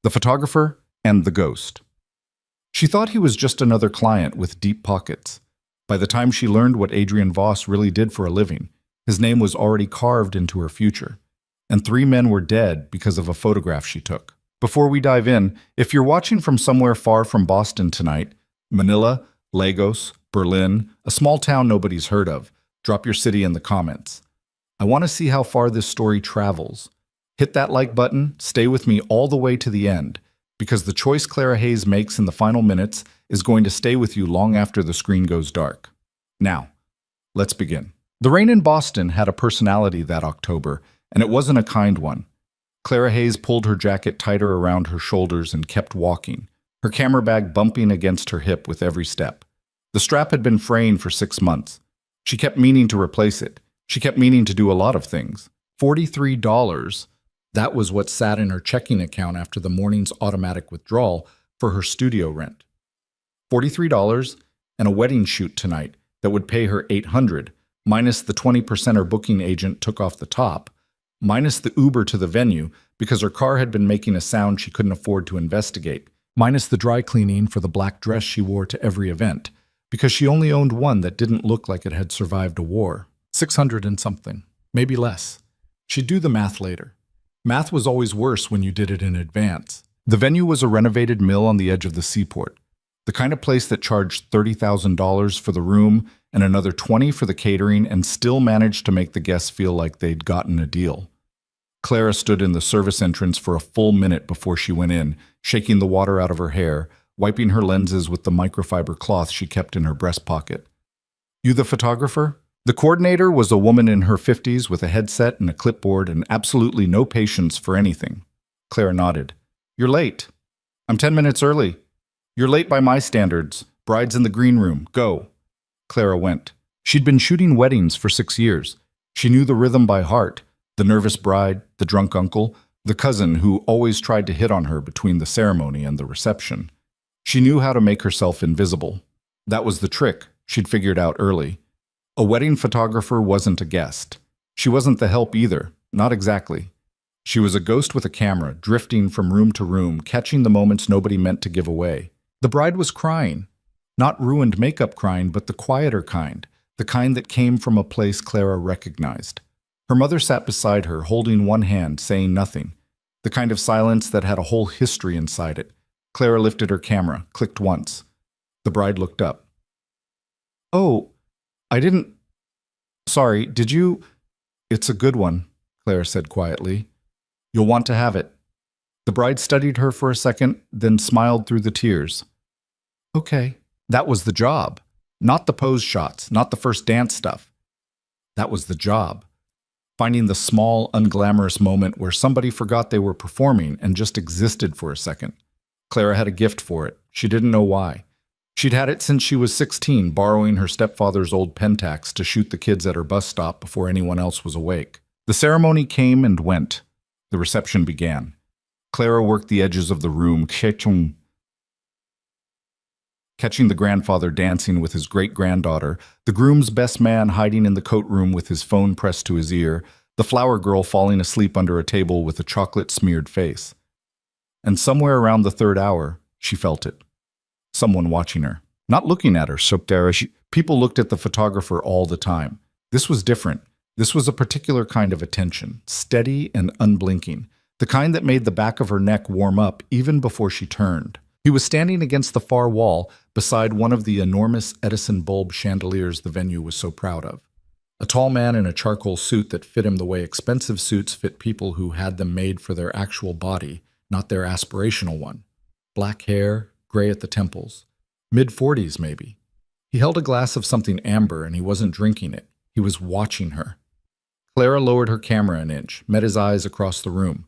the photographer, and the ghost. She thought he was just another client with deep pockets. By the time she learned what Adrian Voss really did for a living, his name was already carved into her future. And 3 men were dead because of a photograph she took. Before we dive in, if you're watching from somewhere far from Boston tonight, Manila, Lagos, Berlin, a small town nobody's heard of, drop your city in the comments. I want to see how far this story travels. Hit that like button, stay with me all the way to the end, because the choice Clara Hayes makes in the final minutes is going to stay with you long after the screen goes dark. Now, let's begin. The rain in Boston had a personality that October, and it wasn't a kind one. Clara Hayes pulled her jacket tighter around her shoulders and kept walking, her camera bag bumping against her hip with every step. The strap had been fraying for 6 months. She kept meaning to replace it. She kept meaning to do a lot of things. $43, that was what sat in her checking account after the morning's automatic withdrawal for her studio rent. $43 and a wedding shoot tonight that would pay her $800, minus the 20% her booking agent took off the top, minus the Uber to the venue because her car had been making a sound she couldn't afford to investigate, minus the dry cleaning for the black dress she wore to every event, because she only owned one that didn't look like it had survived a war. 600 and something, maybe less. She'd do the math later. Math was always worse when you did it in advance. The venue was a renovated mill on the edge of the seaport, the kind of place that charged $30,000 for the room and another $20,000 for the catering and still managed to make the guests feel like they'd gotten a deal. Clara stood in the service entrance for a full minute before she went in, shaking the water out of her hair, wiping her lenses with the microfiber cloth she kept in her breast pocket. "You the photographer?" The coordinator was a woman in her 50s with a headset and a clipboard and absolutely no patience for anything. Clara nodded. "You're late." "I'm 10 minutes early." "You're late by my standards. Bride's in the green room. Go." Clara went. She'd been shooting weddings for 6 years. She knew the rhythm by heart, the nervous bride, the drunk uncle, the cousin who always tried to hit on her between the ceremony and the reception. She knew how to make herself invisible. That was the trick she'd figured out early. A wedding photographer wasn't a guest. She wasn't the help either, not exactly. She was a ghost with a camera, drifting from room to room, catching the moments nobody meant to give away. The bride was crying. Not ruined makeup crying, but the quieter kind, the kind that came from a place Clara recognized. Her mother sat beside her, holding one hand, saying nothing, the kind of silence that had a whole history inside it. Clara lifted her camera, clicked once. The bride looked up. "Oh, I didn't... Sorry, did you..." "It's a good one," Clara said quietly. "You'll want to have it." The bride studied her for a second, then smiled through the tears. "Okay." That was the job. Not the pose shots, not the first dance stuff. That was the job. Finding the small, unglamorous moment where somebody forgot they were performing and just existed for a second. Clara had a gift for it. She didn't know why. She'd had it since she was 16, borrowing her stepfather's old Pentax to shoot the kids at her bus stop before anyone else was awake. The ceremony came and went. The reception began. Clara worked the edges of the room, catching the grandfather dancing with his great-granddaughter, the groom's best man hiding in the coat room with his phone pressed to his ear, the flower girl falling asleep under a table with a chocolate-smeared face. And somewhere around the 3rd hour, she felt it. Someone watching her. Not looking at her, people looked at the photographer all the time. This was different. This was a particular kind of attention, steady and unblinking, the kind that made the back of her neck warm up even before she turned. He was standing against the far wall beside one of the enormous Edison bulb chandeliers the venue was so proud of. A tall man in a charcoal suit that fit him the way expensive suits fit people who had them made for their actual body, not their aspirational one. Black hair, gray at the temples. Mid-40s, maybe. He held a glass of something amber and he wasn't drinking it. He was watching her. Clara lowered her camera an inch, met his eyes across the room.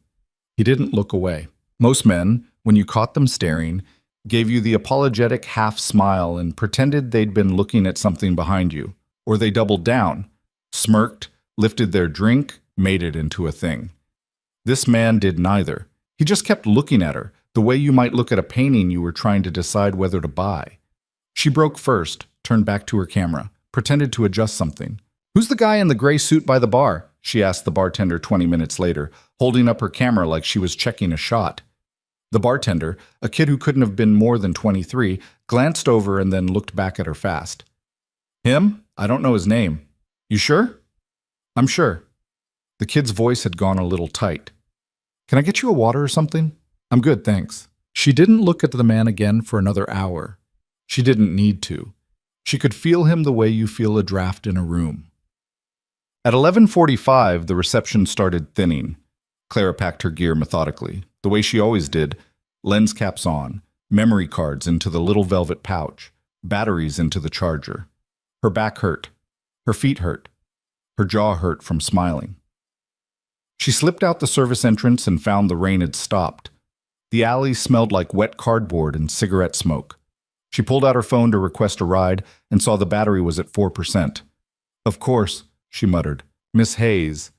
He didn't look away. Most men, when you caught them staring, gave you the apologetic half smile and pretended they'd been looking at something behind you. Or they doubled down, smirked, lifted their drink, made it into a thing. This man did neither. He just kept looking at her, the way you might look at a painting you were trying to decide whether to buy. She broke first, turned back to her camera, pretended to adjust something. "Who's the guy in the gray suit by the bar?" she asked the bartender 20 minutes later, holding up her camera like she was checking a shot. The bartender, a kid who couldn't have been more than 23, glanced over and then looked back at her fast. Him? I don't know his name. You sure? I'm sure. The kid's voice had gone a little tight. Can I get you a water or something? I'm good, thanks. She didn't look at the man again for another hour. She didn't need to. She could feel him the way you feel a draft in a room. At 11:45, the reception started thinning. Clara packed her gear methodically, the way she always did, lens caps on, memory cards into the little velvet pouch, batteries into the charger. Her back hurt. Her feet hurt. Her jaw hurt from smiling. She slipped out the service entrance and found the rain had stopped. The alley smelled like wet cardboard and cigarette smoke. She pulled out her phone to request a ride and saw the battery was at 4%. Of course, she muttered. Miss Hayes.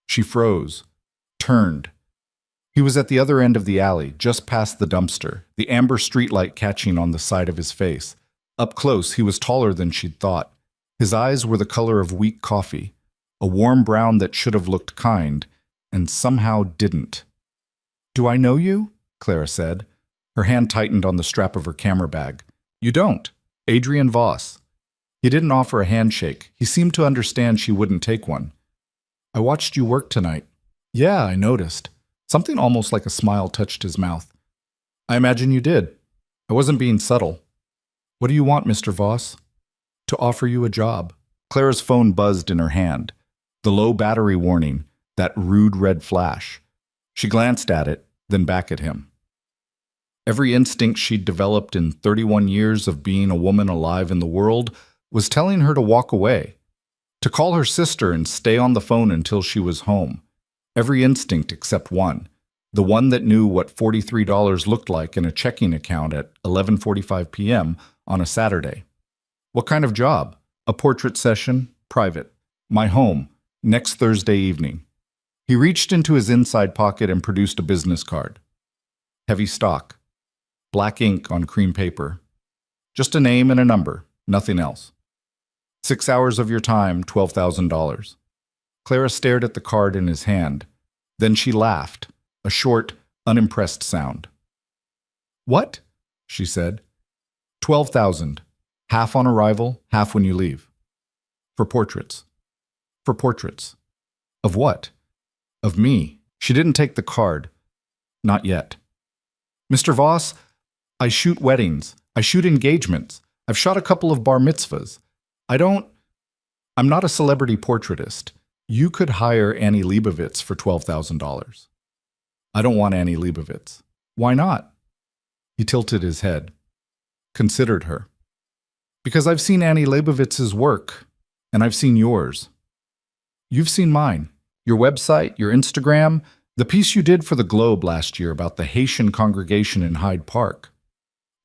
She froze. Turned. He was at the other end of the alley, just past the dumpster, the amber streetlight catching on the side of his face. Up close, he was taller than she'd thought. His eyes were the color of weak coffee, a warm brown that should have looked kind, and somehow didn't. Do I know you? Clara said. Her hand tightened on the strap of her camera bag. You don't. Adrian Voss. He didn't offer a handshake. He seemed to understand she wouldn't take one. I watched you work tonight. Yeah, I noticed. Something almost like a smile touched his mouth. I imagine you did. I wasn't being subtle. What do you want, Mr. Voss? To offer you a job. Clara's phone buzzed in her hand. The low battery warning, that rude red flash. She glanced at it, then back at him. Every instinct she'd developed in 31 years of being a woman alive in the world was telling her to walk away, to call her sister and stay on the phone until she was home. Every instinct except one, the one that knew what $43 looked like in a checking account at 11:45 p.m. on a Saturday. What kind of job? A portrait session, private. My home, next Thursday evening. He reached into his inside pocket and produced a business card. Heavy stock. Black ink on cream paper. Just a name and a number, nothing else. 6 hours of your time, $12,000. Clara stared at the card in his hand. Then she laughed, a short, unimpressed sound. What? She said. 12,000. Half on arrival, half when you leave. For portraits. For portraits. Of what? Of me. She didn't take the card. Not yet. Mr. Voss, I shoot weddings. I shoot engagements. I've shot a couple of bar mitzvahs. I'm not a celebrity portraitist. You could hire Annie Leibovitz for $12,000. I don't want Annie Leibovitz. Why not? He tilted his head. Considered her. Because I've seen Annie Leibovitz's work, and I've seen yours. You've seen mine. Your website, your Instagram, the piece you did for the Globe last year about the Haitian congregation in Hyde Park.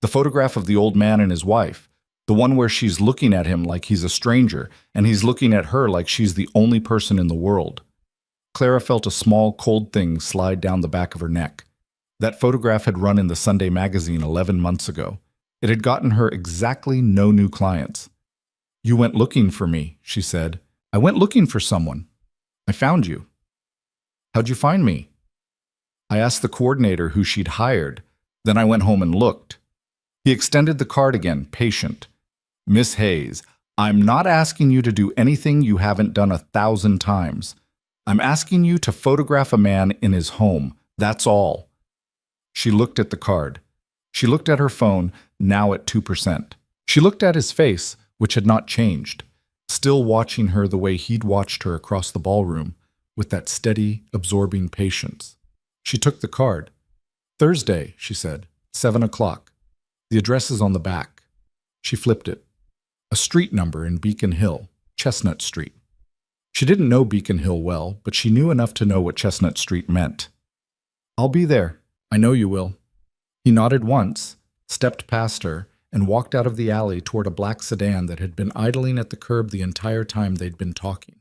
The photograph of the old man and his wife, the one where she's looking at him like he's a stranger, and he's looking at her like she's the only person in the world. Clara felt a small, cold thing slide down the back of her neck. That photograph had run in the Sunday magazine 11 months ago. It had gotten her exactly no new clients. You went looking for me, she said. I went looking for someone. I found you. How'd you find me? I asked the coordinator who she'd hired. Then I went home and looked. He extended the card again, patient. Miss Hayes, I'm not asking you to do anything you haven't done 1,000 times. I'm asking you to photograph a man in his home. That's all. She looked at the card. She looked at her phone, now at 2%. She looked at his face, which had not changed, still watching her the way he'd watched her across the ballroom, with that steady, absorbing patience. She took the card. Thursday, she said, 7 o'clock. The address is on the back. She flipped it. A street number in Beacon Hill, Chestnut Street. She didn't know Beacon Hill well, but she knew enough to know what Chestnut Street meant. I'll be there. I know you will. He nodded once, stepped past her, and walked out of the alley toward a black sedan that had been idling at the curb the entire time they'd been talking.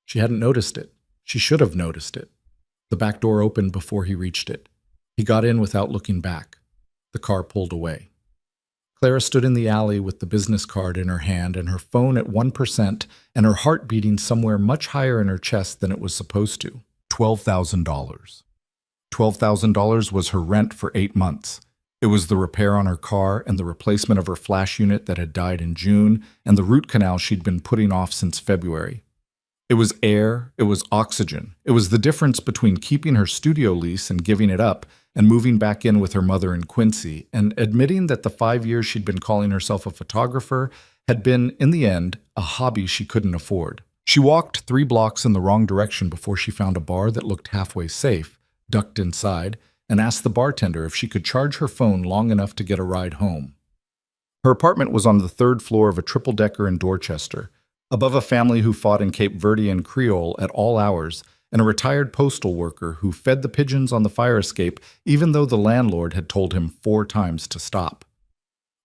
She hadn't noticed it. She should have noticed it. The back door opened before he reached it. He got in without looking back. The car pulled away. Clara stood in the alley with the business card in her hand and her phone at 1% and her heart beating somewhere much higher in her chest than it was supposed to. $12,000. $12,000 was her rent for 8 months. It was the repair on her car and the replacement of her flash unit that had died in June and the root canal she'd been putting off since February. It was air, it was oxygen. It was the difference between keeping her studio lease and giving it up and moving back in with her mother in Quincy and admitting that the 5 years she'd been calling herself a photographer had been, in the end, a hobby she couldn't afford. She walked 3 blocks in the wrong direction before she found a bar that looked halfway safe, ducked inside, and asked the bartender if she could charge her phone long enough to get a ride home. Her apartment was on the 3rd floor of a triple-decker in Dorchester, above a family who fought in Cape Verdean Creole at all hours, and a retired postal worker who fed the pigeons on the fire escape even though the landlord had told him 4 times to stop.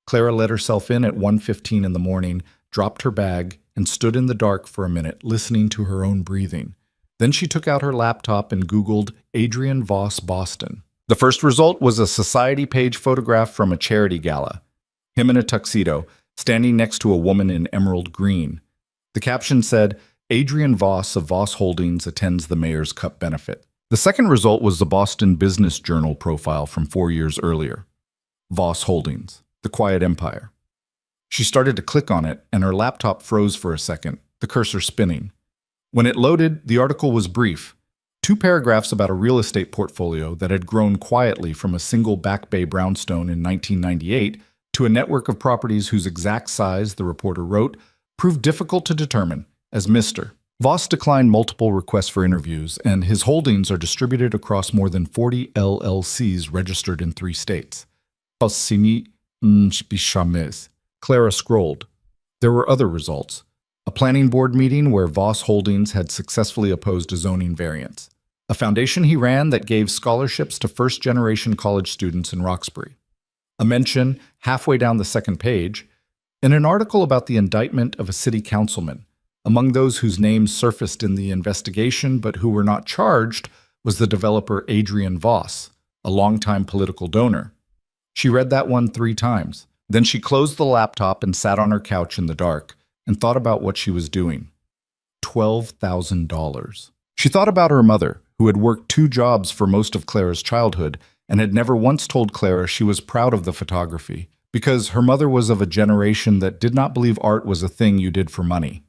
Clara let herself in at 1:15 in the morning, dropped her bag, and stood in the dark for a minute, listening to her own breathing. Then she took out her laptop and Googled Adrian Voss Boston. The first result was a society page photograph from a charity gala. Him in a tuxedo, standing next to a woman in emerald green. The caption said, Adrian Voss of Voss Holdings attends the Mayor's Cup benefit. The second result was the Boston Business Journal profile from 4 years earlier. Voss Holdings, the quiet empire. She started to click on it, and her laptop froze for a second, the cursor spinning. When it loaded, the article was brief. 2 paragraphs about a real estate portfolio that had grown quietly from a single Back Bay brownstone in 1998 to a network of properties whose exact size, the reporter wrote, proved difficult to determine, as Mr. Voss declined multiple requests for interviews, and his holdings are distributed across more than 40 LLCs registered in 3 states. Clara scrolled. There were other results. A planning board meeting where Voss Holdings had successfully opposed a zoning variance. A foundation he ran that gave scholarships to first-generation college students in Roxbury. A mention, halfway down the second page, in an article about the indictment of a city councilman. Among those whose names surfaced in the investigation but who were not charged was the developer Adrian Voss, a longtime political donor. She read that one 3 times. Then she closed the laptop and sat on her couch in the dark and thought about what she was doing. $12,000. She thought about her mother, who had worked 2 jobs for most of Clara's childhood and had never once told Clara she was proud of the photography, because her mother was of a generation that did not believe art was a thing you did for money.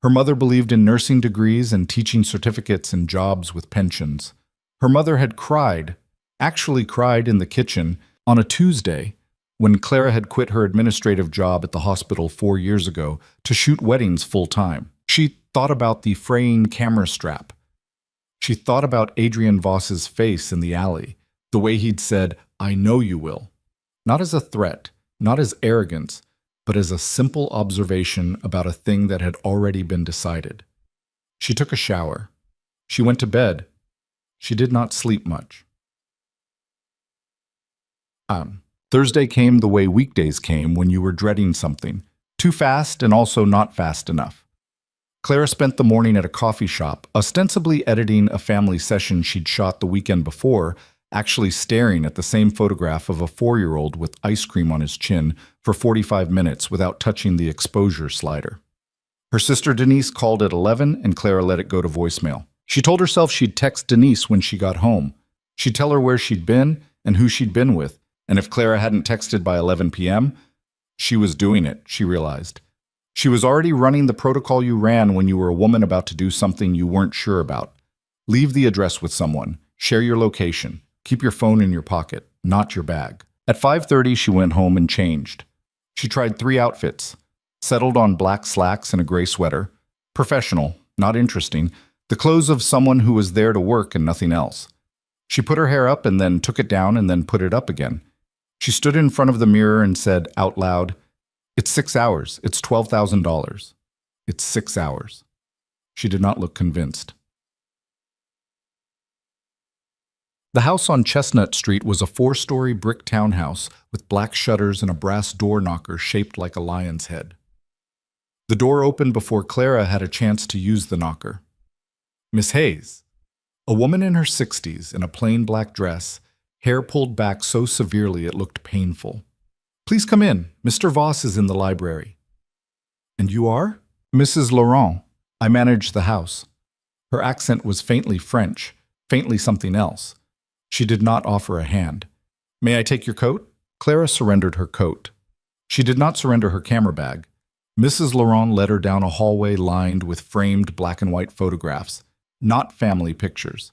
Her mother believed in nursing degrees and teaching certificates and jobs with pensions. Her mother had cried, actually cried in the kitchen, on a Tuesday, when Clara had quit her administrative job at the hospital 4 years ago to shoot weddings full-time. She thought about the fraying camera strap. She thought about Adrian Voss's face in the alley, the way he'd said, "I know you will." Not as a threat, not as arrogance, but as a simple observation about a thing that had already been decided. She took a shower. She went to bed. She did not sleep much. Thursday came the way weekdays came when you were dreading something, too fast and also not fast enough. Clara spent the morning at a coffee shop, ostensibly editing a family session she'd shot the weekend before, actually staring at the same photograph of a 4-year-old with ice cream on his chin for 45 minutes without touching the exposure slider. Her sister Denise called at 11 and Clara let it go to voicemail. She told herself she'd text Denise when she got home. She'd tell her where she'd been and who she'd been with, and if Clara hadn't texted by 11 p.m., she was doing it, she realized. She was already running the protocol you ran when you were a woman about to do something you weren't sure about. Leave the address with someone. Share your location. Keep your phone in your pocket, not your bag. At 5:30, she went home and changed. She tried 3 outfits. Settled on black slacks and a gray sweater. Professional, not interesting. The clothes of someone who was there to work and nothing else. She put her hair up and then took it down and then put it up again. She stood in front of the mirror and said out loud, "It's 6 hours. It's $12,000. It's 6 hours." She did not look convinced. The house on Chestnut Street was a 4-story brick townhouse with black shutters and a brass door knocker shaped like a lion's head. The door opened before Clara had a chance to use the knocker. Miss Hayes, a woman in her 60s in a plain black dress, hair pulled back so severely it looked painful. "Please come in. Mr. Voss is in the library." "And you are?" "Mrs. Laurent. I manage the house." Her accent was faintly French, faintly something else. She did not offer a hand. May I take your coat? Clara surrendered her coat. She did not surrender her camera bag. Mrs. Laurent led her down a hallway lined with framed black and white photographs, not family pictures.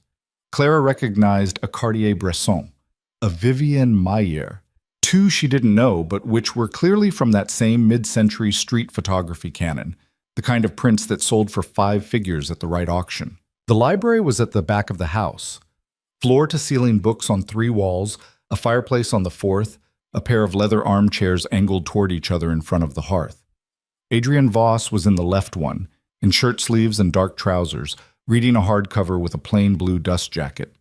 Clara recognized a Cartier-Bresson, a Vivienne Maier, two she didn't know, but which were clearly from that same mid-century street photography canon, the kind of prints that sold for 5 figures at the right auction. The library was at the back of the house. Floor-to-ceiling books on 3 walls, a fireplace on the 4th, a pair of leather armchairs angled toward each other in front of the hearth. Adrian Voss was in the left one, in shirt sleeves and dark trousers, reading a hardcover with a plain blue dust jacket.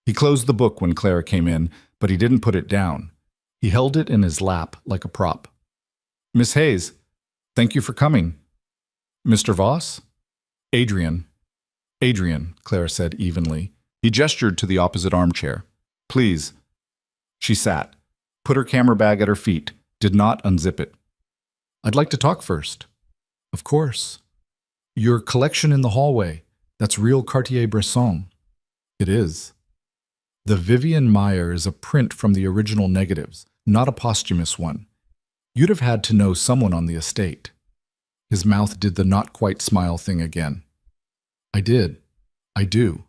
He closed the book when Clara came in, but he didn't put it down. He held it in his lap like a prop. Miss Hayes, thank you for coming. Mr. Voss? Adrian. Adrian, Clara said evenly. He gestured to the opposite armchair. Please. She sat, put her camera bag at her feet, did not unzip it. I'd like to talk first. Of course. Your collection in the hallway, that's real Cartier-Bresson. It is. The Vivienne Maier is a print from the original negatives, not a posthumous one. You'd have had to know someone on the estate. His mouth did the not-quite-smile thing again. I did. I do.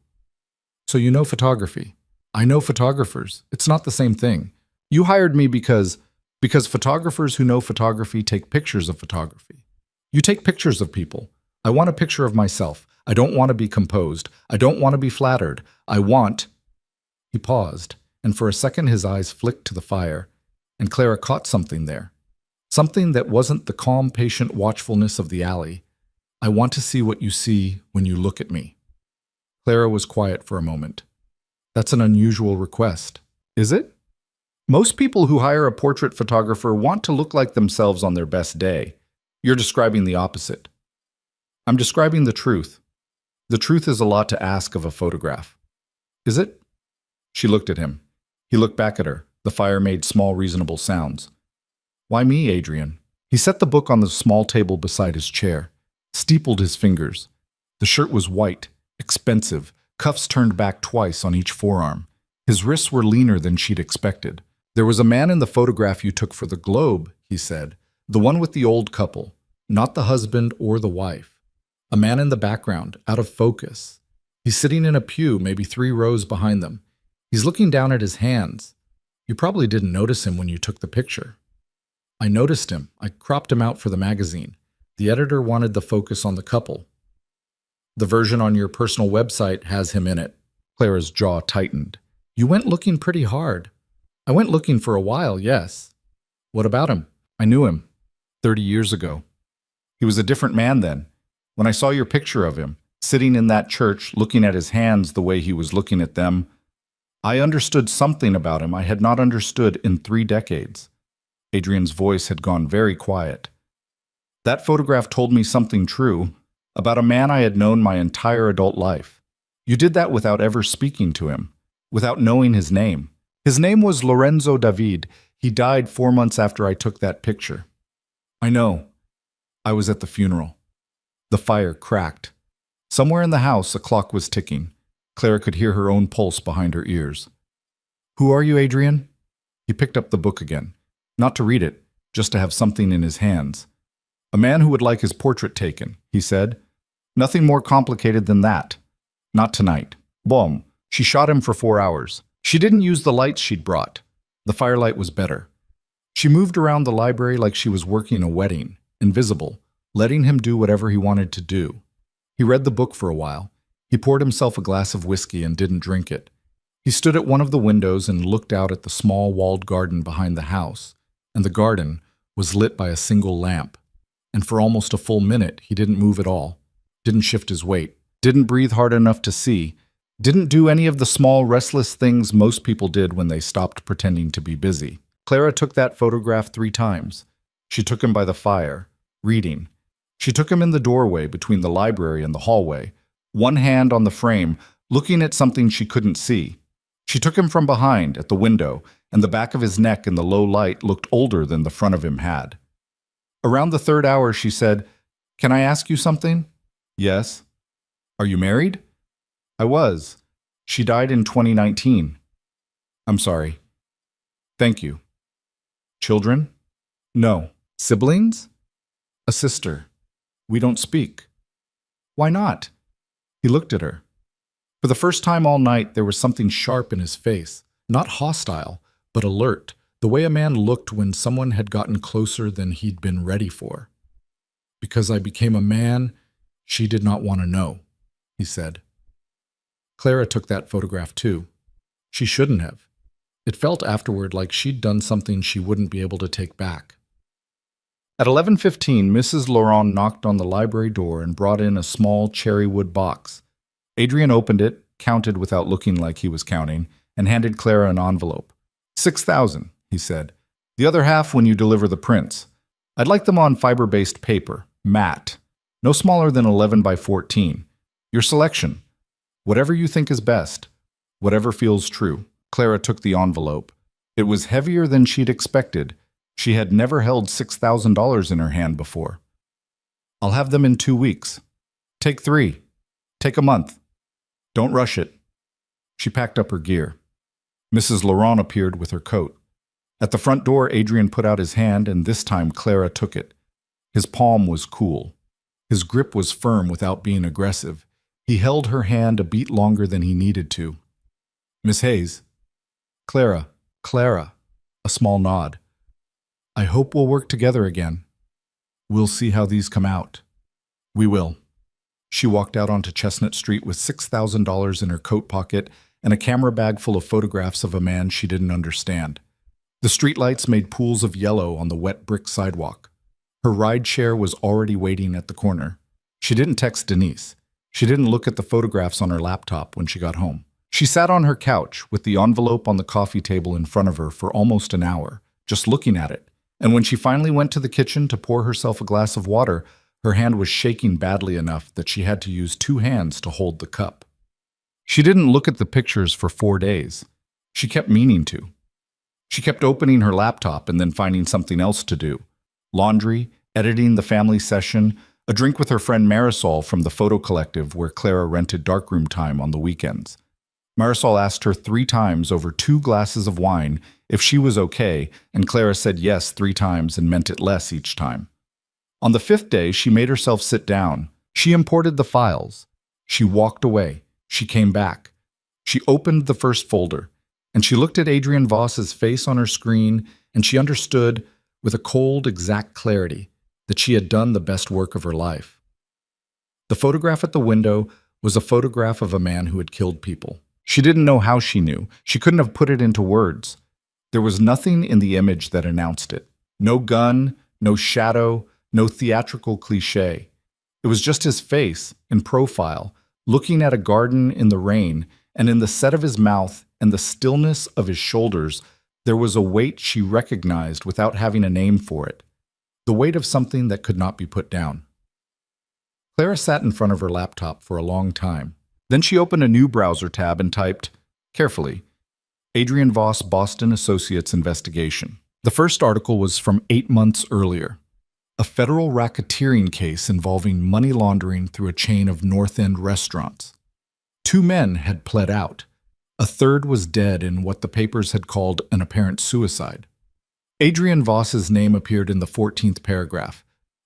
So you know photography. I know photographers. It's not the same thing. You hired me because photographers who know photography take pictures of photography. You take pictures of people. I want a picture of myself. I don't want to be composed. I don't want to be flattered. I want... He paused, and for a second his eyes flicked to the fire, and Clara caught something there. Something that wasn't the calm, patient watchfulness of the alley. I want to see what you see when you look at me. Clara was quiet for a moment. That's an unusual request. Is it? Most people who hire a portrait photographer want to look like themselves on their best day. You're describing the opposite. I'm describing the truth. The truth is a lot to ask of a photograph. Is it? She looked at him. He looked back at her. The fire made small, reasonable sounds. Why me, Adrian? He set the book on the small table beside his chair, steepled his fingers. The shirt was white, expensive, cuffs turned back twice on each forearm. His wrists were leaner than she'd expected. There was a man in the photograph you took for the Globe, he said. The one with the old couple, not the husband or the wife. A man in the background, out of focus. He's sitting in a pew, maybe 3 rows behind them. He's looking down at his hands. You probably didn't notice him when you took the picture. I noticed him. I cropped him out for the magazine. The editor wanted the focus on the couple. The version on your personal website has him in it. Clara's jaw tightened. You went looking pretty hard. I went looking for a while, yes. What about him? I knew him 30 years ago. He was a different man then. When I saw your picture of him, sitting in that church, looking at his hands the way he was looking at them, I understood something about him I had not understood in 3 decades. Adrian's voice had gone very quiet. That photograph told me something true about a man I had known my entire adult life. You did that without ever speaking to him, without knowing his name. His name was Lorenzo David. He died 4 months after I took that picture. I know. I was at the funeral. The fire cracked. Somewhere in the house, a clock was ticking. Clara could hear her own pulse behind her ears. Who are you, Adrian? He picked up the book again. Not to read it, just to have something in his hands. A man who would like his portrait taken, he said. Nothing more complicated than that. Not tonight. Boom. She shot him for 4 hours. She didn't use the lights she'd brought. The firelight was better. She moved around the library like she was working a wedding, invisible, letting him do whatever he wanted to do. He read the book for a while. He poured himself a glass of whiskey and didn't drink it. He stood at one of the windows and looked out at the small walled garden behind the house, and the garden was lit by a single lamp. And for almost a full minute, he didn't move at all, didn't shift his weight, didn't breathe hard enough to see, didn't do any of the small, restless things most people did when they stopped pretending to be busy. Clara took that photograph 3 times. She took him by the fire, reading. She took him in the doorway between the library and the hallway, one hand on the frame, looking at something she couldn't see. She took him from behind, at the window, and the back of his neck in the low light looked older than the front of him had. Around the 3rd hour, she said, "Can I ask you something?" "Yes." "Are you married?" "I was. She died in 2019. I'm sorry. Thank you. Children? No. Siblings? A sister. We don't speak. Why not? He looked at her. For the first time all night, there was something sharp in his face, not hostile, but alert, the way a man looked when someone had gotten closer than he'd been ready for. Because I became a man, she did not want to know, he said. Clara took that photograph too. She shouldn't have. It felt afterward like she'd done something she wouldn't be able to take back. At 11:15, Mrs. Laurent knocked on the library door and brought in a small cherrywood box. Adrian opened it, counted without looking like he was counting, and handed Clara an envelope. 6,000, he said. The other half when you deliver the prints. I'd like them on fiber-based paper, matte, no smaller than 11 by 14. Your selection. Whatever you think is best. Whatever feels true. Clara took the envelope. It was heavier than she'd expected. She had never held $6,000 in her hand before. I'll have them in 2 weeks. Take 3. Take a month. Don't rush it. She packed up her gear. Mrs. Laurent appeared with her coat. At the front door, Adrian put out his hand, and this time Clara took it. His palm was cool. His grip was firm without being aggressive. He held her hand a beat longer than he needed to. Miss Hayes. Clara. A small nod. I hope we'll work together again. We'll see how these come out. We will. She walked out onto Chestnut Street with $6,000 in her coat pocket and a camera bag full of photographs of a man she didn't understand. The streetlights made pools of yellow on the wet brick sidewalk. Her ride share was already waiting at the corner. She didn't text Denise. She didn't look at the photographs on her laptop when she got home. She sat on her couch with the envelope on the coffee table in front of her for almost an hour, just looking at it. And when she finally went to the kitchen to pour herself a glass of water, her hand was shaking badly enough that she had to use 2 hands to hold the cup. She didn't look at the pictures for 4 days. She kept meaning to. She kept opening her laptop and then finding something else to do. Laundry, editing the family session, a drink with her friend Marisol from the photo collective where Clara rented darkroom time on the weekends. Marisol asked her 3 times over 2 glasses of wine if she was okay, and Clara said yes 3 times and meant it less each time. On the 5th day, she made herself sit down. She imported the files. She walked away. She came back. She opened the first folder, and she looked at Adrian Voss's face on her screen, and she understood, with a cold, exact clarity, that she had done the best work of her life. The photograph at the window was a photograph of a man who had killed people. She didn't know how she knew. She couldn't have put it into words. There was nothing in the image that announced it. No gun, no shadow, no theatrical cliché. It was just his face, in profile, looking at a garden in the rain, and in the set of his mouth and the stillness of his shoulders, there was a weight she recognized without having a name for it. The weight of something that could not be put down. Clara sat in front of her laptop for a long time. Then she opened a new browser tab and typed, carefully, Adrian Voss, Boston Associates Investigation. The first article was from 8 months earlier. A federal racketeering case involving money laundering through a chain of North End restaurants. 2 men had pled out. A third was dead in what the papers had called an apparent suicide. Adrian Voss's name appeared in the 14th paragraph,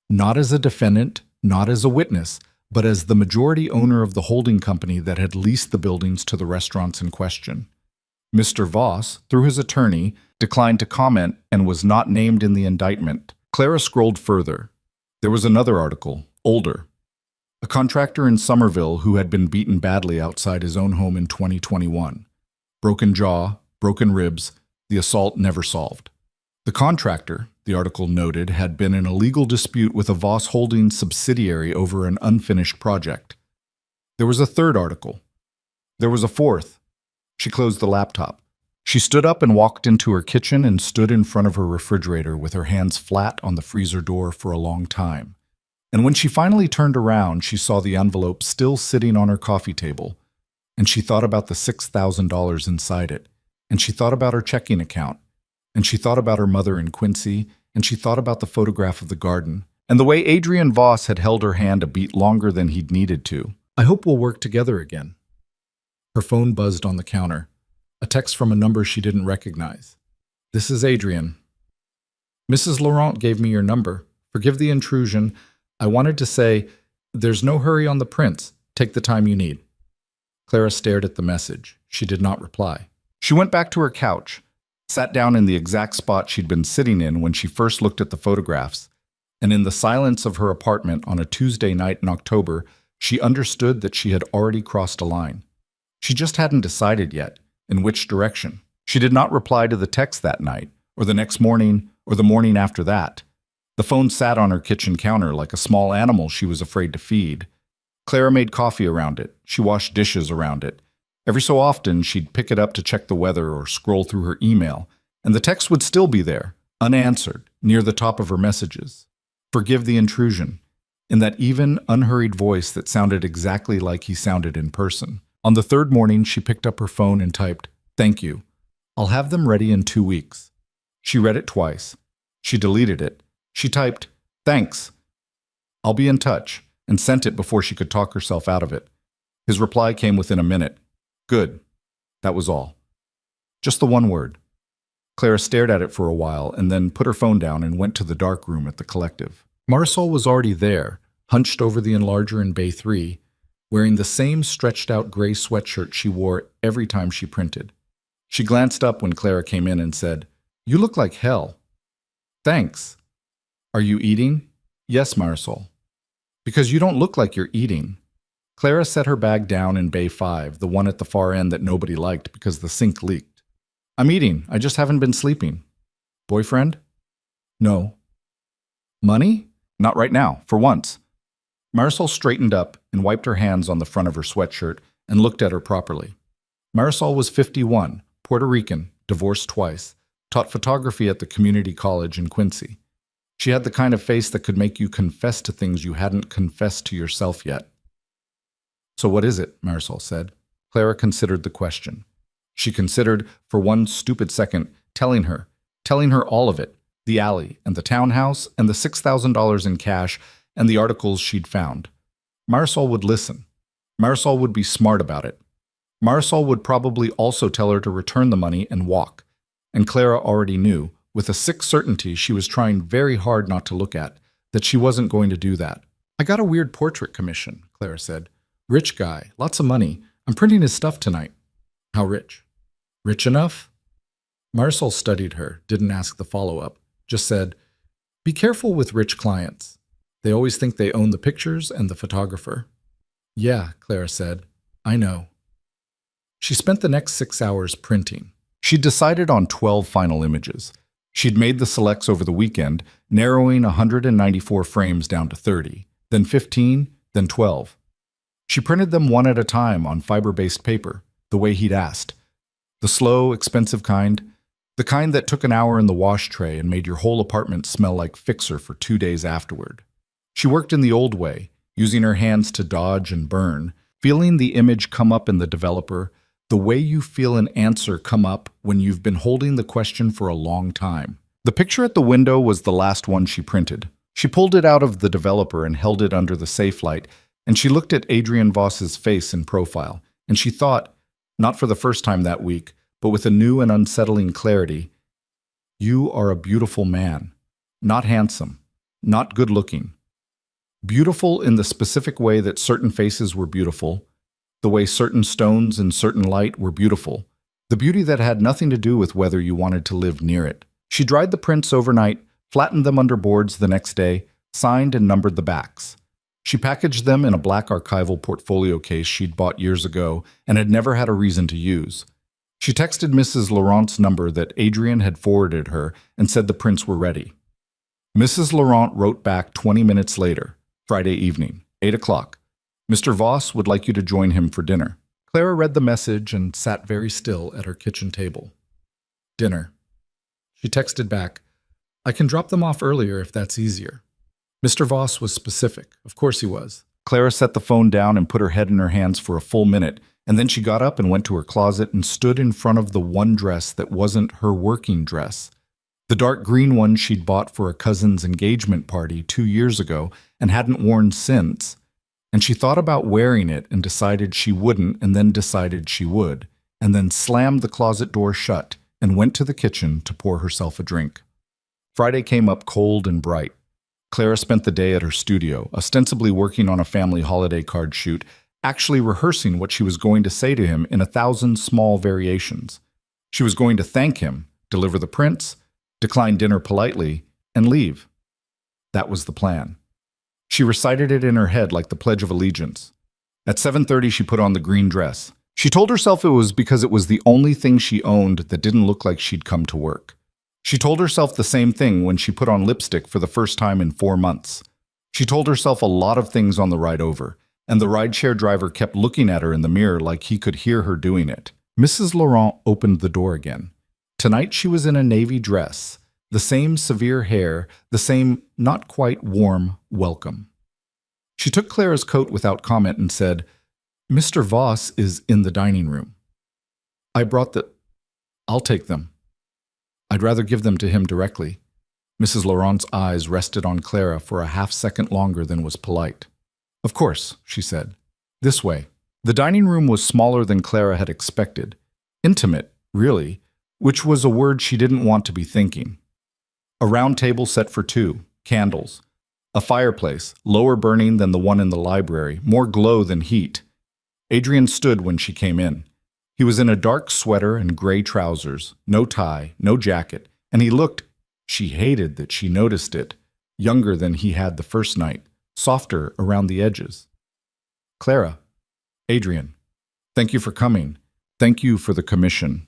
not as a defendant, not as a witness, but as the majority owner of the holding company that had leased the buildings to the restaurants in question. Mr. Voss, through his attorney, declined to comment and was not named in the indictment. Clara scrolled further. There was another article, older. A contractor in Somerville who had been beaten badly outside his own home in 2021. Broken jaw, broken ribs, the assault never solved. The contractor, the article noted, had been in a legal dispute with a Voss Holdings subsidiary over an unfinished project. There was a third article. There was a fourth. She closed the laptop. She stood up and walked into her kitchen and stood in front of her refrigerator with her hands flat on the freezer door for a long time. And when she finally turned around, she saw the envelope still sitting on her coffee table, and she thought about the $6,000 inside it, and she thought about her checking account, and she thought about her mother in Quincy, and she thought about the photograph of the garden, and the way Adrian Voss had held her hand a beat longer than he'd needed to. I hope we'll work together again. Her phone buzzed on the counter. A text from a number she didn't recognize. "This is Adrian. Mrs. Laurent gave me your number. Forgive the intrusion. I wanted to say, there's no hurry on the prints. Take the time you need." Clara stared at the message. She did not reply. She went back to her couch, sat down in the exact spot she'd been sitting in when she first looked at the photographs, and in the silence of her apartment on a Tuesday night in October, she understood that she had already crossed a line. She just hadn't decided yet in which direction. She did not reply to the text that night, or the next morning, or the morning after that. The phone sat on her kitchen counter like a small animal she was afraid to feed. Clara made coffee around it. She washed dishes around it. Every so often, she'd pick it up to check the weather or scroll through her email, and the text would still be there, unanswered, near the top of her messages. "Forgive the intrusion," in that even, unhurried voice that sounded exactly like he sounded in person. On the third morning, she picked up her phone and typed, "Thank you. I'll have them ready in 2 weeks." She read it twice. She deleted it. She typed, "Thanks. I'll be in touch," and sent it before she could talk herself out of it. His reply came within a minute. "Good." That was all. Just the one word. Clara stared at it for a while and then put her phone down and went to the dark room at the collective. Marisol was already there, hunched over the enlarger in Bay 3, wearing the same stretched-out gray sweatshirt she wore every time she printed. She glanced up when Clara came in and said, "You look like hell." "Thanks." "Are you eating?" "Yes, Marisol." "Because you don't look like you're eating." Clara set her bag down in Bay 5, the one at the far end that nobody liked because the sink leaked. "I'm eating. I just haven't been sleeping." "Boyfriend?" "No." "Money?" "Not right now, for once." Marisol straightened up and wiped her hands on the front of her sweatshirt and looked at her properly. Marisol was 51, Puerto Rican, divorced twice, taught photography at the community college in Quincy. She had the kind of face that could make you confess to things you hadn't confessed to yourself yet. "So what is it?" Marisol said. Clara considered the question. She considered, for one stupid second, telling her all of it, the alley and the townhouse and the $6,000 in cash and the articles she'd found. Marisol would listen. Marisol would be smart about it. Marisol would probably also tell her to return the money and walk. And Clara already knew, with a sick certainty she was trying very hard not to look at, that she wasn't going to do that. "I got a weird portrait commission," Clara said. "Rich guy, lots of money. I'm printing his stuff tonight." "How rich?" "Rich enough?" Marisol studied her, didn't ask the follow-up, just said, "Be careful with rich clients. They always think they own the pictures and the photographer." "Yeah," Clara said, "I know." She spent the next 6 hours printing. She'd decided on 12 final images. She'd made the selects over the weekend, narrowing 194 frames down to 30, then 15, then 12. She printed them one at a time on fiber-based paper, the way he'd asked. The slow, expensive kind, the kind that took an hour in the wash tray and made your whole apartment smell like Fixer for 2 days afterward. She worked in the old way, using her hands to dodge and burn, feeling the image come up in the developer, the way you feel an answer come up when you've been holding the question for a long time. The picture at the window was the last one she printed. She pulled it out of the developer and held it under the safe light, and she looked at Adrian Voss's face in profile, and she thought, not for the first time that week, but with a new and unsettling clarity, "You are a beautiful man. Not handsome. Not good-looking. Beautiful in the specific way that certain faces were beautiful, the way certain stones in certain light were beautiful, the beauty that had nothing to do with whether you wanted to live near it." She dried the prints overnight, flattened them under boards the next day, signed and numbered the backs. She packaged them in a black archival portfolio case she'd bought years ago and had never had a reason to use. She texted Mrs. Laurent's number that Adrian had forwarded her and said the prints were ready. Mrs. Laurent wrote back 20 minutes later, Friday evening, 8 o'clock. "Mr. Voss would like you to join him for dinner." Clara read the message and sat very still at her kitchen table. "Dinner." She texted back, "I can drop them off earlier if that's easier." Mr. Voss was specific. Of course he was. Clara set the phone down and put her head in her hands for a full minute, and then she got up and went to her closet and stood in front of the one dress that wasn't her working dress. The dark green one she'd bought for a cousin's engagement party 2 years ago and hadn't worn since. And she thought about wearing it and decided she wouldn't and then decided she would. and then slammed the closet door shut and went to the kitchen to pour herself a drink. Friday came up cold and bright. Clara spent the day at her studio, ostensibly working on a family holiday card shoot, actually rehearsing what she was going to say to him in 1,000 small variations. She was going to thank him, deliver the prints, decline dinner politely, and leave. That was the plan. She recited it in her head like the Pledge of Allegiance. At 7:30, she put on the green dress. She told herself it was because it was the only thing she owned that didn't look like she'd come to work. She told herself the same thing when she put on lipstick for the first time in 4 months. She told herself a lot of things on the ride over, and the rideshare driver kept looking at her in the mirror like he could hear her doing it. Mrs. Laurent opened the door again. Tonight she was in a navy dress, the same severe hair, the same not quite warm welcome. She took Clara's coat without comment and said, "Mr. Voss is in the dining room. I brought the... I'll take them. I'd rather give them to him directly." Mrs. Laurent's eyes rested on Clara for a half-second longer than was polite. "Of course," she said. "This way." The dining room was smaller than Clara had expected. Intimate, really, which was a word she didn't want to be thinking. A round table set for 2, candles. A fireplace, lower burning than the one in the library, more glow than heat. Adrian stood when she came in. He was in a dark sweater and gray trousers, no tie, no jacket, and he looked, she hated that she noticed it, younger than he had the first night, softer around the edges. "Clara, Adrian, thank you for coming. Thank you for the commission."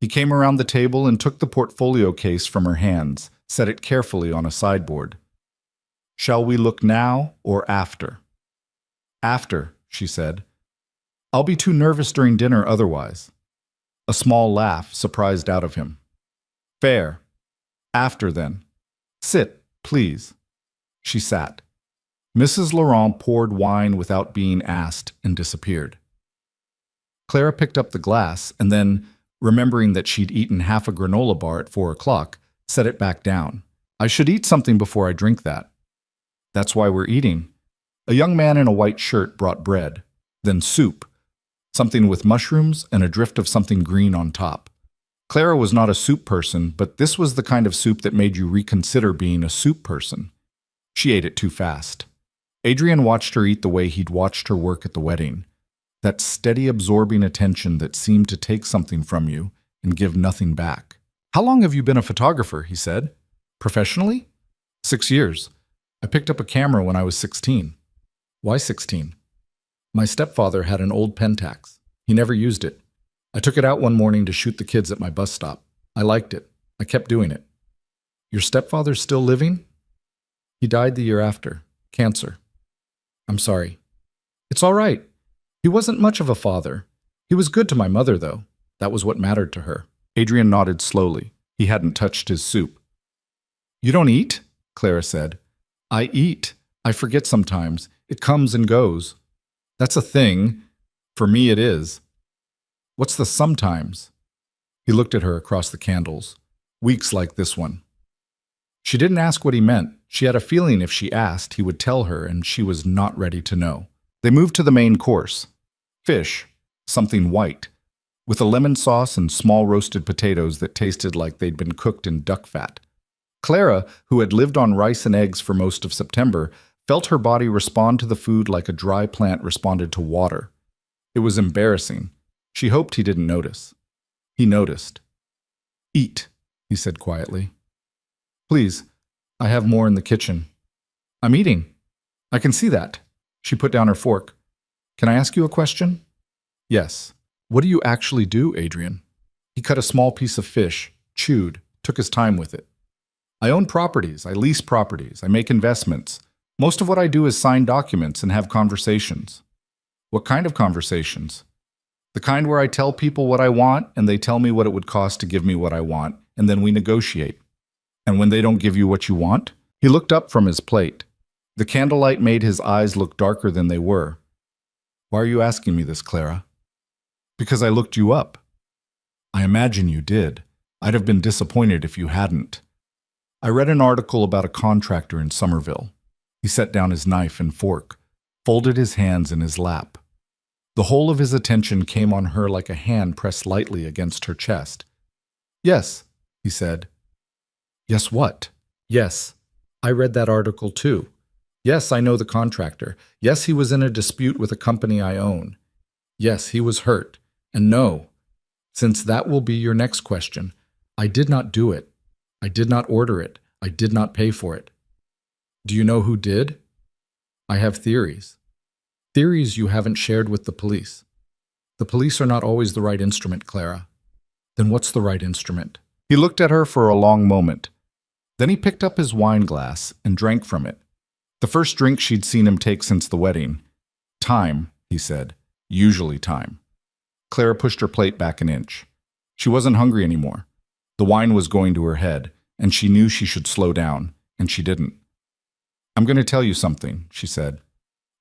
He came around the table and took the portfolio case from her hands, set it carefully on a sideboard. "Shall we look now or after?" "After," she said. "I'll be too nervous during dinner otherwise." A small laugh surprised out of him. "Fair. After, then. Sit, please." She sat. Mrs. Laurent poured wine without being asked and disappeared. Clara picked up the glass and then, remembering that she'd eaten half a granola bar at 4 o'clock, set it back down. "I should eat something before I drink that." "That's why we're eating." A young man in a white shirt brought bread, then soup, something with mushrooms and a drift of something green on top. Clara was not a soup person, but this was the kind of soup that made you reconsider being a soup person. She ate it too fast. Adrian watched her eat the way he'd watched her work at the wedding. That steady absorbing attention that seemed to take something from you and give nothing back. "How long have you been a photographer?" he said. "Professionally?" 6 years. I picked up a camera when I was 16. "Why 16? My stepfather had an old Pentax. He never used it. I took it out one morning to shoot the kids at my bus stop. I liked it. I kept doing it." "Your stepfather's still living?" "He died the year after. Cancer." "I'm sorry." "It's all right. He wasn't much of a father. He was good to my mother, though. That was what mattered to her." Adrian nodded slowly. He hadn't touched his soup. "You don't eat?" Clara said. "I eat. I forget sometimes. It comes and goes." "That's a thing. For me it is." "What's the sometimes?" He looked at her across the candles. "Weeks like this one." She didn't ask what he meant. She had a feeling if she asked, he would tell her, and she was not ready to know. They moved to the main course. Fish, something white, with a lemon sauce and small roasted potatoes that tasted like they'd been cooked in duck fat. Clara, who had lived on rice and eggs for most of September, felt her body respond to the food like a dry plant responded to water. It was embarrassing. She hoped he didn't notice. He noticed. "Eat," he said quietly. "Please, I have more in the kitchen." "I'm eating." "I can see that." She put down her fork. "Can I ask you a question?" "Yes." "What do you actually do, Adrian?" He cut a small piece of fish, chewed, took his time with it. "I own properties. I lease properties. I make investments. Most of what I do is sign documents and have conversations." "What kind of conversations?" "The kind where I tell people what I want and they tell me what it would cost to give me what I want, and then we negotiate." "And when they don't give you what you want?" He looked up from his plate. The candlelight made his eyes look darker than they were. "Why are you asking me this, Clara?" "Because I looked you up." "I imagine you did. I'd have been disappointed if you hadn't." "I read an article about a contractor in Somerville." He set down his knife and fork, folded his hands in his lap. The whole of his attention came on her like a hand pressed lightly against her chest. "Yes," he said. "Yes, what?" "Yes, I read that article too. Yes, I know the contractor. Yes, he was in a dispute with a company I own. Yes, he was hurt. And no, since that will be your next question, I did not do it. I did not order it. I did not pay for it. Do you know who did? I have theories. Theories you haven't shared with the police. The police are not always the right instrument, Clara." "Then what's the right instrument?" He looked at her for a long moment. Then he picked up his wine glass and drank from it. The first drink she'd seen him take since the wedding. "Time," he said. "Usually time." Clara pushed her plate back an inch. She wasn't hungry anymore. The wine was going to her head, and she knew she should slow down, and she didn't. "I'm going to tell you something," she said.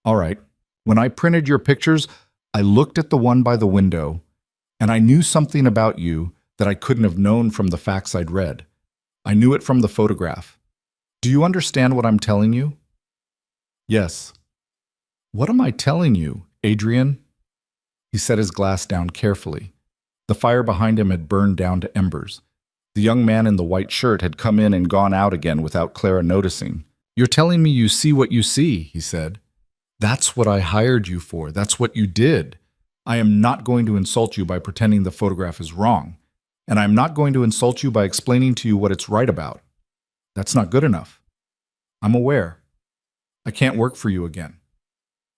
"All right. When I printed your pictures, I looked at the one by the window, and I knew something about you that I couldn't have known from the facts I'd read. I knew it from the photograph. Do you understand what I'm telling you?" "Yes." "What am I telling you, Adrian?" He set his glass down carefully. The fire behind him had burned down to embers. The young man in the white shirt had come in and gone out again without Clara noticing. "You're telling me you see what you see," he said. "That's what I hired you for. That's what you did. I am not going to insult you by pretending the photograph is wrong. And I'm not going to insult you by explaining to you what it's right about. That's not good enough. I'm aware. I can't work for you again.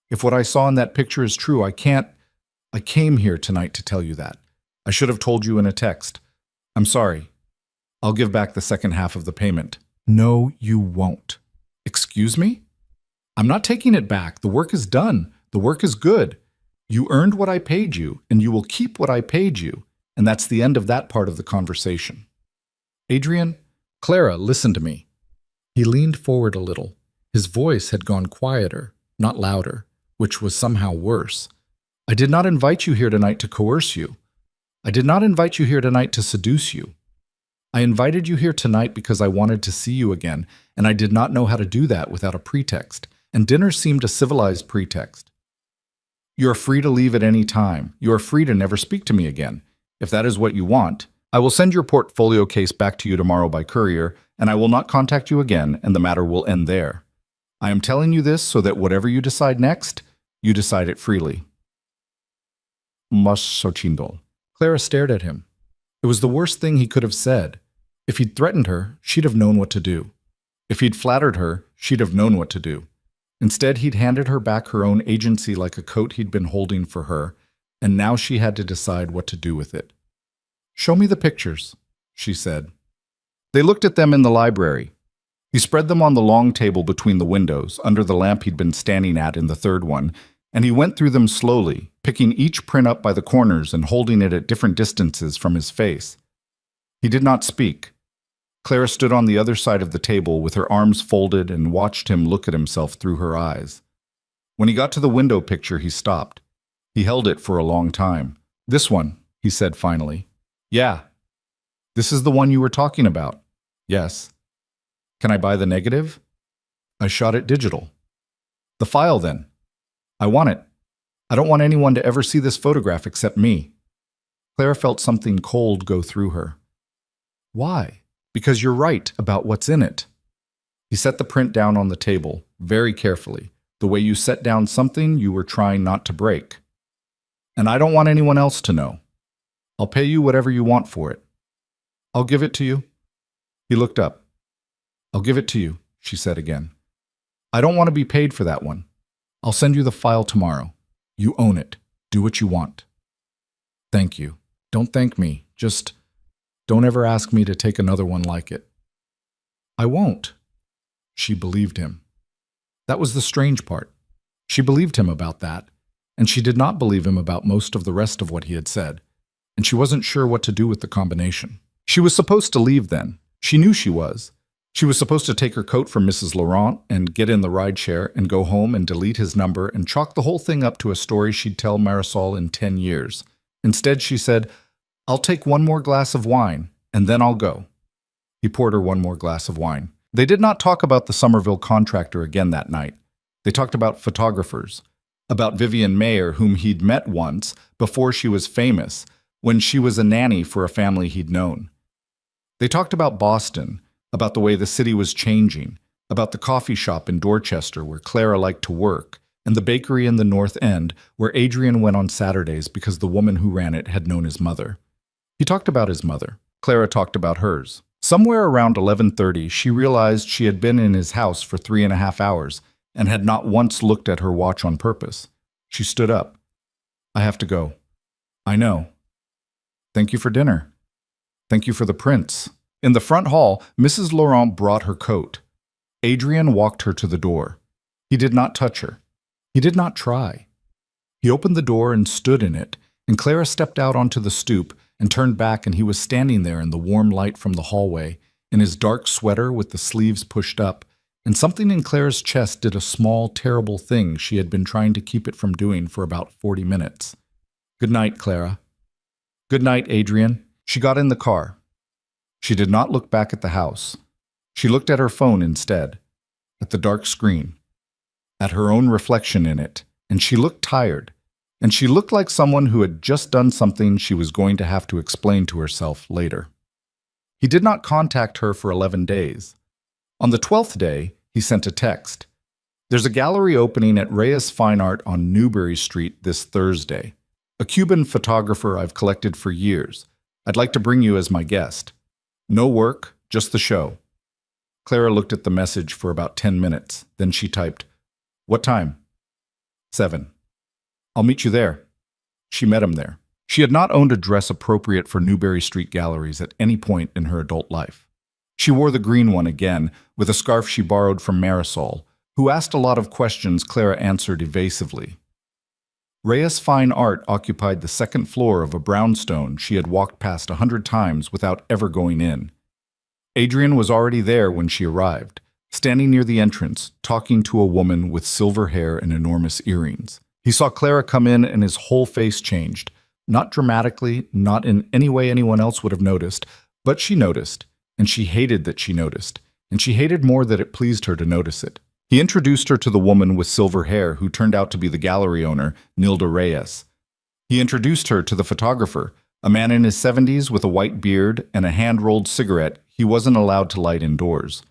If what I saw in that picture is true, I came here tonight to tell you that. I should have told you in a text. I'm sorry. I'll give back the second half of the payment." "No, you won't." "Excuse me? I'm not taking it back. The work is done. The work is good. You earned what I paid you, and you will keep what I paid you. And that's the end of that part of the conversation." "Adrian, Clara, listen to me." He leaned forward a little. His voice had gone quieter, not louder, which was somehow worse. "I did not invite you here tonight to coerce you. I did not invite you here tonight to seduce you. I invited you here tonight because I wanted to see you again, and I did not know how to do that without a pretext, and dinner seemed a civilized pretext. You are free to leave at any time. You are free to never speak to me again. If that is what you want, I will send your portfolio case back to you tomorrow by courier, and I will not contact you again, and the matter will end there. I am telling you this so that whatever you decide next, you decide it freely." Mas Xochindol. Clara stared at him. It was the worst thing he could have said. If he'd threatened her, she'd have known what to do. If he'd flattered her, she'd have known what to do. Instead, he'd handed her back her own agency like a coat he'd been holding for her, and now she had to decide what to do with it. "Show me the pictures," she said. They looked at them in the library. He spread them on the long table between the windows, under the lamp he'd been standing at in the third one, and he went through them slowly, picking each print up by the corners and holding it at different distances from his face. He did not speak. Clara stood on the other side of the table with her arms folded and watched him look at himself through her eyes. When he got to the window picture, he stopped. He held it for a long time. "This one," he said finally. "Yeah. This is the one you were talking about." "Yes." "Can I buy the negative?" "I shot it digital." "The file, then." "I want it. I don't want anyone to ever see this photograph except me." Clara felt something cold go through her. "Why?" "Because you're right about what's in it." He set the print down on the table, very carefully, the way you set down something you were trying not to break. "And I don't want anyone else to know. I'll pay you whatever you want for it." "I'll give it to you." He looked up. "I'll give it to you," she said again. "I don't want to be paid for that one. I'll send you the file tomorrow. You own it. Do what you want." "Thank you. Don't thank me. Just don't ever ask me to take another one like it." "I won't." She believed him. That was the strange part. She believed him about that, and she did not believe him about most of the rest of what he had said, and she wasn't sure what to do with the combination. She was supposed to leave then. She knew she was. She was supposed to take her coat from Mrs. Laurent and get in the rideshare and go home and delete his number and chalk the whole thing up to a story she'd tell Marisol in 10 years. Instead, she said, "I'll take one more glass of wine, and then I'll go." He poured her one more glass of wine. They did not talk about the Somerville contractor again that night. They talked about photographers. about Vivian Mayer, whom he'd met once before she was famous, when she was a nanny for a family he'd known. They talked about Boston, about the way the city was changing, about the coffee shop in Dorchester where Clara liked to work, and the bakery in the North End where Adrian went on Saturdays because the woman who ran it had known his mother. He talked about his mother. Clara talked about hers. Somewhere around 11:30, she realized she had been in his house for 3.5 hours and had not once looked at her watch on purpose. She stood up. "I have to go." "I know." "Thank you for dinner." "Thank you for the prints." In the front hall, Mrs. Laurent brought her coat. Adrian walked her to the door. He did not touch her. He did not try. He opened the door and stood in it, and Clara stepped out onto the stoop and turned back, and he was standing there in the warm light from the hallway, in his dark sweater with the sleeves pushed up, and something in Clara's chest did a small, terrible thing she had been trying to keep it from doing for about 40 minutes. "Good night, Clara." "Good night, Adrian." She got in the car. She did not look back at the house. She looked at her phone instead, at the dark screen, at her own reflection in it, and she looked tired, and she looked like someone who had just done something she was going to have to explain to herself later. He did not contact her for 11 days. On the 12th day, he sent a text. "There's a gallery opening at Reyes Fine Art on Newbury Street this Thursday. A Cuban photographer I've collected for years. I'd like to bring you as my guest. No work, just the show." Clara looked at the message for about 10 minutes. Then she typed, "What time?" 7. "I'll meet you there." She met him there. She had not owned a dress appropriate for Newbury Street galleries at any point in her adult life. She wore the green one again, with a scarf she borrowed from Marisol, who asked a lot of questions Clara answered evasively. Reyes Fine Art occupied the second floor of a brownstone she had walked past 100 times without ever going in. Adrian was already there when she arrived, standing near the entrance, talking to a woman with silver hair and enormous earrings. He saw Clara come in and his whole face changed. Not dramatically, not in any way anyone else would have noticed, but she noticed, and she hated that she noticed, and she hated more that it pleased her to notice it. He introduced her to the woman with silver hair who turned out to be the gallery owner, Nilda Reyes. He introduced her to the photographer, a man in his 70s with a white beard and a hand-rolled cigarette he wasn't allowed to light indoors.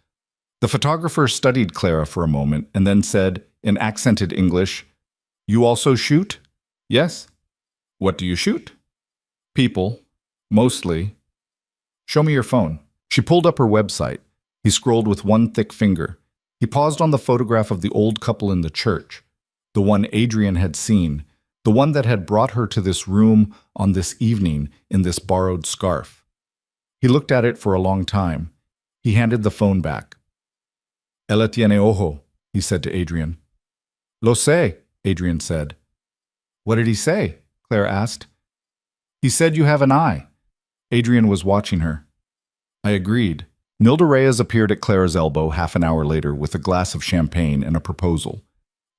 The photographer studied Clara for a moment and then said, in accented English, "You also shoot?" "Yes." "What do you shoot?" "People. Mostly." "Show me your phone." She pulled up her website. He scrolled with one thick finger. He paused on the photograph of the old couple in the church, the one Adrian had seen, the one that had brought her to this room on this evening in this borrowed scarf. He looked at it for a long time. He handed the phone back. "Ella tiene ojo," he said to Adrian. "Lo sé," Adrian said. "What did he say?" Claire asked. "He said you have an eye." Adrian was watching her. I agreed. Nilda Reyes appeared at Clara's elbow half an hour later with a glass of champagne and a proposal.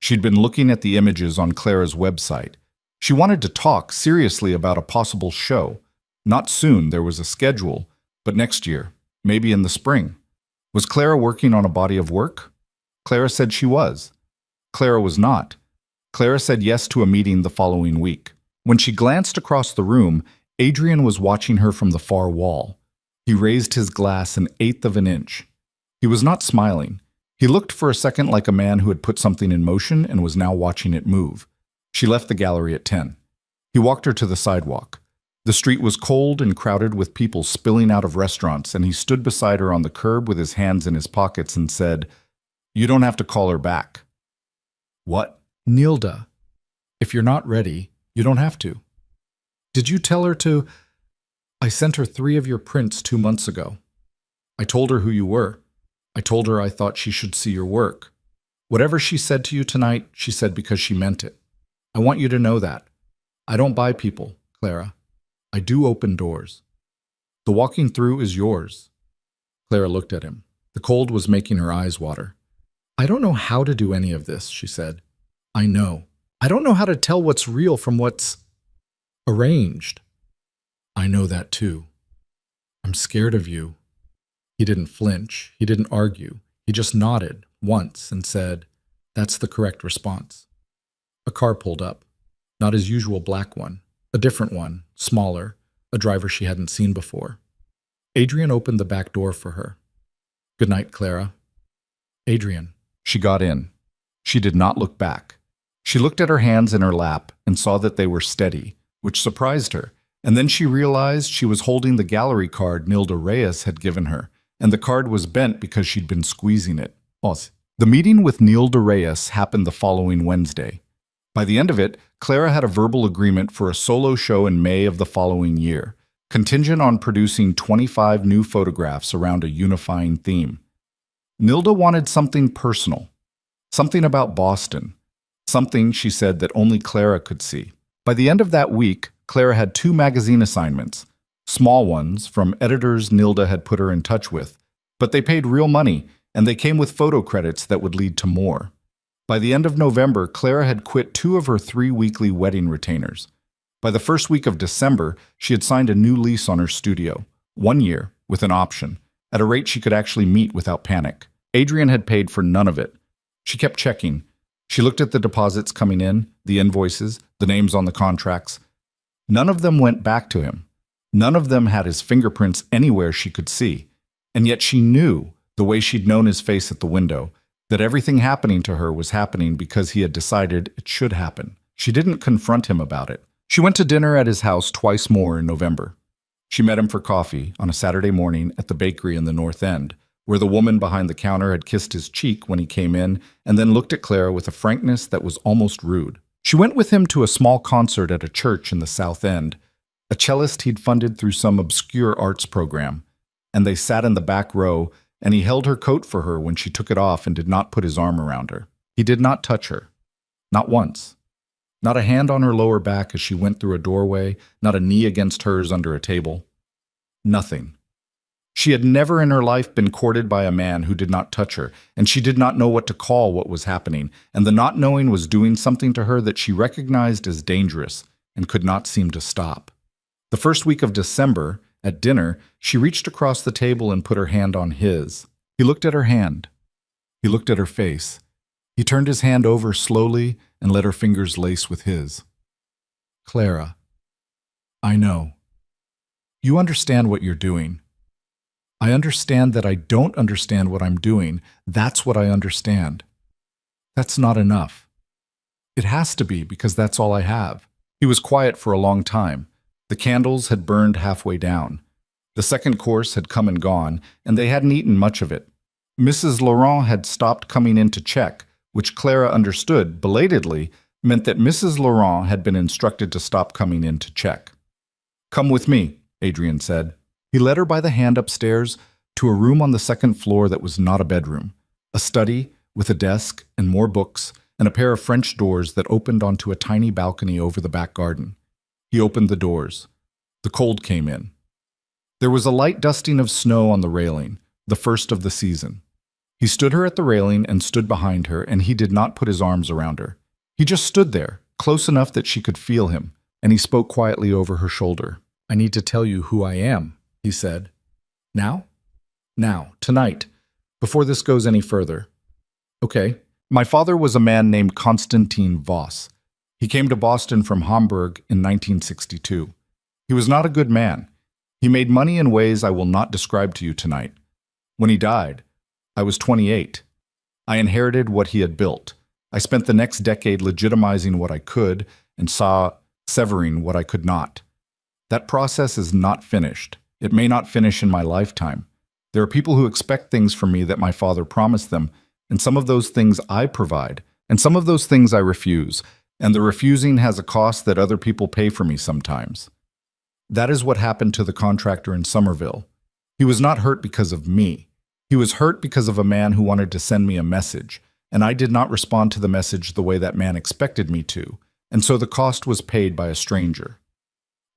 She'd been looking at the images on Clara's website. She wanted to talk seriously about a possible show. Not soon, there was a schedule, but next year, maybe in the spring. Was Clara working on a body of work? Clara said she was. Clara was not. Clara said yes to a meeting the following week. When she glanced across the room, Adrian was watching her from the far wall. He raised his glass an eighth of an inch. He was not smiling. He looked for a second like a man who had put something in motion and was now watching it move. She left the gallery at 10. He walked her to the sidewalk. The street was cold and crowded with people spilling out of restaurants, and he stood beside her on the curb with his hands in his pockets and said, "You don't have to call her back." "What?" "Nilda, if you're not ready, you don't have to." "Did you tell her to—" "I sent her 3 of your prints 2 months ago. I told her who you were. I told her I thought she should see your work. Whatever she said to you tonight, she said because she meant it. I want you to know that. I don't buy people, Clara. I do open doors. The walking through is yours." Clara looked at him. The cold was making her eyes water. "I don't know how to do any of this," she said. "I know. I don't know how to tell what's real from what's arranged." "I know that too. I'm scared of you." He didn't flinch. He didn't argue. He just nodded once and said, "That's the correct response." A car pulled up. Not his usual black one. A different one, smaller, a driver she hadn't seen before. Adrian opened the back door for her. "Good night, Clara." "Adrian." She got in. She did not look back. She looked at her hands in her lap and saw that they were steady, which surprised her. And then she realized she was holding the gallery card Nilda Reyes had given her, and the card was bent because she'd been squeezing it. The meeting with Nilda Reyes happened the following Wednesday. By the end of it, Clara had a verbal agreement for a solo show in May of the following year, contingent on producing 25 new photographs around a unifying theme. Nilda wanted something personal, something about Boston, something, she said, that only Clara could see. By the end of that week, Clara had 2 magazine assignments, small ones from editors Nilda had put her in touch with, but they paid real money, and they came with photo credits that would lead to more. By the end of November, Clara had quit 2 of her 3 weekly wedding retainers. By the first week of December, she had signed a new lease on her studio, 1 year, with an option, at a rate she could actually meet without panic. Adrian had paid for none of it. She kept checking. She looked at the deposits coming in, the invoices, the names on the contracts. None of them went back to him. None of them had his fingerprints anywhere she could see. And yet she knew, the way she'd known his face at the window, that everything happening to her was happening because he had decided it should happen. She didn't confront him about it. She went to dinner at his house twice more in November. She met him for coffee on a Saturday morning at the bakery in the North End, where the woman behind the counter had kissed his cheek when he came in and then looked at Clara with a frankness that was almost rude. She went with him to a small concert at a church in the South End, a cellist he'd funded through some obscure arts program, and they sat in the back row, and he held her coat for her when she took it off and did not put his arm around her. He did not touch her. Not once. Not a hand on her lower back as she went through a doorway, not a knee against hers under a table. Nothing. She had never in her life been courted by a man who did not touch her, and she did not know what to call what was happening, and the not knowing was doing something to her that she recognized as dangerous and could not seem to stop. The first week of December, at dinner, she reached across the table and put her hand on his. He looked at her hand. He looked at her face. He turned his hand over slowly and let her fingers lace with his. "Clara, I know. You understand what you're doing. I understand that I don't understand what I'm doing. That's what I understand. That's not enough. It has to be because that's all I have." He was quiet for a long time. The candles had burned halfway down. The second course had come and gone, and they hadn't eaten much of it. Mrs. Laurent had stopped coming in to check, which Clara understood, belatedly, meant that Mrs. Laurent had been instructed to stop coming in to check. "Come with me," Adrian said. He led her by the hand upstairs to a room on the second floor that was not a bedroom, a study with a desk and more books and a pair of French doors that opened onto a tiny balcony over the back garden. He opened the doors. The cold came in. There was a light dusting of snow on the railing, the first of the season. He stood her at the railing and stood behind her, and he did not put his arms around her. He just stood there, close enough that she could feel him, and he spoke quietly over her shoulder. "I need to tell you who I am," he said. "Now?" "Now, tonight, before this goes any further." "Okay. My father was a man named Constantin Voss. He came to Boston from Hamburg in 1962. He was not a good man. He made money in ways I will not describe to you tonight. When he died, I was 28. I inherited what he had built. I spent the next decade legitimizing what I could and severing what I could not. That process is not finished. It may not finish in my lifetime. There are people who expect things from me that my father promised them, and some of those things I provide, and some of those things I refuse, and the refusing has a cost that other people pay for me sometimes. That is what happened to the contractor in Somerville. He was not hurt because of me. He was hurt because of a man who wanted to send me a message, and I did not respond to the message the way that man expected me to, and so the cost was paid by a stranger.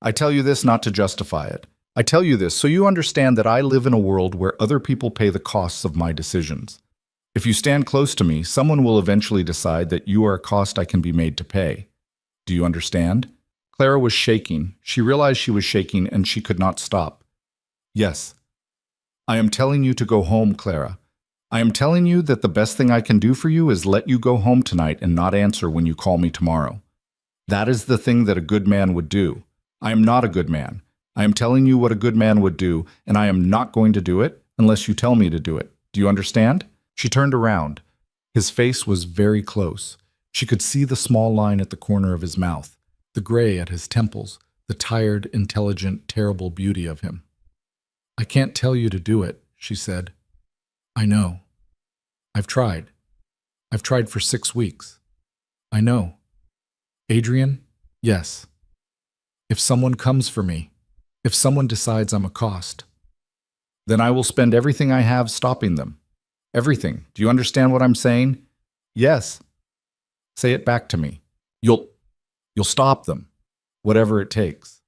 I tell you this not to justify it. I tell you this so you understand that I live in a world where other people pay the costs of my decisions. If you stand close to me, someone will eventually decide that you are a cost I can be made to pay. Do you understand? Clara was shaking. She realized she was shaking and she could not stop. Yes. I am telling you to go home, Clara. I am telling you that the best thing I can do for you is let you go home tonight and not answer when you call me tomorrow. That is the thing that a good man would do. I am not a good man. I am telling you what a good man would do, and I am not going to do it unless you tell me to do it. Do you understand? She turned around. His face was very close. She could see the small line at the corner of his mouth, the gray at his temples, the tired, intelligent, terrible beauty of him. I can't tell you to do it, she said. I know. I've tried. I've tried for 6 weeks. I know. Adrian? Yes. If someone comes for me, if someone decides I'm a cost, then I will spend everything I have stopping them. Everything. Do you understand what I'm saying? Yes. Say it back to me. You'll stop them. Whatever it takes.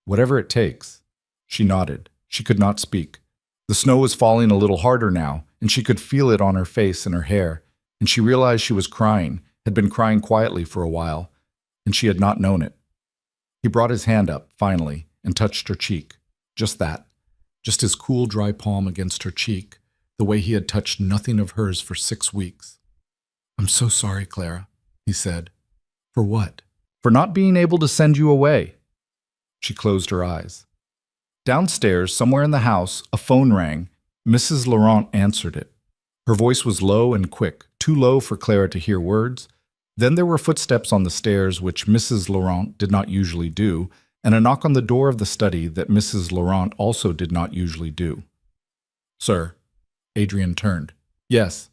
Whatever it takes. She nodded. She could not speak. The snow was falling a little harder now, and she could feel it on her face and her hair, and she realized she was crying, had been crying quietly for a while, and she had not known it. He brought his hand up, finally, and touched her cheek. Just that. Just his cool, dry palm against her cheek, the way he had touched nothing of hers for 6 weeks. I'm so sorry, Clara, he said. For what? For not being able to send you away. She closed her eyes. Downstairs, somewhere in the house, a phone rang. Mrs. Laurent answered it. Her voice was low and quick, too low for Clara to hear words. Then there were footsteps on the stairs, which Mrs. Laurent did not usually do, and a knock on the door of the study that Mrs. Laurent also did not usually do. Sir. Adrian turned. Yes.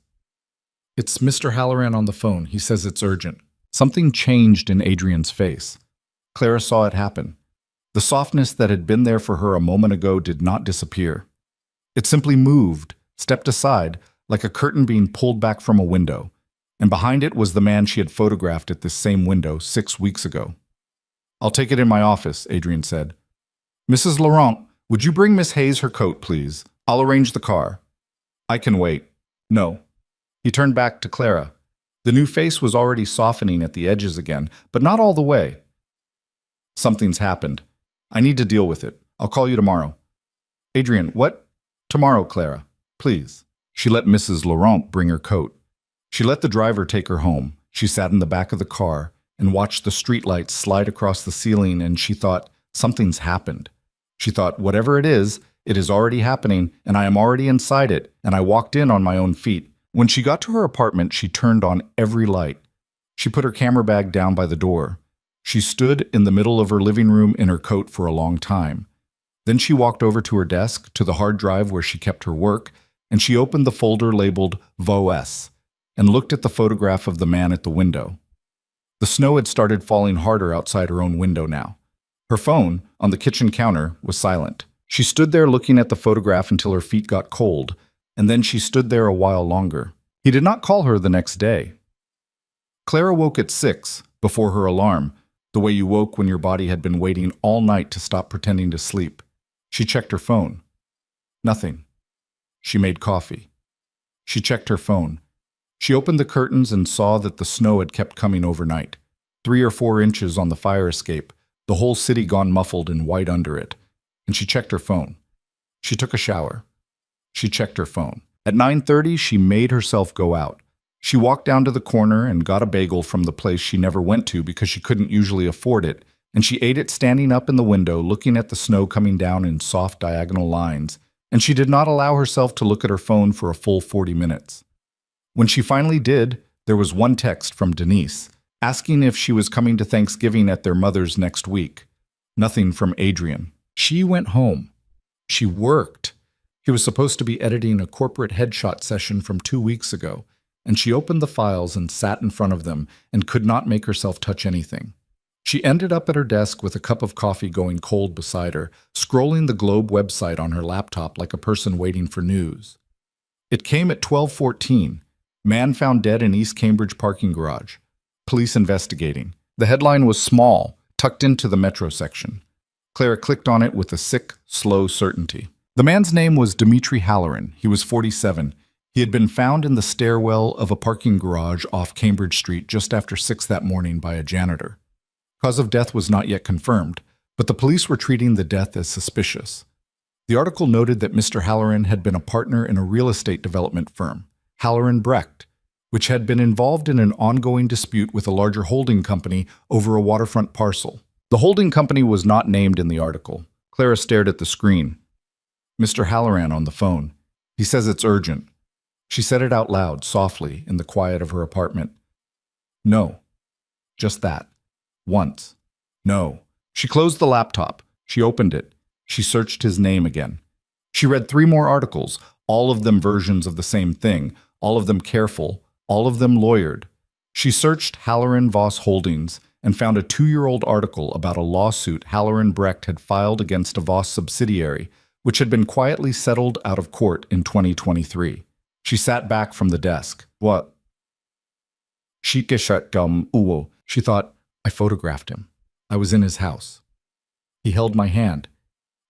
It's Mr. Halloran on the phone. He says it's urgent. Something changed in Adrian's face. Clara saw it happen. The softness that had been there for her a moment ago did not disappear. It simply moved, stepped aside, like a curtain being pulled back from a window, and behind it was the man she had photographed at this same window 6 weeks ago. I'll take it in my office, Adrian said. Mrs. Laurent, would you bring Miss Hayes her coat, please? I'll arrange the car. I can wait. No. He turned back to Clara. The new face was already softening at the edges again, but not all the way. Something's happened. I need to deal with it. I'll call you tomorrow. Adrian, what? Tomorrow, Clara. Please. She let Mrs. Laurent bring her coat. She let the driver take her home. She sat in the back of the car and watched the streetlights slide across the ceiling, and she thought, something's happened. She thought, whatever it is already happening, and I am already inside it, and I walked in on my own feet. When she got to her apartment, she turned on every light. She put her camera bag down by the door. She stood in the middle of her living room in her coat for a long time. Then she walked over to her desk, to the hard drive where she kept her work, and she opened the folder labeled VOS and looked at the photograph of the man at the window. The snow had started falling harder outside her own window now. Her phone, on the kitchen counter, was silent. She stood there looking at the photograph until her feet got cold, and then she stood there a while longer. He did not call her the next day. Clara woke at 6, before her alarm, the way you woke when your body had been waiting all night to stop pretending to sleep. She checked her phone. Nothing. She made coffee. She checked her phone. She opened the curtains and saw that the snow had kept coming overnight. 3 or 4 inches on the fire escape, the whole city gone muffled in white under it. And she checked her phone. She took a shower. She checked her phone. At 9:30, she made herself go out. She walked down to the corner and got a bagel from the place she never went to because she couldn't usually afford it, and she ate it standing up in the window looking at the snow coming down in soft diagonal lines, and she did not allow herself to look at her phone for a full 40 minutes. When she finally did, there was one text from Denise, asking if she was coming to Thanksgiving at their mother's next week. Nothing from Adrian. She went home. She worked. He was supposed to be editing a corporate headshot session from 2 weeks ago, and she opened the files and sat in front of them and could not make herself touch anything. She ended up at her desk with a cup of coffee going cold beside her, scrolling the Globe website on her laptop like a person waiting for news. It came at 12:14. Man found dead in East Cambridge parking garage. Police investigating. The headline was small, tucked into the metro section. Clara clicked on it with a sick, slow certainty. The man's name was Dimitri Halloran. He was 47. He had been found in the stairwell of a parking garage off Cambridge Street just after 6 that morning by a janitor. Cause of death was not yet confirmed, but the police were treating the death as suspicious. The article noted that Mr. Halloran had been a partner in a real estate development firm, Halloran Brecht, which had been involved in an ongoing dispute with a larger holding company over a waterfront parcel. The holding company was not named in the article. Clara stared at the screen. Mr. Halloran on the phone. He says it's urgent. She said it out loud, softly, in the quiet of her apartment. No. Just that. Once. No. She closed the laptop. She opened it. She searched his name again. She read 3 more articles, all of them versions of the same thing, all of them careful, all of them lawyered. She searched Halloran Voss Holdings and found a 2-year-old article about a lawsuit Halloran Brecht had filed against a Voss subsidiary, which had been quietly settled out of court in 2023. She sat back from the desk. What? She thought, I photographed him. I was in his house. He held my hand.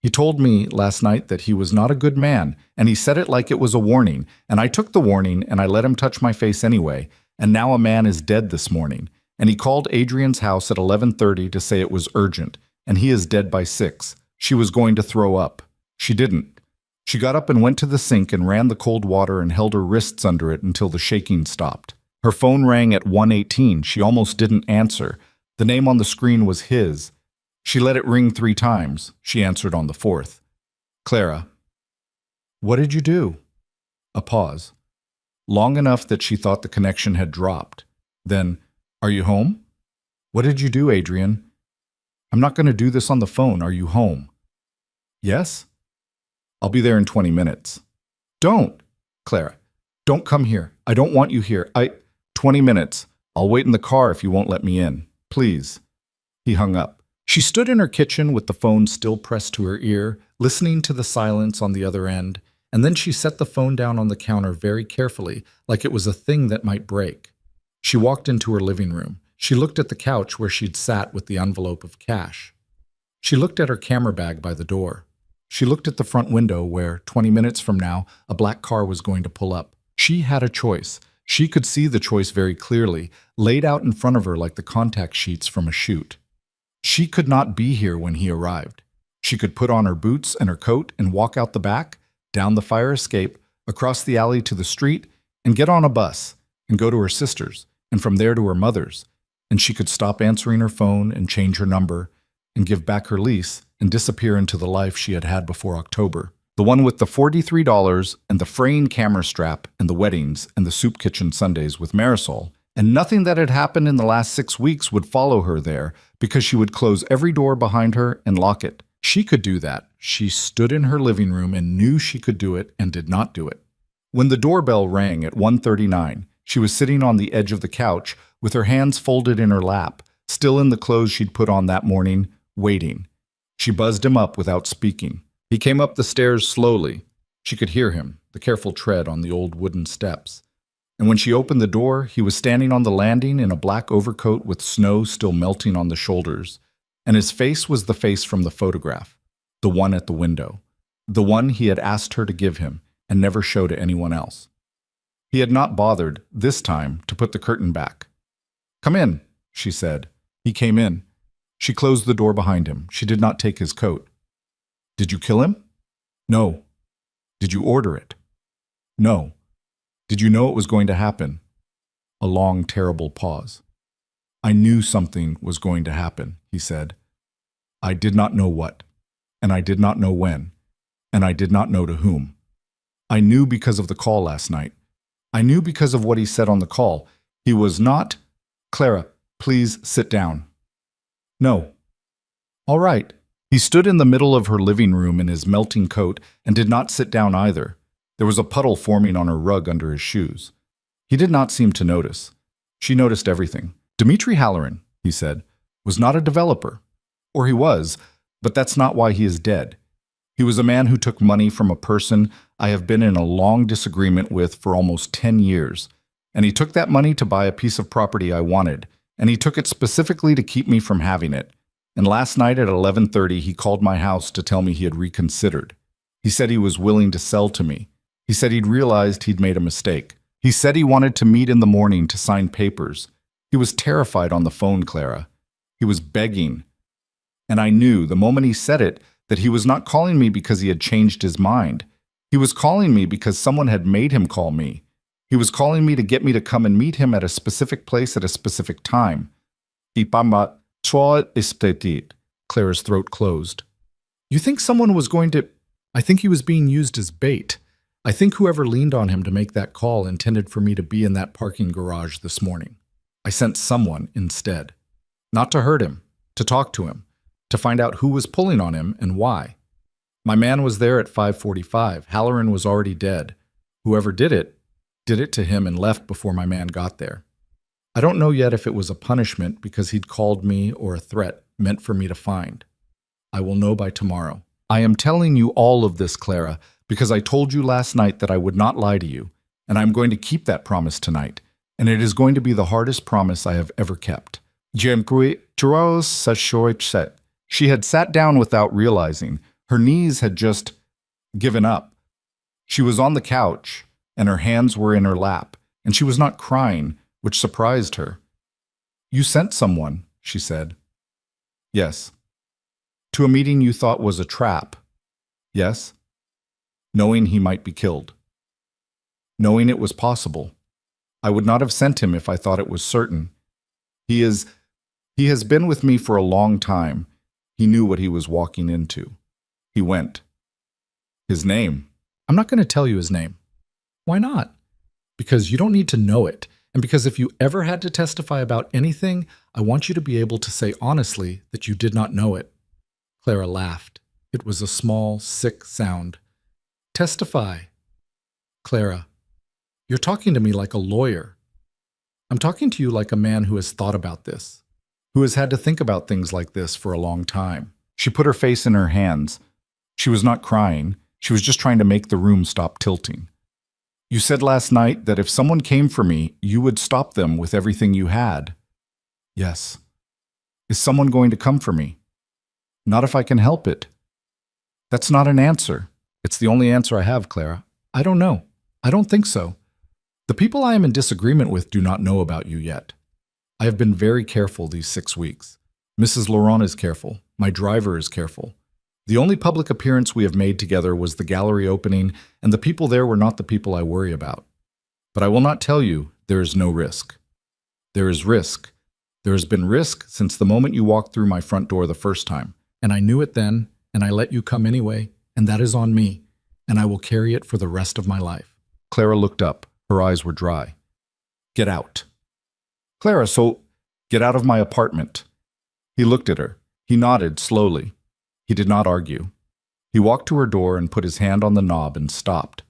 He told me last night that he was not a good man, and he said it like it was a warning, and I took the warning and I let him touch my face anyway, and now a man is dead this morning, and he called Adrian's house at 11:30 to say it was urgent, and he is dead by 6. She was going to throw up. She didn't. She got up and went to the sink and ran the cold water and held her wrists under it until the shaking stopped. Her phone rang at 1:18. She almost didn't answer. The name on the screen was his. She let it ring 3 times. She answered on the 4th. Clara. What did you do? A pause. Long enough that she thought the connection had dropped. Then, are you home? What did you do, Adrian? I'm not going to do this on the phone. Are you home? Yes? I'll be there in 20 minutes. Don't, Clara. Don't come here. I don't want you here. 20 minutes. I'll wait in the car if you won't let me in. Please. He hung up. She stood in her kitchen with the phone still pressed to her ear, listening to the silence on the other end, and then she set the phone down on the counter very carefully, like it was a thing that might break. She walked into her living room. She looked at the couch where she'd sat with the envelope of cash. She looked at her camera bag by the door. She looked at the front window where, 20 minutes from now, a black car was going to pull up. She had a choice. She could see the choice very clearly, laid out in front of her like the contact sheets from a shoot. She could not be here when he arrived. She could put on her boots and her coat and walk out the back, down the fire escape, across the alley to the street, and get on a bus, and go to her sister's, and from there to her mother's, and she could stop answering her phone and change her number, and give back her lease, and disappear into the life she had had before October. The one with the $43 and the fraying camera strap and the weddings and the soup kitchen Sundays with Marisol, and nothing that had happened in the last 6 weeks would follow her there because she would close every door behind her and lock it. She could do that. She stood in her living room and knew she could do it and did not do it. When the doorbell rang at 1:39, she was sitting on the edge of the couch with her hands folded in her lap, still in the clothes she'd put on that morning, waiting. She buzzed him up without speaking. He came up the stairs slowly. She could hear him, the careful tread on the old wooden steps. And when she opened the door, he was standing on the landing in a black overcoat with snow still melting on the shoulders. And his face was the face from the photograph, the one at the window, the one he had asked her to give him and never show to anyone else. He had not bothered, this time, to put the curtain back. "Come in," she said. He came in. She closed the door behind him. She did not take his coat. "Did you kill him?" "No." "Did you order it?" "No." "Did you know it was going to happen?" A long, terrible pause. "I knew something was going to happen," he said. "I did not know what, and I did not know when, and I did not know to whom. I knew because of the call last night. I knew because of what he said on the call. He was not—" "Clara, please sit down." "No." "All right." He stood in the middle of her living room in his melting coat and did not sit down either. There was a puddle forming on her rug under his shoes. He did not seem to notice. She noticed everything. "Dmitry Halloran," he said, "was not a developer. Or he was, but that's not why he is dead. He was a man who took money from a person I have been in a long disagreement with for almost 10 years. And he took that money to buy a piece of property I wanted, and he took it specifically to keep me from having it. And last night at 11:30 he called my house to tell me he had reconsidered. He said he was willing to sell to me. He said he'd realized he'd made a mistake. He said he wanted to meet in the morning to sign papers. He was terrified on the phone, Clara. He was begging. And I knew, the moment he said it, that he was not calling me because he had changed his mind. He was calling me because someone had made him call me. He was calling me to get me to come and meet him at a specific place at a specific time. Clara's throat closed. You think someone was going to... I think he was being used as bait. I think whoever leaned on him to make that call intended for me to be in that parking garage this morning. I sent someone instead. Not to hurt him, to talk to him, to find out who was pulling on him and why. My man was there at 5:45. Halloran was already dead. Whoever did it to him and left before my man got there. I don't know yet if it was a punishment because he'd called me or a threat meant for me to find. I will know by tomorrow. I am telling you all of this, Clara, because I told you last night that I would not lie to you, and I'm going to keep that promise tonight, and it is going to be the hardest promise I have ever kept. She had sat down without realizing. Her knees had just given up. She was on the couch, and her hands were in her lap, and she was not crying, which surprised her. You sent someone, she said. Yes. To a meeting you thought was a trap. Yes. Knowing he might be killed. Knowing it was possible. I would not have sent him if I thought it was certain. He has been with me for a long time. He knew what he was walking into. He went. His name. I'm not going to tell you his name. Why not? Because you don't need to know it. And because if you ever had to testify about anything, I want you to be able to say honestly that you did not know it. Clara laughed. It was a small, sick sound. Testify. Clara, you're talking to me like a lawyer. I'm talking to you like a man who has thought about this, who has had to think about things like this for a long time. She put her face in her hands. She was not crying. She was just trying to make the room stop tilting. You said last night that if someone came for me, you would stop them with everything you had. Yes. Is someone going to come for me? Not if I can help it. That's not an answer. It's the only answer I have, Clara. I don't know. I don't think so. The people I am in disagreement with do not know about you yet. I have been very careful these 6 weeks. Mrs. Laurent is careful. My driver is careful. The only public appearance we have made together was the gallery opening, and the people there were not the people I worry about. But I will not tell you there is no risk. There is risk. There has been risk since the moment you walked through my front door the first time. And I knew it then, and I let you come anyway, and that is on me, and I will carry it for the rest of my life. Clara looked up. Her eyes were dry. Get out. Clara, so get out of my apartment. He looked at her. He nodded slowly. He did not argue. He walked to her door and put his hand on the knob and stopped.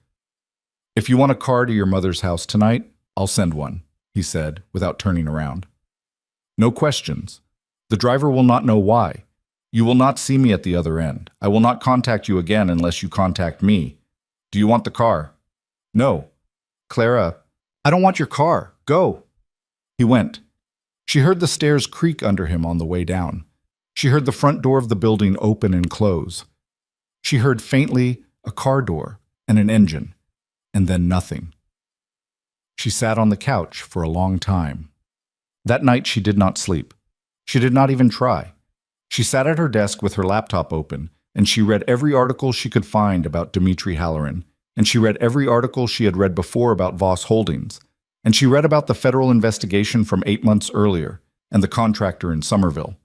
If you want a car to your mother's house tonight, I'll send one, he said, without turning around. No questions. The driver will not know why. You will not see me at the other end. I will not contact you again unless you contact me. Do you want the car? No. Clara, I don't want your car. Go. He went. She heard the stairs creak under him on the way down. She heard the front door of the building open and close. She heard faintly a car door and an engine, and then nothing. She sat on the couch for a long time. That night she did not sleep. She did not even try. She sat at her desk with her laptop open, and she read every article she could find about Dmitry Halloran, and she read every article she had read before about Voss Holdings, and she read about the federal investigation from 8 months earlier and the contractor in Somerville.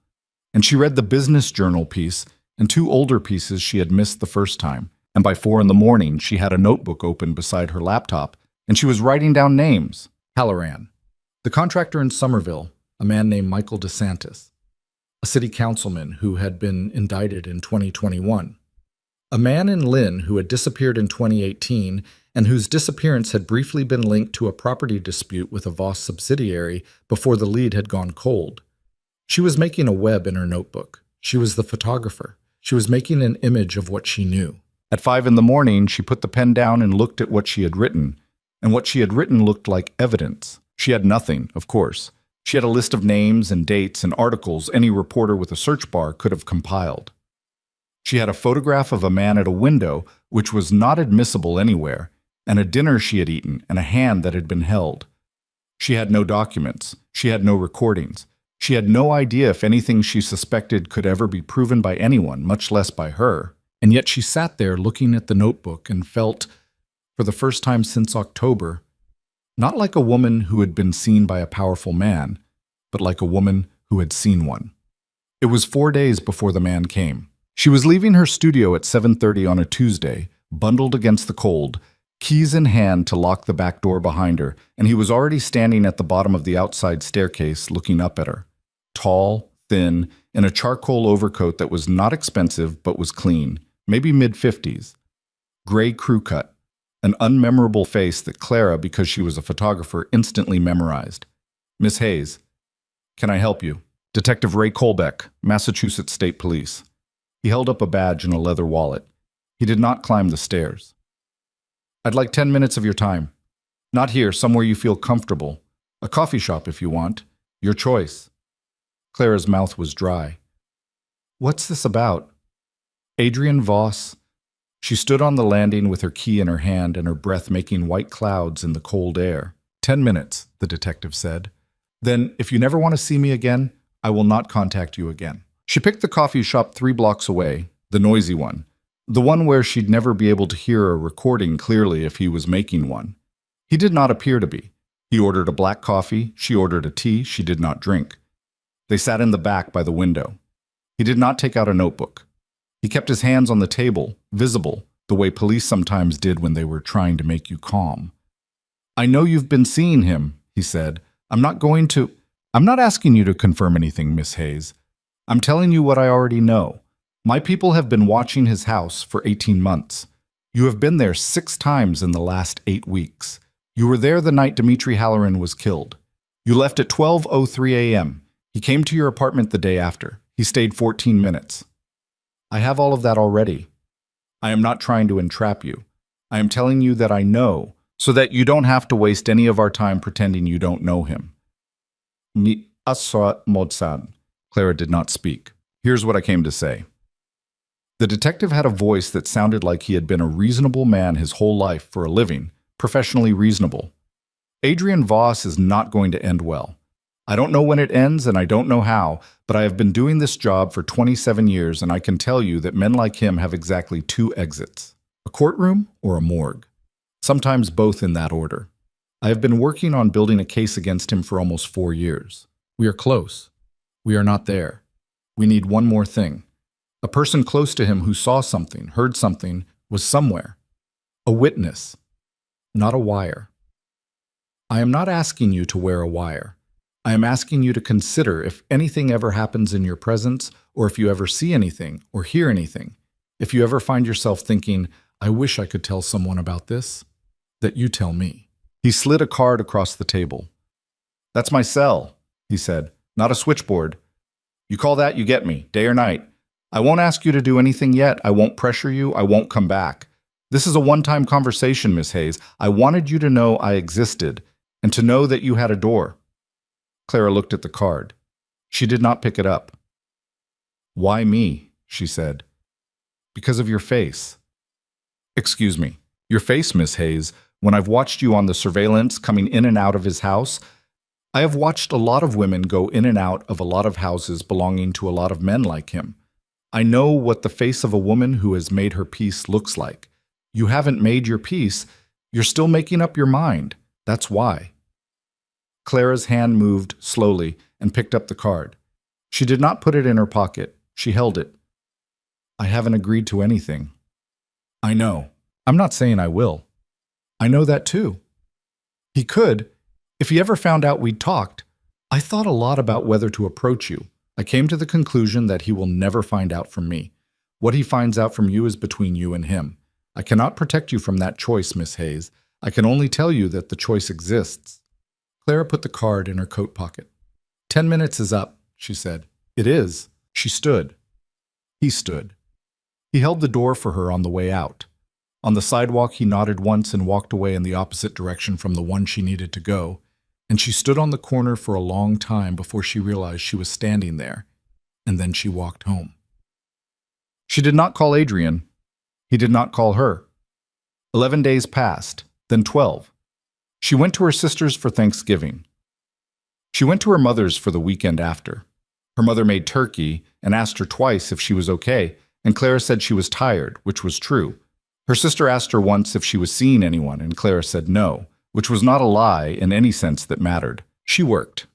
And she read the Business Journal piece and 2 older pieces she had missed the first time, and by 4 a.m, she had a notebook open beside her laptop, and she was writing down names. Halloran. The contractor in Somerville, a man named Michael DeSantis. A city councilman who had been indicted in 2021. A man in Lynn who had disappeared in 2018 and whose disappearance had briefly been linked to a property dispute with a Voss subsidiary before the lead had gone cold. She was making a web in her notebook. She was the photographer. She was making an image of what she knew. At 5 a.m, she put the pen down and looked at what she had written, and what she had written looked like evidence. She had nothing, of course. She had a list of names and dates and articles any reporter with a search bar could have compiled. She had a photograph of a man at a window, which was not admissible anywhere, and a dinner she had eaten and a hand that had been held. She had no documents. She had no recordings. She had no idea if anything she suspected could ever be proven by anyone, much less by her. And yet she sat there looking at the notebook and felt, for the first time since October, not like a woman who had been seen by a powerful man, but like a woman who had seen one. It was 4 days before the man came. She was leaving her studio at 7:30 on a Tuesday, bundled against the cold, keys in hand to lock the back door behind her, and he was already standing at the bottom of the outside staircase looking up at her. Tall, thin, in a charcoal overcoat that was not expensive but was clean, maybe mid-50s. Gray crew cut, an unmemorable face that Clara, because she was a photographer, instantly memorized. "Miss Hayes, can I help you?" Detective Ray Colbeck, Massachusetts State Police. He held up a badge and a leather wallet. He did not climb the stairs. "I'd like 10 minutes of your time. Not here, somewhere you feel comfortable. A coffee shop if you want. Your choice." Clara's mouth was dry. "What's this about?" Adrienne Voss. She stood on the landing with her key in her hand and her breath making white clouds in the cold air. 10 minutes, the detective said. "Then, if you never want to see me again, I will not contact you again." She picked the coffee shop 3 blocks away, the noisy one, the one where she'd never be able to hear a recording clearly if he was making one. He did not appear to be. He ordered a black coffee, she ordered a tea she did not drink. They sat in the back by the window. He did not take out a notebook. He kept his hands on the table, visible, the way police sometimes did when they were trying to make you calm. "I know you've been seeing him," he said. I'm not asking you to confirm anything, Miss Hayes. I'm telling you what I already know. My people have been watching his house for 18 months. You have been there 6 times in the last 8 weeks. You were there the night Dimitri Halloran was killed. You left at 12:03 a.m. He came to your apartment the day after. He stayed 14 minutes. I have all of that already. I am not trying to entrap you. I am telling you that I know, so that you don't have to waste any of our time pretending you don't know him. Ni asra modsan. Clara did not speak. Here's what I came to say. The detective had a voice that sounded like he had been a reasonable man his whole life for a living, professionally reasonable. Adrienne Voss is not going to end well. I don't know when it ends and I don't know how, but I have been doing this job for 27 years and I can tell you that men like him have exactly 2 exits, a courtroom or a morgue, sometimes both in that order. I have been working on building a case against him for almost 4 years. We are close. We are not there. We need one more thing. A person close to him who saw something, heard something, was somewhere. A witness, not a wire. I am not asking you to wear a wire. I am asking you to consider if anything ever happens in your presence, or if you ever see anything or hear anything, if you ever find yourself thinking, I wish I could tell someone about this, that you tell me. He slid a card across the table. That's my cell, he said, not a switchboard. You call that, you get me, day or night. I won't ask you to do anything yet. I won't pressure you. I won't come back. This is a one-time conversation, Miss Hayes. I wanted you to know I existed and to know that you had a door. Clara looked at the card. She did not pick it up. Why me? She said. Because of your face. Excuse me. Your face, Miss Hayes. When I've watched you on the surveillance coming in and out of his house, I have watched a lot of women go in and out of a lot of houses belonging to a lot of men like him. I know what the face of a woman who has made her peace looks like. You haven't made your peace. You're still making up your mind. That's why. Clara's hand moved slowly and picked up the card. She did not put it in her pocket. She held it. I haven't agreed to anything. I know. I'm not saying I will. I know that too. He could, if he ever found out we'd talked. I thought a lot about whether to approach you. I came to the conclusion that he will never find out from me. What he finds out from you is between you and him. I cannot protect you from that choice, Miss Hayes. I can only tell you that the choice exists. Clara put the card in her coat pocket. 10 minutes is up, she said. It is. She stood. He stood. He held the door for her on the way out. On the sidewalk, he nodded once and walked away in the opposite direction from the one she needed to go, and she stood on the corner for a long time before she realized she was standing there, and then she walked home. She did not call Adrienne. He did not call her. 11 days passed, then 12. She went to her sister's for Thanksgiving. She went to her mother's for the weekend after. Her mother made turkey and asked her twice if she was okay, and Clara said she was tired, which was true. Her sister asked her once if she was seeing anyone, and Clara said no, which was not a lie in any sense that mattered. She worked.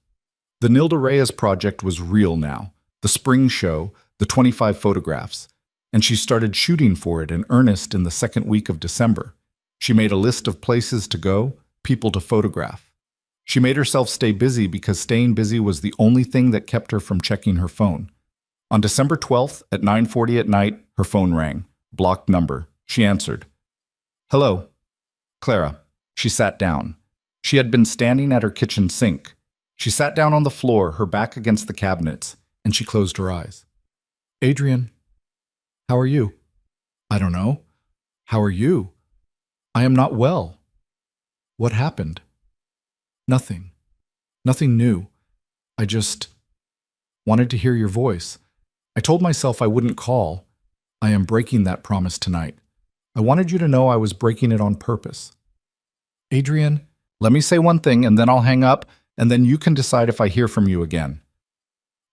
The Nilda Reyes project was real now. The spring show, the 25 photographs, and she started shooting for it in earnest in the second week of December. She made a list of places to go, people to photograph. She made herself stay busy because staying busy was the only thing that kept her from checking her phone. On December 12th at 9:40 at night, her phone rang. Blocked number. She answered. Hello. Clara. She sat down. She had been standing at her kitchen sink. She sat down on the floor, her back against the cabinets, and she closed her eyes. Adrian, how are you? I don't know. How are you? I am not well. What happened? Nothing. Nothing new. I just wanted to hear your voice. I told myself I wouldn't call. I am breaking that promise tonight. I wanted you to know I was breaking it on purpose. Adrian, let me say one thing and then I'll hang up, and then you can decide if I hear from you again.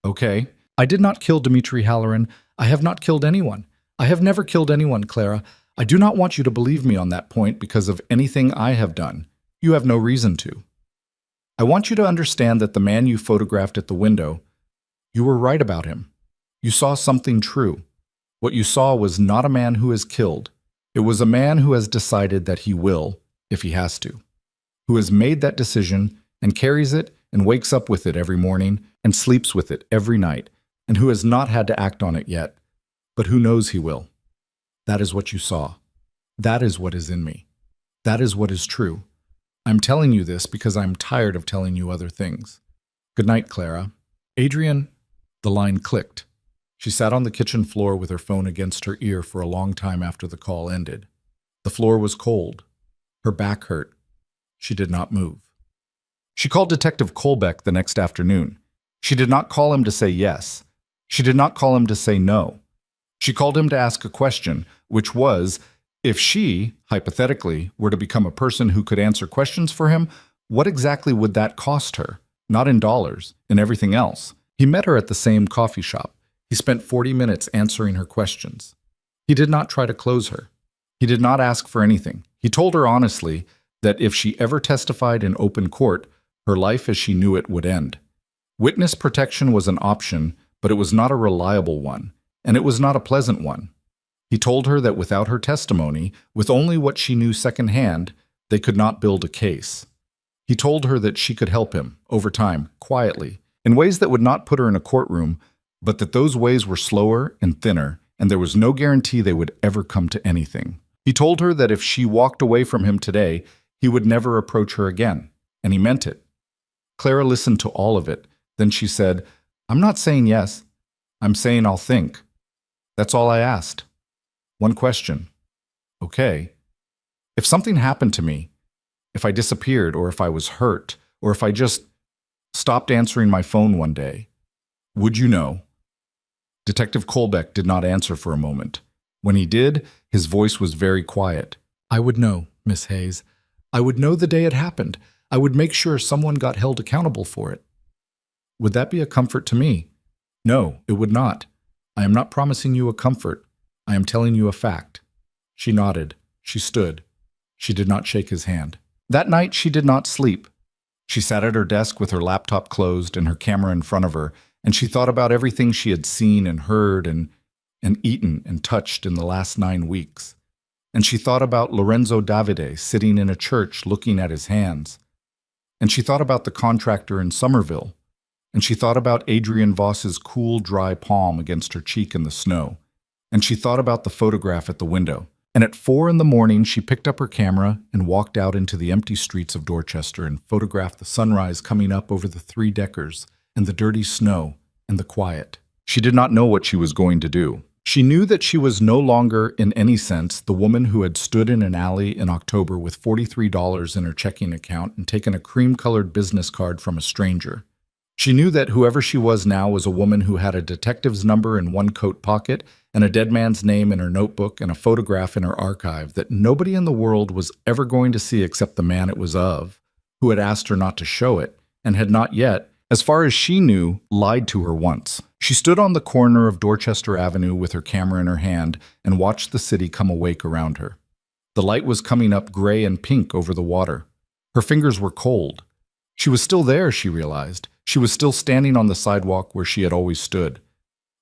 Okay. I did not kill Dmitry Halloran. I have not killed anyone. I have never killed anyone, Clara. I do not want you to believe me on that point because of anything I have done. You have no reason to. I want you to understand that the man you photographed at the window, you were right about him. You saw something true. What you saw was not a man who has killed. It was a man who has decided that he will, if he has to, who has made that decision and carries it and wakes up with it every morning and sleeps with it every night, and who has not had to act on it yet, but who knows he will. That is what you saw. That is what is in me. That is what is true. I'm telling you this because I'm tired of telling you other things. Good night, Clara. Adrian, the line clicked. She sat on the kitchen floor with her phone against her ear for a long time after the call ended. The floor was cold. Her back hurt. She did not move. She called Detective Colbeck the next afternoon. She did not call him to say yes. She did not call him to say no. She called him to ask a question, which was, if she, hypothetically, were to become a person who could answer questions for him, what exactly would that cost her? Not in dollars, in everything else. He met her at the same coffee shop. He spent 40 minutes answering her questions. He did not try to close her. He did not ask for anything. He told her honestly that if she ever testified in open court, her life as she knew it would end. Witness protection was an option, but it was not a reliable one, and it was not a pleasant one. He told her that without her testimony, with only what she knew secondhand, they could not build a case. He told her that she could help him, over time, quietly, in ways that would not put her in a courtroom, but that those ways were slower and thinner, and there was no guarantee they would ever come to anything. He told her that if she walked away from him today, he would never approach her again, and he meant it. Clara listened to all of it. Then she said, I'm not saying yes. I'm saying I'll think. That's all I asked. One question. Okay. If something happened to me, if I disappeared, or if I was hurt, or if I just stopped answering my phone one day, would you know? Detective Colbeck did not answer for a moment. When he did, his voice was very quiet. I would know, Miss Hayes. I would know the day it happened. I would make sure someone got held accountable for it. Would that be a comfort to me? No, it would not. I am not promising you a comfort. I am telling you a fact. She nodded. She stood. She did not shake his hand. That night she did not sleep. She sat at her desk with her laptop closed and her camera in front of her, and she thought about everything she had seen and heard and eaten and touched in the last 9 weeks. And she thought about Lorenzo Davide sitting in a church looking at his hands. And she thought about the contractor in Somerville. And she thought about Adrian Voss's cool, dry palm against her cheek in the snow. And she thought about the photograph at the window. And at 4 a.m, she picked up her camera and walked out into the empty streets of Dorchester and photographed the sunrise coming up over the 3-deckers and the dirty snow and the quiet. She did not know what she was going to do. She knew that she was no longer, in any sense, the woman who had stood in an alley in October with $43 in her checking account and taken a cream-colored business card from a stranger. She knew that whoever she was now was a woman who had a detective's number in one coat pocket and a dead man's name in her notebook and a photograph in her archive that nobody in the world was ever going to see except the man it was of, who had asked her not to show it and had not yet, as far as she knew, lied to her once. She stood on the corner of Dorchester Avenue with her camera in her hand and watched the city come awake around her. The light was coming up gray and pink over the water. Her fingers were cold. She was still there, she realized. She was still standing on the sidewalk where she had always stood.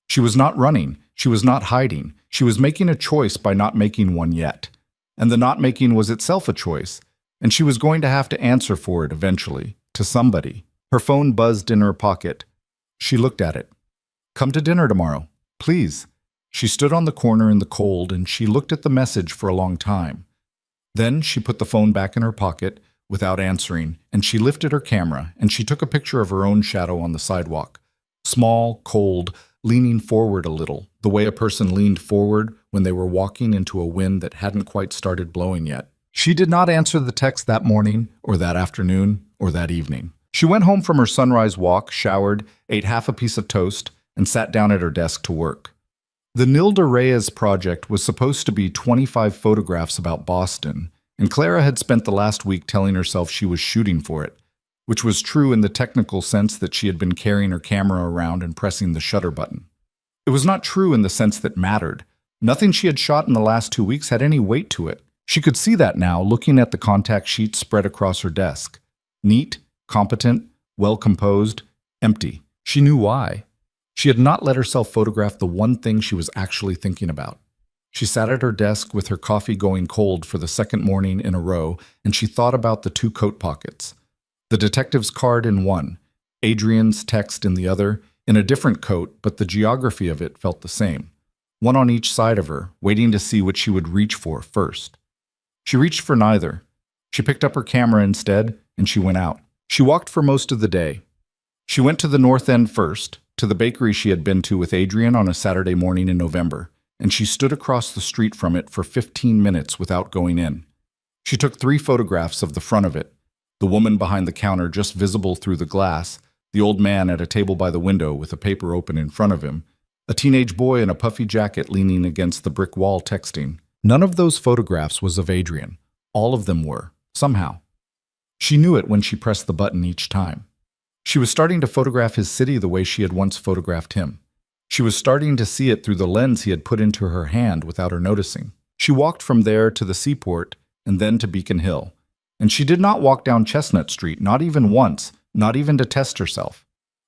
She was not running. She was not hiding. She was making a choice by not making one yet. And the not making was itself a choice, and she was going to have to answer for it eventually, to somebody. Her phone buzzed in her pocket. She looked at it. "Come to dinner tomorrow, please." She stood on the corner in the cold and she looked at the message for a long time. Then she put the phone back in her pocket without answering, and she lifted her camera and she took a picture of her own shadow on the sidewalk. Small, cold, leaning forward a little, the way a person leaned forward when they were walking into a wind that hadn't quite started blowing yet. She did not answer the text that morning, or that afternoon, or that evening. She went home from her sunrise walk, showered, ate half a piece of toast, and sat down at her desk to work. The Nilda Reyes project was supposed to be 25 photographs about Boston, and Clara had spent the last week telling herself she was shooting for it, which was true in the technical sense that she had been carrying her camera around and pressing the shutter button. It was not true in the sense that mattered. Nothing she had shot in the last 2 weeks had any weight to it. She could see that now, looking at the contact sheet spread across her desk. Neat, competent, well-composed, empty. She knew why. She had not let herself photograph the one thing she was actually thinking about. She sat at her desk with her coffee going cold for the second morning in a row, and she thought about the 2 coat pockets. The detective's card in one, Adrian's text in the other, in a different coat, but the geography of it felt the same. One on each side of her, waiting to see what she would reach for first. She reached for neither. She picked up her camera instead, and she went out. She walked for most of the day. She went to the North End first, to the bakery she had been to with Adrian on a Saturday morning in November, and she stood across the street from it for 15 minutes without going in. She took 3 photographs of the front of it, the woman behind the counter just visible through the glass, the old man at a table by the window with a paper open in front of him, a teenage boy in a puffy jacket leaning against the brick wall texting. None of those photographs was of Adrian. All of them were, somehow. She knew it when she pressed the button each time. She was starting to photograph his city the way she had once photographed him. She was starting to see it through the lens he had put into her hand without her noticing. She walked from there to the seaport and then to Beacon Hill. And she did not walk down Chestnut Street, not even once, not even to test herself.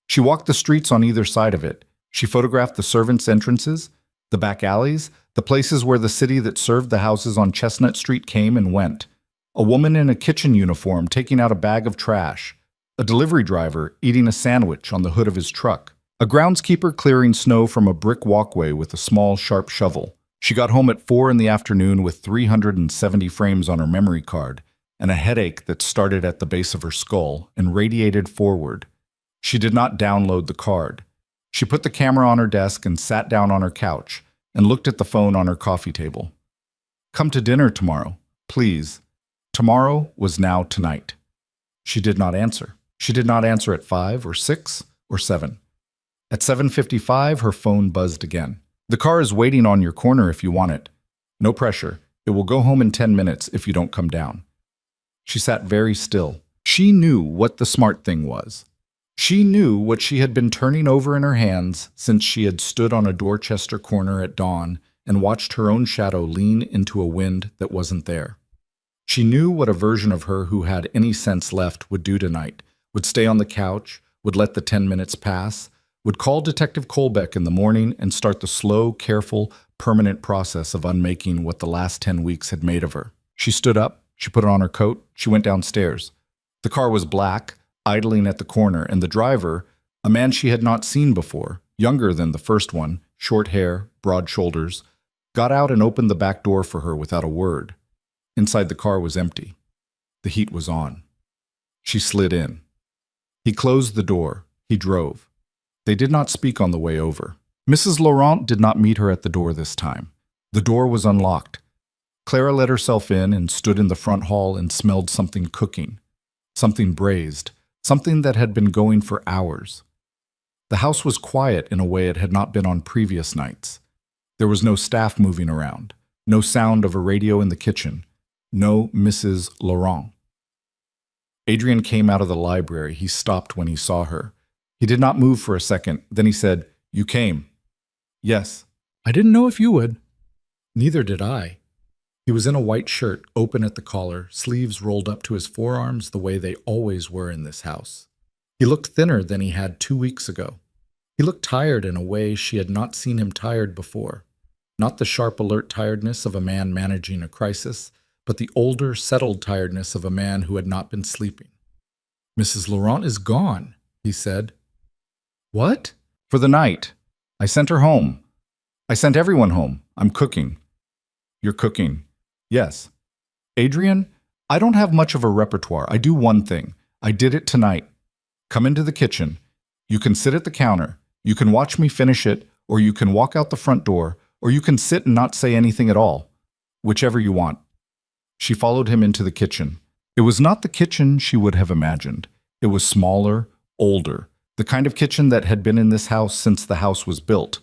She walked the streets on either side of it. She photographed the servants' entrances, the back alleys, the places where the city that served the houses on Chestnut Street came and went. A woman in a kitchen uniform taking out a bag of trash. A delivery driver eating a sandwich on the hood of his truck. A groundskeeper clearing snow from a brick walkway with a small, sharp shovel. She got home at 4 in the afternoon with 370 frames on her memory card and a headache that started at the base of her skull and radiated forward. She did not download the card. She put the camera on her desk and sat down on her couch and looked at the phone on her coffee table. "Come to dinner tomorrow, please." Tomorrow was now tonight. She did not answer. She did not answer at 5 or 6 or 7. At 7:55, her phone buzzed again. "The car is waiting on your corner if you want it. No pressure. It will go home in 10 minutes if you don't come down." She sat very still. She knew what the smart thing was. She knew what she had been turning over in her hands since she had stood on a Dorchester corner at dawn and watched her own shadow lean into a wind that wasn't there. She knew what a version of her who had any sense left would do tonight, would stay on the couch, would let the 10 minutes pass, would call Detective Colbeck in the morning and start the slow, careful, permanent process of unmaking what the last 10 weeks had made of her. She stood up, she put on her coat, she went downstairs. The car was black, idling at the corner, and the driver, a man she had not seen before, younger than the first one, short hair, broad shoulders, got out and opened the back door for her without a word. Inside the car was empty. The heat was on. She slid in. He closed the door. He drove. They did not speak on the way over. Mrs. Laurent did not meet her at the door this time. The door was unlocked. Clara let herself in and stood in the front hall and smelled something cooking, something braised, something that had been going for hours. The house was quiet in a way it had not been on previous nights. There was no staff moving around, no sound of a radio in the kitchen, no Mrs. Laurent. Adrian came out of the library. He stopped when he saw her. He did not move for a second. Then he said, "You came." "Yes." I didn't know if you would. "Neither did I." He was in a white shirt, open at the collar, sleeves rolled up to his forearms the way they always were in this house. He looked thinner than he had 2 weeks ago. He looked tired in a way she had not seen him tired before. Not the sharp, alert tiredness of a man managing a crisis, but the older, settled tiredness of a man who had not been sleeping. "Mrs. Laurent is gone," he said. "What?" "For the night. I sent her home. I sent everyone home. I'm cooking." "You're cooking?" "Yes." "Adrian, I don't have much of a repertoire. I do one thing. I did it tonight. Come into the kitchen. You can sit at the counter. You can watch me finish it, or you can walk out the front door, or you can sit and not say anything at all. Whichever you want." She followed him into the kitchen. It was not the kitchen she would have imagined. It was smaller, older, the kind of kitchen that had been in this house since the house was built.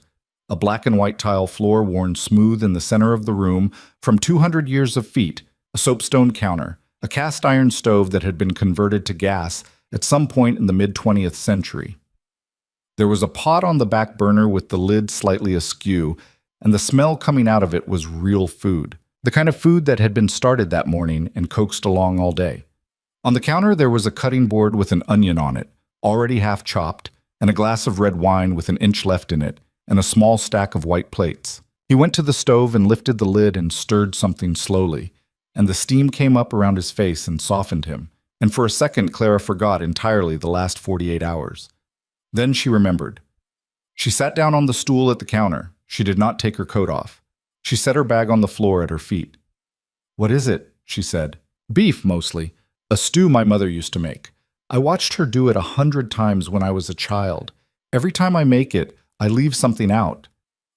A black and white tile floor worn smooth in the center of the room from 200 years of feet, a soapstone counter, a cast iron stove that had been converted to gas at some point in the mid-20th century. There was a pot on the back burner with the lid slightly askew, and the smell coming out of it was real food, the kind of food that had been started that morning and coaxed along all day. On the counter there was a cutting board with an onion on it, already half chopped, and a glass of red wine with an inch left in it, and a small stack of white plates. He went to the stove and lifted the lid and stirred something slowly, and the steam came up around his face and softened him, and for a second Clara forgot entirely the last 48 hours. Then she remembered. She sat down on the stool at the counter. She did not take her coat off. She set her bag on the floor at her feet. "What is it?" she said. "Beef, mostly. A stew my mother used to make. I watched her do it 100 times when I was a child. Every time I make it, I leave something out.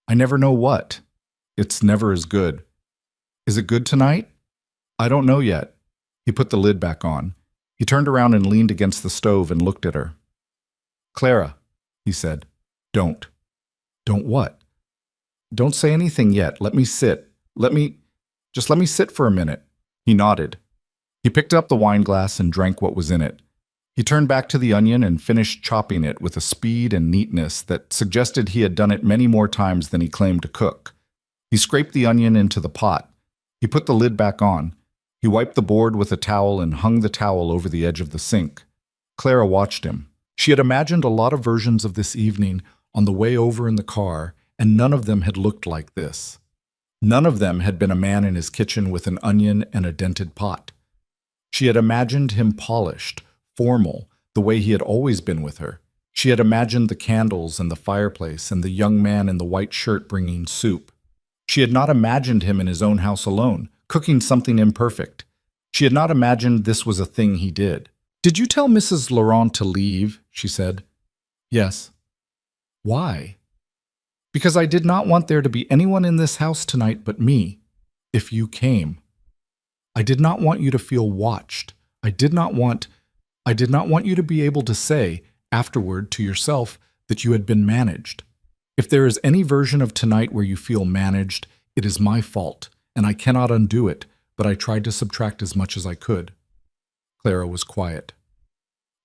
I never know what. It's never as good. Is it good tonight? I don't know yet." He put the lid back on. He turned around and leaned against the stove and looked at her. "Clara," he said. "Don't." "Don't what?" "Don't say anything yet. Let me sit. Let me sit for a minute." He nodded. He picked up the wine glass and drank what was in it. He turned back to the onion and finished chopping it with a speed and neatness that suggested he had done it many more times than he claimed to cook. He scraped the onion into the pot. He put the lid back on. He wiped the board with a towel and hung the towel over the edge of the sink. Clara watched him. She had imagined a lot of versions of this evening on the way over in the car, and none of them had looked like this. None of them had been a man in his kitchen with an onion and a dented pot. She had imagined him polished, formal, the way he had always been with her. She had imagined the candles and the fireplace and the young man in the white shirt bringing soup. She had not imagined him in his own house alone, cooking something imperfect. She had not imagined this was a thing he did. "Did you tell Mrs. Laurent to leave?" she said. "Yes." "Why?" "Because I did not want there to be anyone in this house tonight but me, if you came. I did not want you to feel watched. I did not want you to be able to say, afterward, to yourself, that you had been managed. If there is any version of tonight where you feel managed, it is my fault, and I cannot undo it, but I tried to subtract as much as I could." Clara was quiet.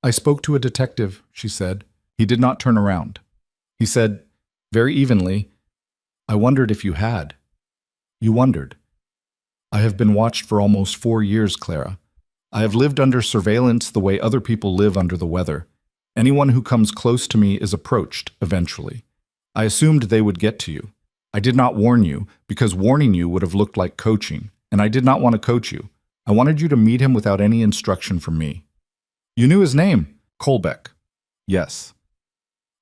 "I spoke to a detective," she said. He did not turn around. He said, very evenly, "I wondered if you had." "You wondered." "I have been watched for almost 4 years, Clara. I have lived under surveillance the way other people live under the weather. Anyone who comes close to me is approached, eventually. I assumed they would get to you. I did not warn you, because warning you would have looked like coaching, and I did not want to coach you. I wanted you to meet him without any instruction from me." "You knew his name?" "Colbeck." "Yes."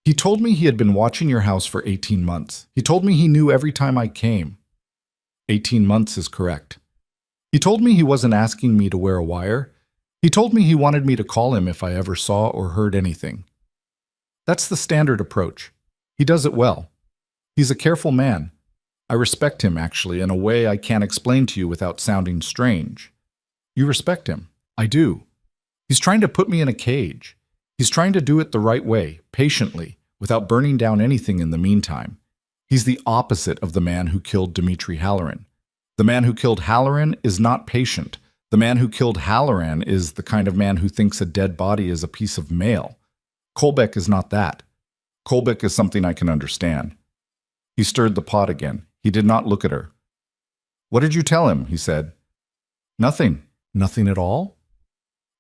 "He told me he had been watching your house for 18 months. He told me he knew every time I came." 18 months is correct. "He told me he wasn't asking me to wear a wire. He told me he wanted me to call him if I ever saw or heard anything." "That's the standard approach. He does it well. He's a careful man. I respect him, actually, in a way I can't explain to you without sounding strange." "You respect him?" "I do. He's trying to put me in a cage. He's trying to do it the right way, patiently, without burning down anything in the meantime. He's the opposite of the man who killed Dmitri Halloran. The man who killed Halloran is not patient. The man who killed Halloran is the kind of man who thinks a dead body is a piece of mail. Kolbeck is not that. Kolbeck is something I can understand. He stirred the pot again. He did not look at her. What did you tell him? He said. Nothing. Nothing at all?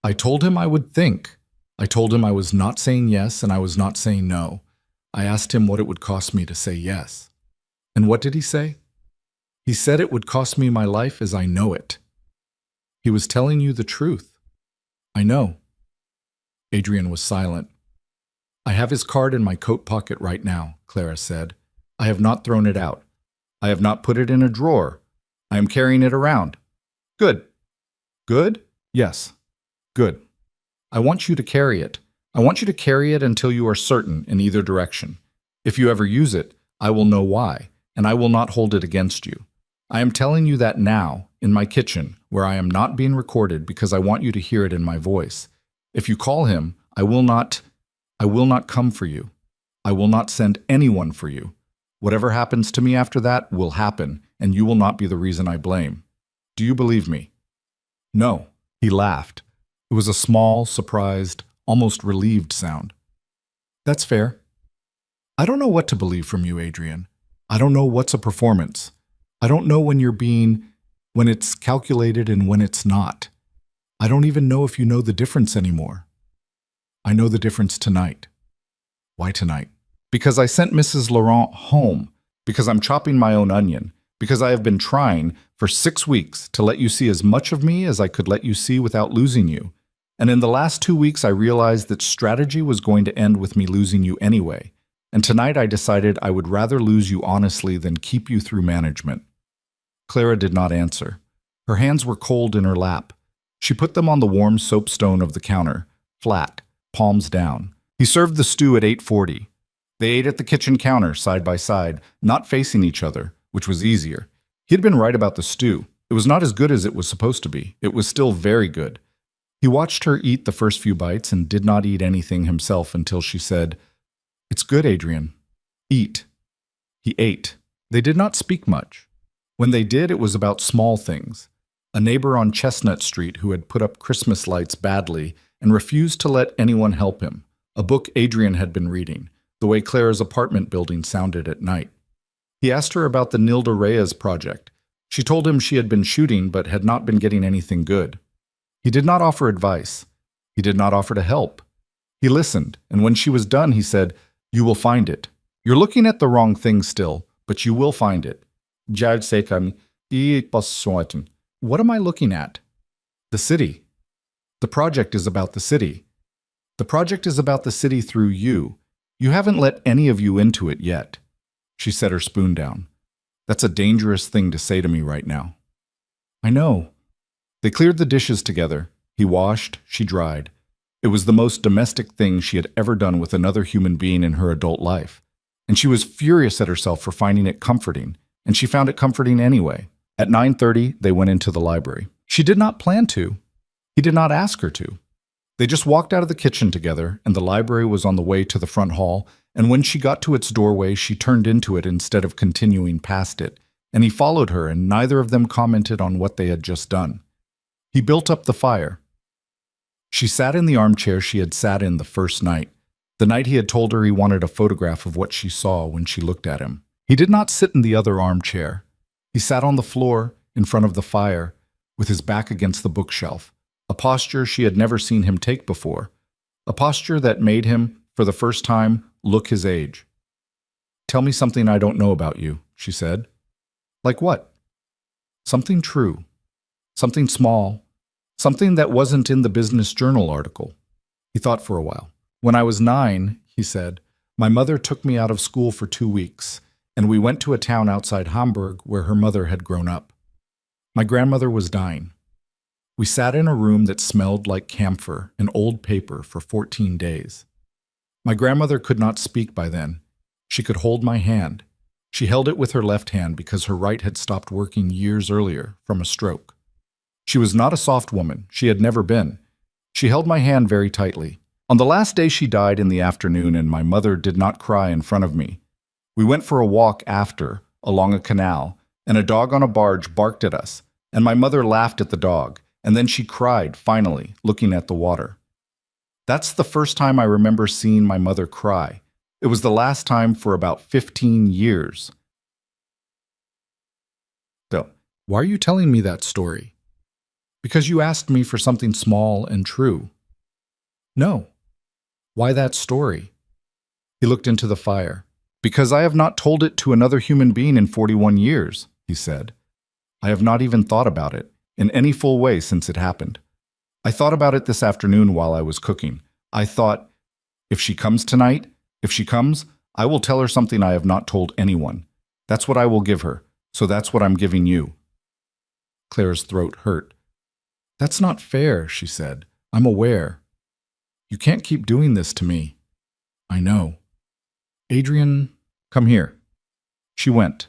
I told him I would think. I told him I was not saying yes and I was not saying no. I asked him what it would cost me to say yes. And what did he say? He said it would cost me my life as I know it. He was telling you the truth. I know. Adrian was silent. I have his card in my coat pocket right now, Clara said. I have not thrown it out. I have not put it in a drawer. I am carrying it around. Good. Good? Yes. Good. I want you to carry it. I want you to carry it until you are certain in either direction. If you ever use it, I will know why, and I will not hold it against you. I am telling you that now, in my kitchen, where I am not being recorded because I want you to hear it in my voice. If you call him, I will not come for you. I will not send anyone for you. Whatever happens to me after that will happen, and you will not be the reason I blame. Do you believe me? No. He laughed. It was a small, surprised, almost relieved sound. That's fair. I don't know what to believe from you, Adrian. I don't know what's a performance. I don't know when it's calculated and when it's not. I don't even know if you know the difference anymore. I know the difference tonight. Why tonight? Because I sent Mrs. Laurent home, because I'm chopping my own onion, because I have been trying for 6 weeks to let you see as much of me as I could let you see without losing you. And in the last 2 weeks, I realized that strategy was going to end with me losing you anyway. And tonight I decided I would rather lose you honestly than keep you through management. Clara did not answer. Her hands were cold in her lap. She put them on the warm soapstone of the counter, flat, palms down. He served the stew at 8:40. They ate at the kitchen counter, side by side, not facing each other, which was easier. He had been right about the stew. It was not as good as it was supposed to be. It was still very good. He watched her eat the first few bites and did not eat anything himself until she said, "It's good, Adrian. Eat." He ate. They did not speak much. When they did, it was about small things. A neighbor on Chestnut Street who had put up Christmas lights badly and refused to let anyone help him. A book Adrian had been reading, the way Clara's apartment building sounded at night. He asked her about the Nilda Reyes project. She told him she had been shooting but had not been getting anything good. He did not offer advice. He did not offer to help. He listened, and when she was done, he said, "You will find it. You're looking at the wrong thing still, but you will find it." What am I looking at? The city. The project is about the city. The project is about the city through you. You haven't let any of you into it yet. She set her spoon down. That's a dangerous thing to say to me right now. I know. They cleared the dishes together. He washed, she dried. It was the most domestic thing she had ever done with another human being in her adult life. And she was furious at herself for finding it comforting, and she found it comforting anyway. At 9:30, they went into the library. She did not plan to. He did not ask her to. They just walked out of the kitchen together, and the library was on the way to the front hall, and when she got to its doorway, she turned into it instead of continuing past it, and he followed her, and neither of them commented on what they had just done. He built up the fire. She sat in the armchair she had sat in the first night, the night he had told her he wanted a photograph of what she saw when she looked at him. He did not sit in the other armchair. He sat on the floor, in front of the fire, with his back against the bookshelf, a posture she had never seen him take before, a posture that made him, for the first time, look his age. "Tell me something I don't know about you," she said. "Like what?" "Something true. Something small. Something that wasn't in the Business Journal article." He thought for a while. "When I was 9, he said, my mother took me out of school for 2 weeks, and we went to a town outside Hamburg where her mother had grown up. My grandmother was dying. We sat in a room that smelled like camphor and old paper for 14 days. My grandmother could not speak by then. She could hold my hand. She held it with her left hand because her right had stopped working years earlier from a stroke. She was not a soft woman. She had never been. She held my hand very tightly. On the last day she died in the afternoon, and my mother did not cry in front of me. We went for a walk after, along a canal, and a dog on a barge barked at us, and my mother laughed at the dog, and then she cried, finally, looking at the water. That's the first time I remember seeing my mother cry. It was the last time for about 15 years. So, why are you telling me that story? Because you asked me for something small and true. No. Why that story? He looked into the fire. Because I have not told it to another human being in 41 years, he said. I have not even thought about it in any full way since it happened. I thought about it this afternoon while I was cooking. I thought, if she comes tonight, I will tell her something I have not told anyone. That's what I will give her, so that's what I'm giving you. Claire's throat hurt. That's not fair, she said. I'm aware. You can't keep doing this to me. I know. Adrian, come here. She went.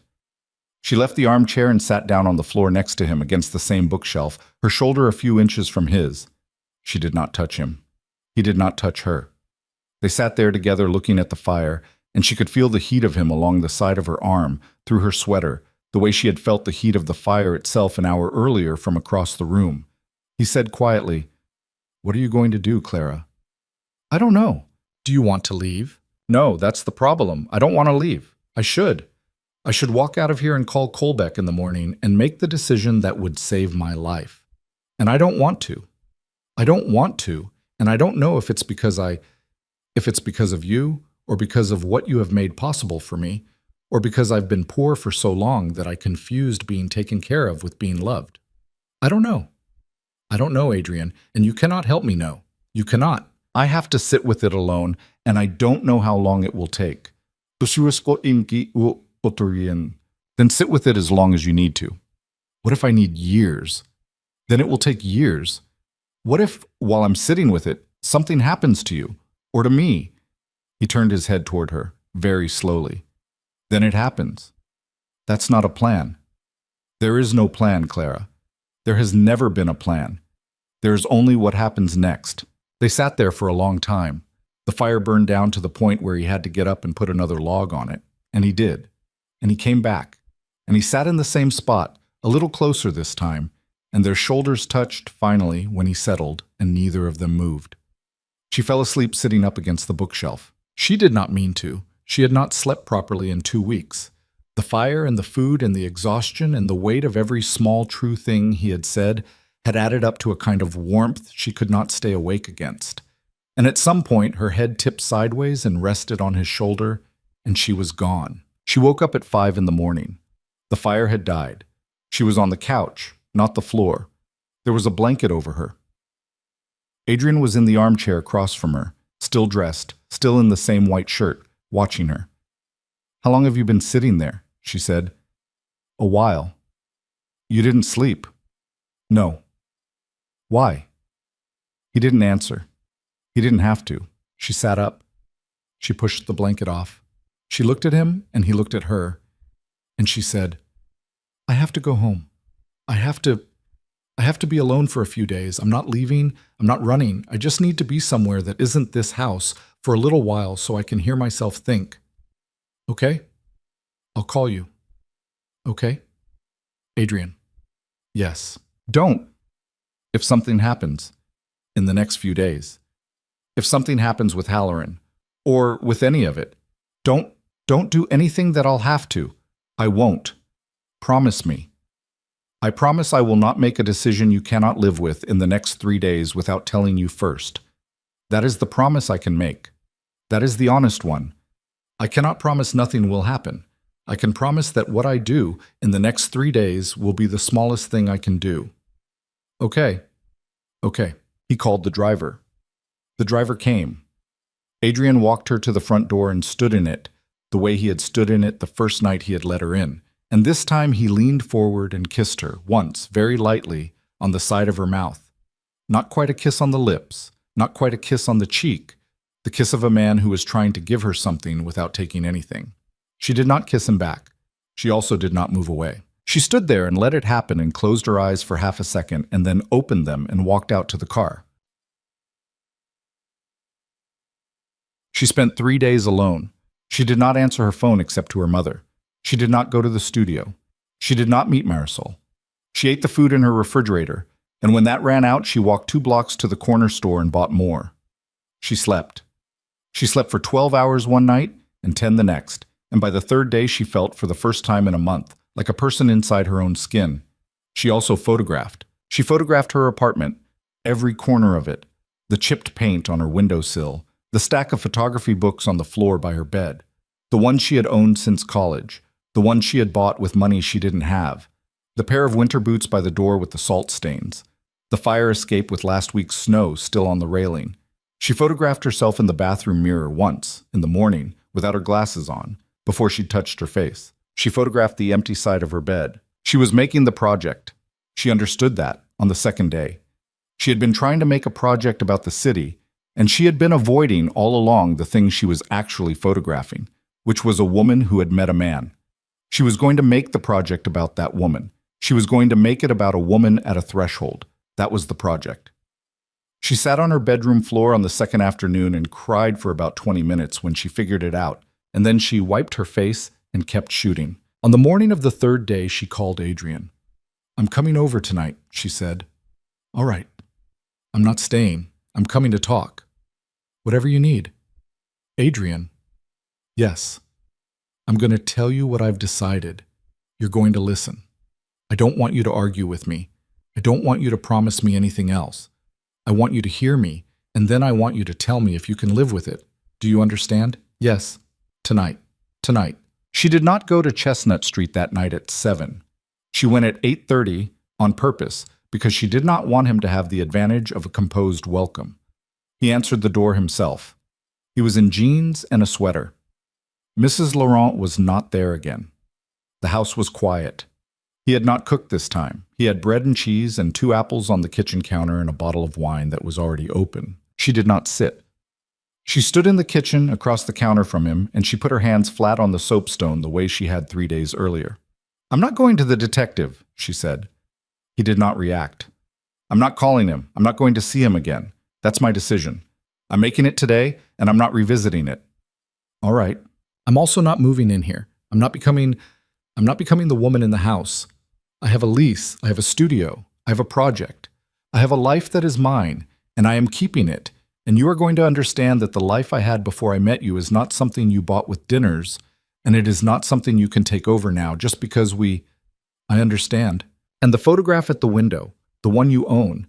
She left the armchair and sat down on the floor next to him against the same bookshelf, her shoulder a few inches from his. She did not touch him. He did not touch her. They sat there together looking at the fire, and she could feel the heat of him along the side of her arm, through her sweater, the way she had felt the heat of the fire itself an hour earlier from across the room. He said quietly, What are you going to do, Clara? I don't know. Do you want to leave? No, that's the problem. I don't want to leave. I should walk out of here and call Colbeck in the morning and make the decision that would save my life. And I don't want to. I don't want to, and I don't know if it's because of you, or because of what you have made possible for me, or because I've been poor for so long that I confused being taken care of with being loved. I don't know. I don't know, Adrian, and you cannot help me know. You cannot. I have to sit with it alone, and I don't know how long it will take. Then sit with it as long as you need to. What if I need years? Then it will take years. What if, while I'm sitting with it, something happens to you, or to me? He turned his head toward her, very slowly. Then it happens. That's not a plan. There is no plan, Clara. There has never been a plan. There is only what happens next. They sat there for a long time. The fire burned down to the point where he had to get up and put another log on it, and he did. And he came back, and he sat in the same spot, a little closer this time, and their shoulders touched finally when he settled, and neither of them moved. She fell asleep sitting up against the bookshelf. She did not mean to. She had not slept properly in 2 weeks. The fire and the food and the exhaustion and the weight of every small true thing he had said had added up to a kind of warmth she could not stay awake against. And at some point her head tipped sideways and rested on his shoulder, and she was gone. She woke up at 5 in the morning. The fire had died. She was on the couch, not the floor. There was a blanket over her. Adrian was in the armchair across from her, still dressed, still in the same white shirt, watching her. How long have you been sitting there? She said. A while. You didn't sleep? No. Why? He didn't answer. He didn't have to. She sat up. She pushed the blanket off. She looked at him, and he looked at her, and she said, I have to go home. I have to be alone for a few days. I'm not leaving. I'm not running. I just need to be somewhere that isn't this house for a little while so I can hear myself think. Okay? I'll call you. Okay? Adrian. Yes. Don't. If something happens in the next few days, if something happens with Halloran, or with any of it, don't do anything that I'll have to. I won't. Promise me. I promise I will not make a decision you cannot live with in the next 3 days without telling you first. That is the promise I can make. That is the honest one. I cannot promise nothing will happen. I can promise that what I do in the next 3 days will be the smallest thing I can do. Okay. Okay. He called the driver. The driver came. Adrian walked her to the front door and stood in it, the way he had stood in it the first night he had let her in. And this time he leaned forward and kissed her, once, very lightly, on the side of her mouth. Not quite a kiss on the lips, not quite a kiss on the cheek, the kiss of a man who was trying to give her something without taking anything. She did not kiss him back. She also did not move away. She stood there and let it happen and closed her eyes for half a second and then opened them and walked out to the car. She spent 3 days alone. She did not answer her phone except to her mother. She did not go to the studio. She did not meet Marisol. She ate the food in her refrigerator, and when that ran out, she walked 2 blocks to the corner store and bought more. She slept. She slept for 12 hours one night and 10 the next, and by the third day she felt, for the first time in a month, like a person inside her own skin. She also photographed. She photographed her apartment, every corner of it, the chipped paint on her windowsill, the stack of photography books on the floor by her bed, the one she had owned since college, the one she had bought with money she didn't have, the pair of winter boots by the door with the salt stains, the fire escape with last week's snow still on the railing. She photographed herself in the bathroom mirror once, in the morning, without her glasses on, before she touched her face. She photographed the empty side of her bed. She was making the project. She understood that on the second day. She had been trying to make a project about the city, and she had been avoiding all along the thing she was actually photographing, which was a woman who had met a man. She was going to make the project about that woman. She was going to make it about a woman at a threshold. That was the project. She sat on her bedroom floor on the second afternoon and cried for about 20 minutes when she figured it out, and then she wiped her face and kept shooting. On the morning of the third day, she called Adrian. "I'm coming over tonight," she said. "All right. I'm not staying. I'm coming to talk. Whatever you need." "Adrian." "Yes. I'm going to tell you what I've decided. You're going to listen. I don't want you to argue with me. I don't want you to promise me anything else. I want you to hear me, and then I want you to tell me if you can live with it. Do you understand?" "Yes. Tonight. Tonight." She did not go to Chestnut Street that night at 7. She went at 8:30 on purpose because she did not want him to have the advantage of a composed welcome. He answered the door himself. He was in jeans and a sweater. Mrs. Laurent was not there again. The house was quiet. He had not cooked this time. He had bread and cheese and 2 apples on the kitchen counter and a bottle of wine that was already open. She did not sit. She stood in the kitchen across the counter from him, and she put her hands flat on the soapstone the way she had 3 days earlier. "I'm not going to the detective," she said. He did not react. "I'm not calling him. I'm not going to see him again. That's my decision. I'm making it today, and I'm not revisiting it." "All right. I'm also not moving in here. I'm not becoming the woman in the house. I have a lease. I have a studio. I have a project. I have a life that is mine, and I am keeping it. And you are going to understand that the life I had before I met you is not something you bought with dinners, and it is not something you can take over now just because I understand. And the photograph at the window, the one you own,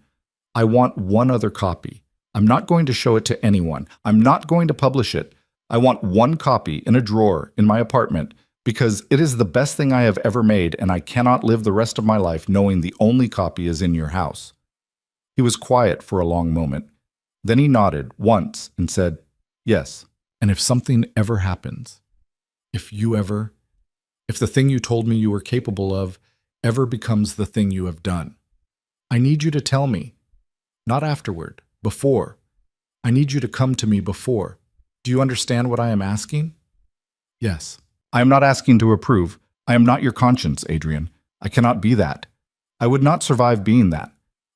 I want one other copy. I'm not going to show it to anyone. I'm not going to publish it. I want one copy in a drawer in my apartment because it is the best thing I have ever made, and I cannot live the rest of my life knowing the only copy is in your house." He was quiet for a long moment. Then he nodded once and said, "Yes. And if something ever happens, if the thing you told me you were capable of ever becomes the thing you have done, I need you to tell me, not afterward, before. I need you to come to me before. Do you understand what I am asking?" "Yes." "I am not asking to approve. I am not your conscience, Adrian. I cannot be that. I would not survive being that.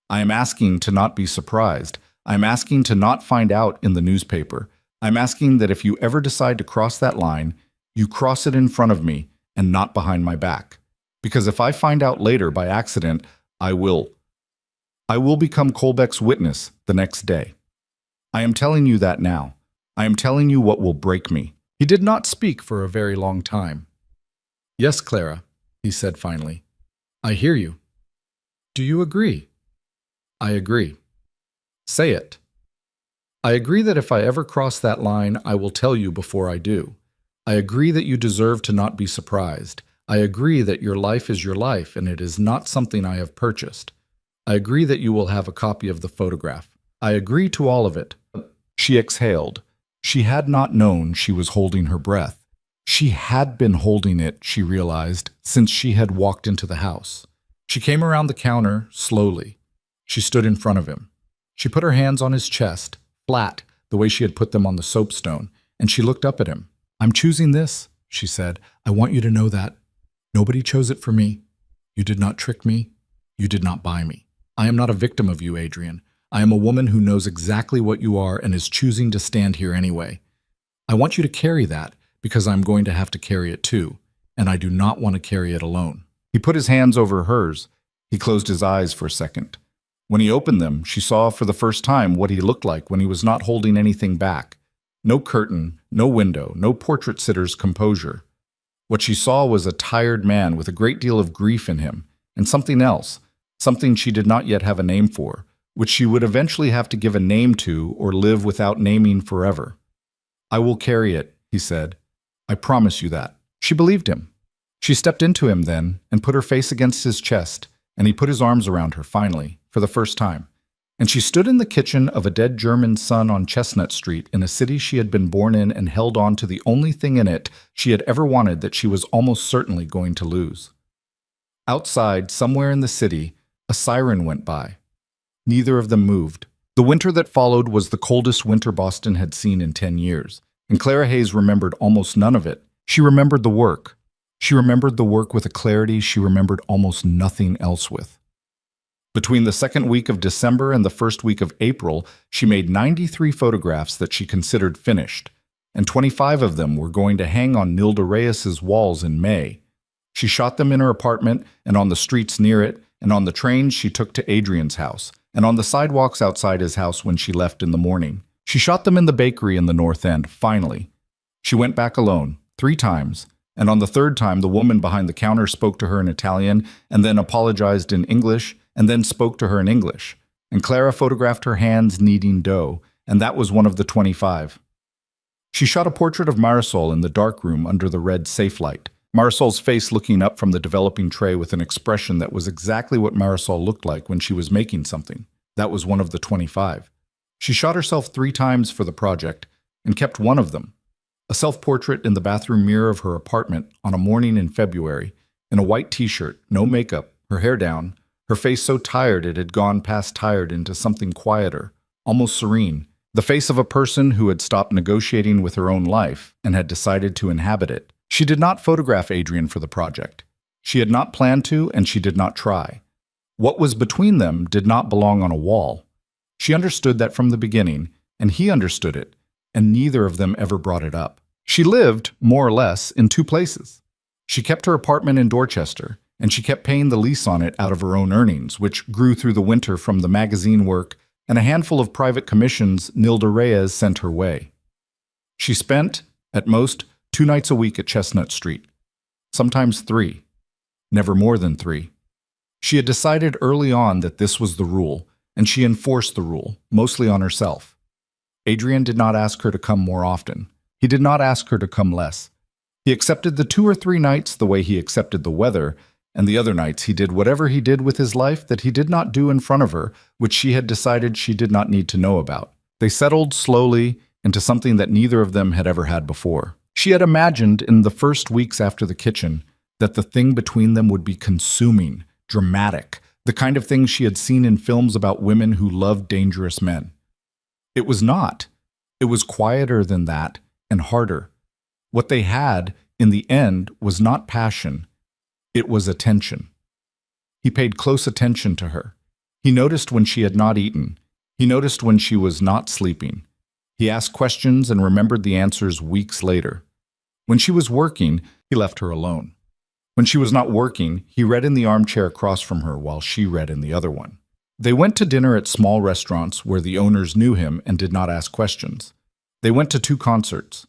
I am asking to not be surprised. I am asking to not find out in the newspaper. I am asking that if you ever decide to cross that line, you cross it in front of me and not behind my back. Because if I find out later by accident, I will become Colbeck's witness the next day. I am telling you that now. I am telling you what will break me." He did not speak for a very long time. "Yes, Clara," he said finally. "I hear you. Do you agree?" "I agree." "Say it." "I agree that if I ever cross that line, I will tell you before I do. I agree that you deserve to not be surprised. I agree that your life is your life and it is not something I have purchased. I agree that you will have a copy of the photograph. I agree to all of it." She exhaled. She had not known she was holding her breath. She had been holding it, she realized, since she had walked into the house. She came around the counter slowly. She stood in front of him. She put her hands on his chest, flat, the way she had put them on the soapstone, and she looked up at him. "I'm choosing this," she said. "I want you to know that. Nobody chose it for me. You did not trick me. You did not buy me. I am not a victim of you, Adrian. I am a woman who knows exactly what you are and is choosing to stand here anyway. I want you to carry that because I'm going to have to carry it too, and I do not want to carry it alone." He put his hands over hers. He closed his eyes for a second. When he opened them, she saw for the first time what he looked like when he was not holding anything back. No curtain, no window, no portrait sitter's composure. What she saw was a tired man with a great deal of grief in him, and something else, something she did not yet have a name for, which she would eventually have to give a name to or live without naming forever. "I will carry it," he said. "I promise you that." She believed him. She stepped into him then and put her face against his chest, and he put his arms around her finally, for the first time. And she stood in the kitchen of a dead German son on Chestnut Street in a city she had been born in and held on to the only thing in it she had ever wanted that she was almost certainly going to lose. Outside, somewhere in the city, a siren went by. Neither of them moved. The winter that followed was the coldest winter Boston had seen in 10 years, and Clara Hayes remembered almost none of it. She remembered the work. She remembered the work with a clarity she remembered almost nothing else with. Between the second week of December and the first week of April, she made 93 photographs that she considered finished, and 25 of them were going to hang on Nilda Reyes's walls in May. She shot them in her apartment and on the streets near it, and on the trains she took to Adrian's house, and on the sidewalks outside his house when she left in the morning. She shot them in the bakery in the North End, finally. She went back alone, 3 times, and on the 3rd time the woman behind the counter spoke to her in Italian and then apologized in English and then spoke to her in English. And Clara photographed her hands kneading dough, and that was one of the 25. She shot a portrait of Marisol in the dark room under the red safe light. Marisol's face looking up from the developing tray with an expression that was exactly what Marisol looked like when she was making something. That was one of the 25. She shot herself 3 times for the project and kept one of them. A self-portrait in the bathroom mirror of her apartment on a morning in February, in a white t-shirt, no makeup, her hair down, her face so tired it had gone past tired into something quieter, almost serene, the face of a person who had stopped negotiating with her own life and had decided to inhabit it. She did not photograph Adrian for the project. She had not planned to, and she did not try. What was between them did not belong on a wall. She understood that from the beginning, and he understood it, and neither of them ever brought it up. She lived, more or less, in 2 places. She kept her apartment in Dorchester, and she kept paying the lease on it out of her own earnings, which grew through the winter from the magazine work and a handful of private commissions Nilda Reyes sent her way. She spent, at most, 2 nights a week at Chestnut Street, sometimes 3, never more than 3. She had decided early on that this was the rule, and she enforced the rule, mostly on herself. Adrian did not ask her to come more often. He did not ask her to come less. He accepted the 2 or 3 nights the way he accepted the weather, and the other nights he did whatever he did with his life that he did not do in front of her, which she had decided she did not need to know about. They settled slowly into something that neither of them had ever had before. She had imagined in the first weeks after the kitchen that the thing between them would be consuming, dramatic, the kind of thing she had seen in films about women who loved dangerous men. It was not. It was quieter than that and harder. What they had, in the end, was not passion. It was attention. He paid close attention to her. He noticed when she had not eaten. He noticed when she was not sleeping. He asked questions and remembered the answers weeks later. When she was working, he left her alone. When she was not working, he read in the armchair across from her while she read in the other one. They went to dinner at small restaurants where the owners knew him and did not ask questions. They went to 2 concerts.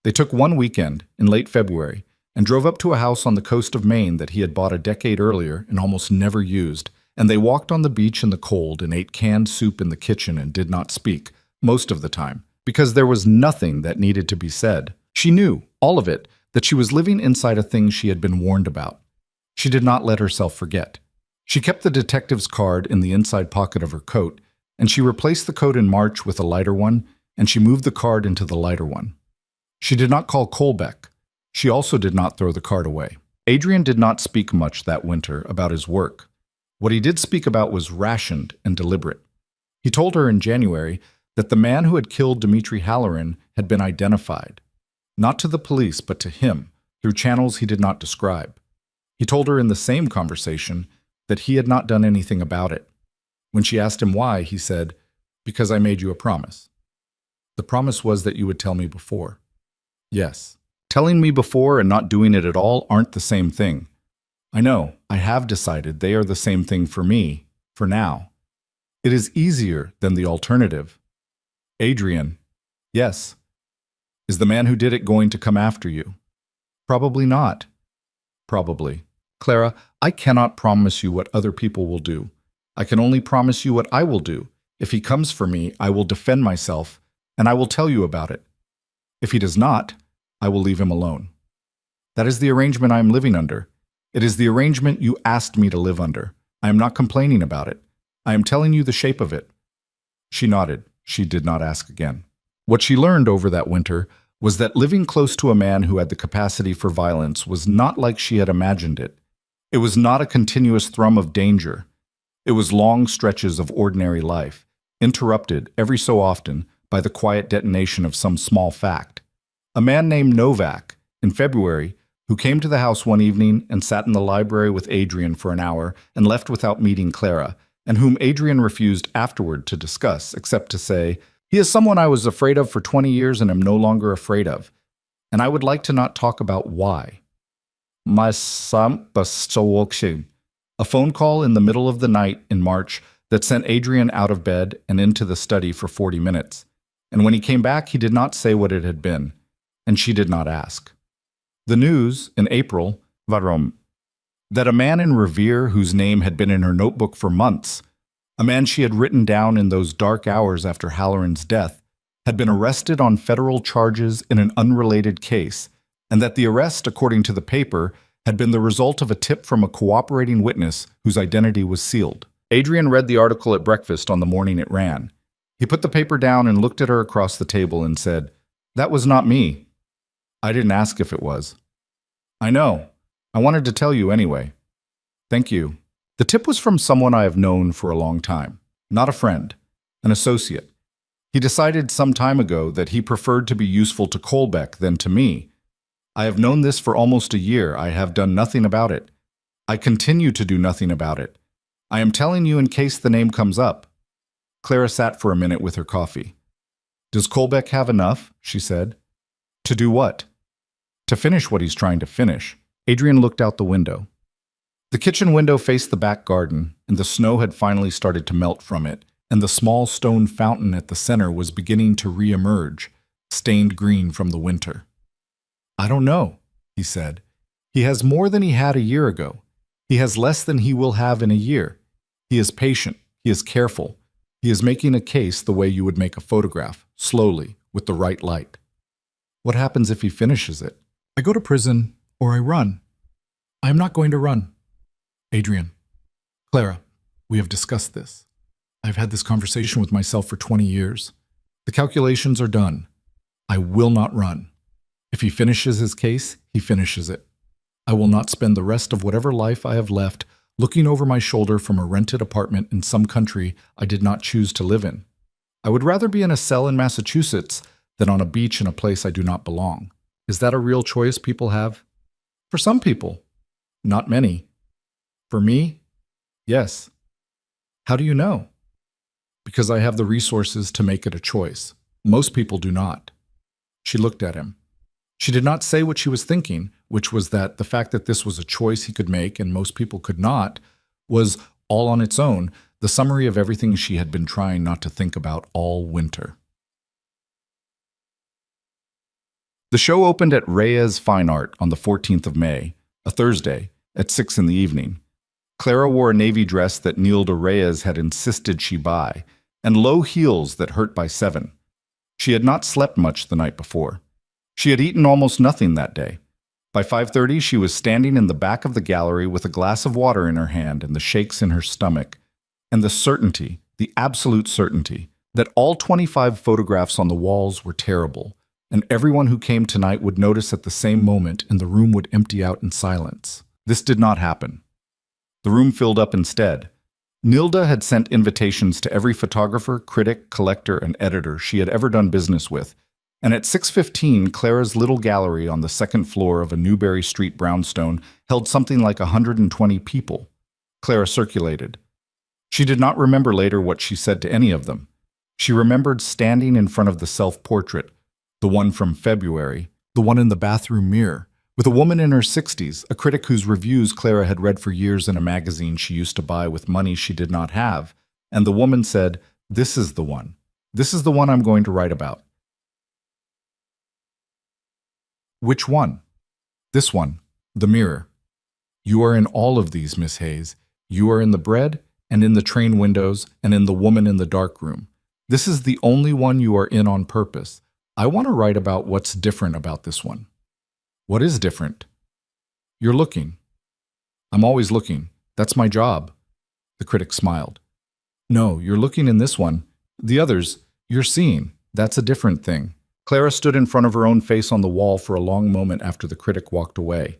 They took one weekend, in late February, and drove up to a house on the coast of Maine that he had bought a decade earlier and almost never used, and they walked on the beach in the cold and ate canned soup in the kitchen and did not speak, most of the time, because there was nothing that needed to be said. She knew, all of it, that she was living inside a thing she had been warned about. She did not let herself forget. She kept the detective's card in the inside pocket of her coat, and she replaced the coat in March with a lighter one, and she moved the card into the lighter one. She did not call Colbeck. She also did not throw the card away. Adrian did not speak much that winter about his work. What he did speak about was rationed and deliberate. He told her in January that the man who had killed Dmitri Halloran had been identified, not to the police but to him, through channels he did not describe. He told her in the same conversation that he had not done anything about it. When she asked him why, he said, "Because I made you a promise. The promise was that you would tell me before." Yes. Telling me before and not doing it at all aren't the same thing. I know, I have decided they are the same thing for me, for now. It is easier than the alternative. Adrian. Yes. Is the man who did it going to come after you? Probably not. Probably. Clara, I cannot promise you what other people will do. I can only promise you what I will do. If he comes for me, I will defend myself, and I will tell you about it. If he does not, I will leave him alone. That is the arrangement I am living under. It is the arrangement you asked me to live under. I am not complaining about it. I am telling you the shape of it. She nodded. She did not ask again. What she learned over that winter was that living close to a man who had the capacity for violence was not like she had imagined it. It was not a continuous thrum of danger. It was long stretches of ordinary life, interrupted every so often by the quiet detonation of some small fact. A man named Novak, in February, who came to the house one evening and sat in the library with Adrian for an hour and left without meeting Clara, and whom Adrian refused afterward to discuss, except to say, "He is someone I was afraid of for 20 years and am no longer afraid of, and I would like to not talk about why." A phone call in the middle of the night in March that sent Adrian out of bed and into the study for 40 minutes. And when he came back, he did not say what it had been, and she did not ask. The news, in April, that a man in Revere whose name had been in her notebook for months, a man she had written down in those dark hours after Halloran's death, had been arrested on federal charges in an unrelated case, and that the arrest, according to the paper, had been the result of a tip from a cooperating witness whose identity was sealed. Adrian read the article at breakfast on the morning it ran. He put the paper down and looked at her across the table and said, "That was not me. I didn't ask if it was." "I know. I wanted to tell you anyway." "Thank you." The tip was from someone I have known for a long time, not a friend, an associate. He decided some time ago that he preferred to be useful to Colbeck than to me. I have known this for almost a year. I have done nothing about it. I continue to do nothing about it. I am telling you in case the name comes up. Clara sat for a minute with her coffee. "Does Colbeck have enough?" she said. "To do what?" "To finish what he's trying to finish." Adrian looked out the window. The kitchen window faced the back garden, and the snow had finally started to melt from it, and the small stone fountain at the center was beginning to re-emerge, stained green from the winter. "I don't know," he said. "He has more than he had a year ago. He has less than he will have in a year. He is patient. He is careful. He is making a case the way you would make a photograph, slowly, with the right light." "What happens if he finishes it?" "I go to prison, or I run." "I am not going to run." "Adrian, Clara, we have discussed this. I've had this conversation with myself for 20 years. The calculations are done. I will not run. If he finishes his case, he finishes it. I will not spend the rest of whatever life I have left looking over my shoulder from a rented apartment in some country I did not choose to live in. I would rather be in a cell in Massachusetts than on a beach in a place I do not belong. Is that a real choice people have? For some people. Not many. For me? Yes. How do you know? Because I have the resources to make it a choice. Most people do not." She looked at him. She did not say what she was thinking, which was that the fact that this was a choice he could make and most people could not, was, all on its own, the summary of everything she had been trying not to think about all winter. The show opened at Reyes Fine Art on the 14th of May, a Thursday, at 6 in the evening. Clara wore a navy dress that Nilda Reyes had insisted she buy, and low heels that hurt by 7. She had not slept much the night before. She had eaten almost nothing that day. By 5:30, she was standing in the back of the gallery with a glass of water in her hand and the shakes in her stomach, and the certainty, the absolute certainty, that all 25 photographs on the walls were terrible, and everyone who came tonight would notice at the same moment and the room would empty out in silence. This did not happen. The room filled up instead. Nilda had sent invitations to every photographer, critic, collector, and editor she had ever done business with, and at 6:15, Clara's little gallery on the second floor of a Newbury Street brownstone held something like 120 people. Clara circulated. She did not remember later what she said to any of them. She remembered standing in front of the self-portrait, the one from February, the one in the bathroom mirror, with a woman in her 60s, a critic whose reviews Clara had read for years in a magazine she used to buy with money she did not have, And the woman said, "This is the one. This is the one I'm going to write about." "Which one?" "This one. The mirror. You are in all of these, Miss Hayes. You are in the bread, and in the train windows, and in the woman in the dark room. This is the only one you are in on purpose. I want to write about what's different about this one." "What is different?" "You're looking." "I'm always looking. That's my job." The critic smiled. "No, you're looking in this one. The others, you're seeing. That's a different thing." Clara stood in front of her own face on the wall for a long moment after the critic walked away.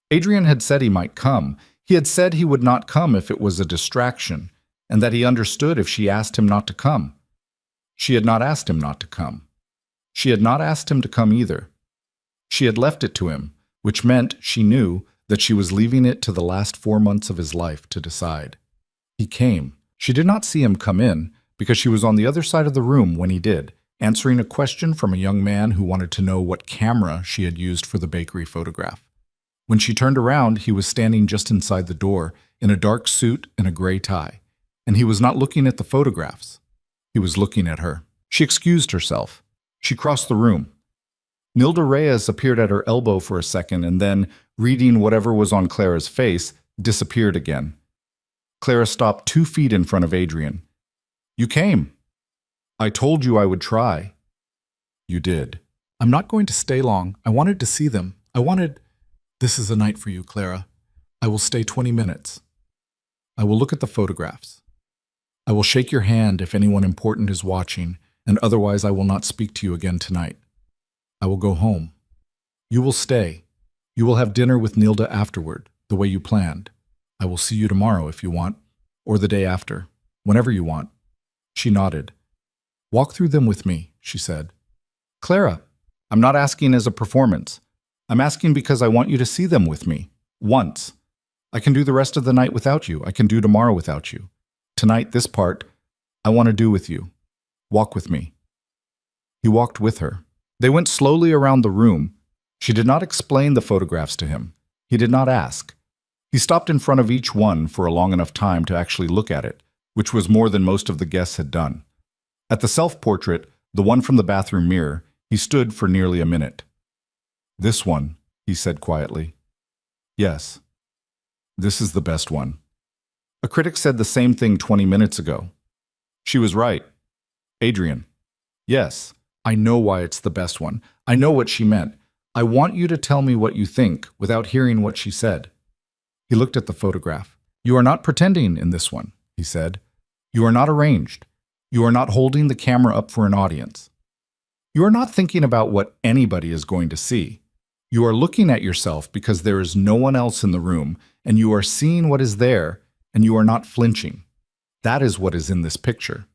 Adrian had said he might come. He had said he would not come if it was a distraction, and that he understood if she asked him not to come. She had not asked him not to come. She had not asked him to come either. She had left it to him, which meant, she knew, that she was leaving it to the last 4 months of his life to decide. He came. She did not see him come in, because she was on the other side of the room when he did, answering a question from a young man who wanted to know what camera she had used for the bakery photograph. When she turned around, he was standing just inside the door, in a dark suit and a gray tie, and he was not looking at the photographs. He was looking at her. She excused herself. She crossed the room. Nilda Reyes appeared at her elbow for a second and then, reading whatever was on Clara's face, disappeared again. Clara stopped 2 feet in front of Adrian. "You came." "I told you I would try." "You did." "I'm not going to stay long. I wanted to see them. This is a night for you, Clara. I will stay 20 minutes. I will look at the photographs. I will shake your hand if anyone important is watching, and otherwise I will not speak to you again tonight. I will go home. You will stay. You will have dinner with Nilda afterward, the way you planned. I will see you tomorrow if you want, or the day after, whenever you want." She nodded. "Walk through them with me," she said. "Clara, I'm not asking as a performance. I'm asking because I want you to see them with me. Once. I can do the rest of the night without you. I can do tomorrow without you. Tonight, this part, I want to do with you. Walk with me." He walked with her. They went slowly around the room. She did not explain the photographs to him. He did not ask. He stopped in front of each one for a long enough time to actually look at it, which was more than most of the guests had done. At the self-portrait, the one from the bathroom mirror, he stood for nearly a minute. "This one," he said quietly. "Yes. This is the best one." A critic said the same thing 20 minutes ago. She was right. Adrian. "Yes, I know why it's the best one. I know what she meant. I want you to tell me what you think without hearing what she said." He looked at the photograph. "You are not pretending in this one," he said. "You are not arranged. You are not holding the camera up for an audience. You are not thinking about what anybody is going to see. You are looking at yourself because there is no one else in the room, and you are seeing what is there, and you are not flinching. That is what is in this picture.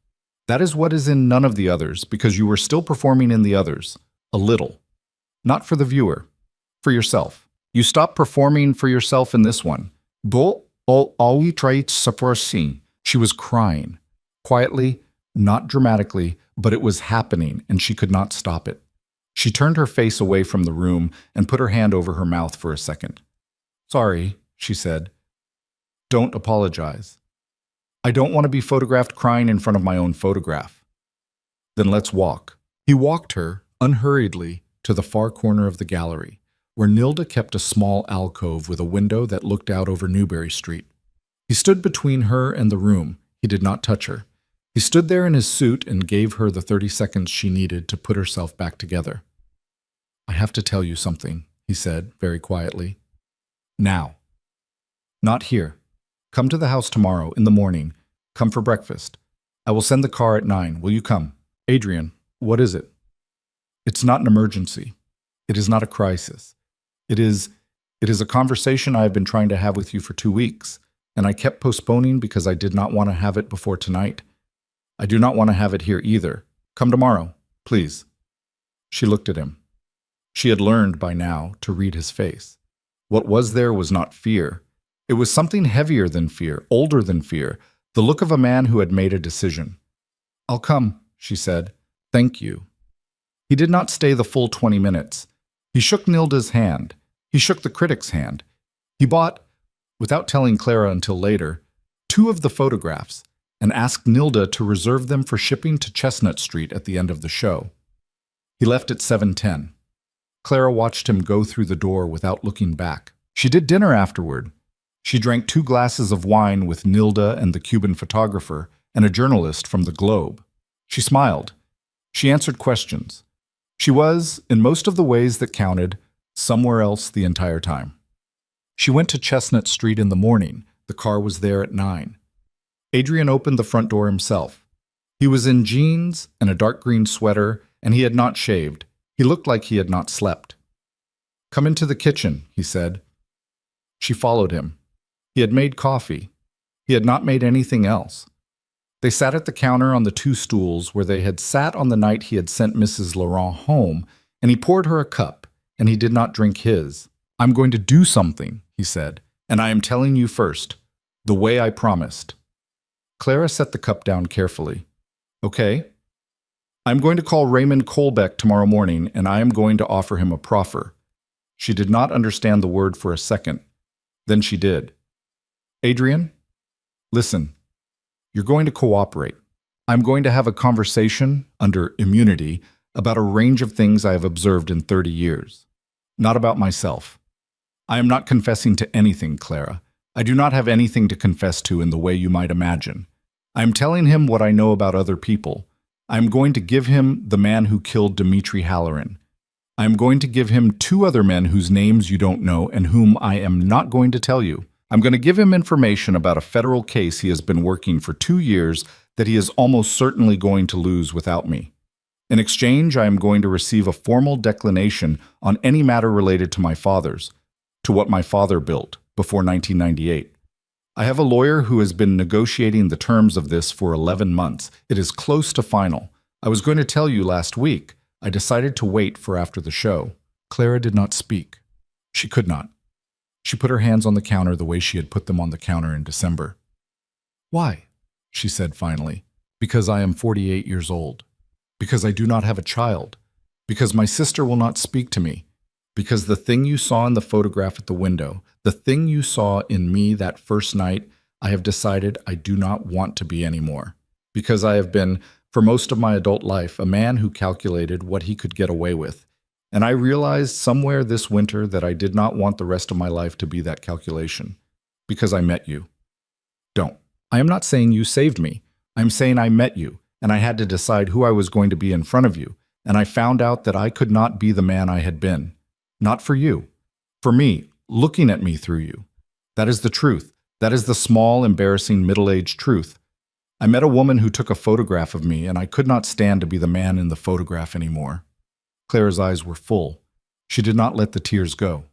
That is what is in none of the others, because you were still performing in the others, a little. Not for the viewer, for yourself. You stopped performing for yourself in this one. All we tried suppressing." She was crying, quietly, not dramatically, but it was happening, and she could not stop it. She turned her face away from the room and put her hand over her mouth for a second. "Sorry," she said. "Don't apologize. I don't want to be photographed crying in front of my own photograph." "Then let's walk." He walked her, unhurriedly, to the far corner of the gallery, where Nilda kept a small alcove with a window that looked out over Newbury Street. He stood between her and the room. He did not touch her. He stood there in his suit and gave her the 30 seconds she needed to put herself back together. "I have to tell you something," he said, very quietly. "Now." "Not here. Come to the house tomorrow, in the morning. Come for breakfast. I will send the car at 9. Will you come?" "Adrian, what is it?" "It's not an emergency. It is not a crisis. It is a conversation I have been trying to have with you for 2 weeks, and I kept postponing because I did not want to have it before tonight. I do not want to have it here either. Come tomorrow, please." She looked at him. She had learned by now to read his face. What was there was not fear. It was something heavier than fear, older than fear, the look of a man who had made a decision. "I'll come," she said. "Thank you." He did not stay the full 20 minutes. He shook Nilda's hand. He shook the critic's hand. He bought, without telling Clara until later, 2 of the photographs, and asked Nilda to reserve them for shipping to Chestnut Street at the end of the show. He left at 7:10. Clara watched him go through the door without looking back. She did dinner afterward. She drank 2 glasses of wine with Nilda and the Cuban photographer and a journalist from the Globe. She smiled. She answered questions. She was, in most of the ways that counted, somewhere else the entire time. She went to Chestnut Street in the morning. The car was there at 9. Adrian opened the front door himself. He was in jeans and a dark green sweater, and he had not shaved. He looked like he had not slept. "Come into the kitchen," he said. She followed him. He had made coffee. He had not made anything else. They sat at the counter on the 2 stools where they had sat on the night he had sent Mrs. Laurent home, and he poured her a cup, and he did not drink his. "I'm going to do something," he said, "and I am telling you first, the way I promised." Clara set the cup down carefully. "Okay. I'm going to call Raymond Colbeck tomorrow morning, and I am going to offer him a proffer." She did not understand the word for a second. Then she did. "Adrian, listen. You're going to cooperate. I'm going to have a conversation, under immunity, about a range of things I have observed in 30 years. Not about myself. I am not confessing to anything, Clara. I do not have anything to confess to in the way you might imagine. I am telling him what I know about other people. I am going to give him the man who killed Dmitri Halloran. I am going to give him 2 other men whose names you don't know and whom I am not going to tell you. I'm going to give him information about a federal case he has been working for 2 years that he is almost certainly going to lose without me. In exchange, I am going to receive a formal declination on any matter related to my father's, to what my father built before 1998. I have a lawyer who has been negotiating the terms of this for 11 months. It is close to final. I was going to tell you last week. I decided to wait for after the show." Clara did not speak. She could not. She put her hands on the counter the way she had put them on the counter in December. "Why?" she said finally. "Because I am 48 years old. Because I do not have a child. Because my sister will not speak to me. Because the thing you saw in the photograph at the window, the thing you saw in me that first night, I have decided I do not want to be anymore. Because I have been, for most of my adult life, a man who calculated what he could get away with. And I realized somewhere this winter that I did not want the rest of my life to be that calculation. Because I met you. Don't. I am not saying you saved me. I am saying I met you, and I had to decide who I was going to be in front of you, and I found out that I could not be the man I had been. Not for you. For me, looking at me through you. That is the truth. That is the small, embarrassing, middle-aged truth. I met a woman who took a photograph of me, and I could not stand to be the man in the photograph anymore." Clara's eyes were full. She did not let the tears go.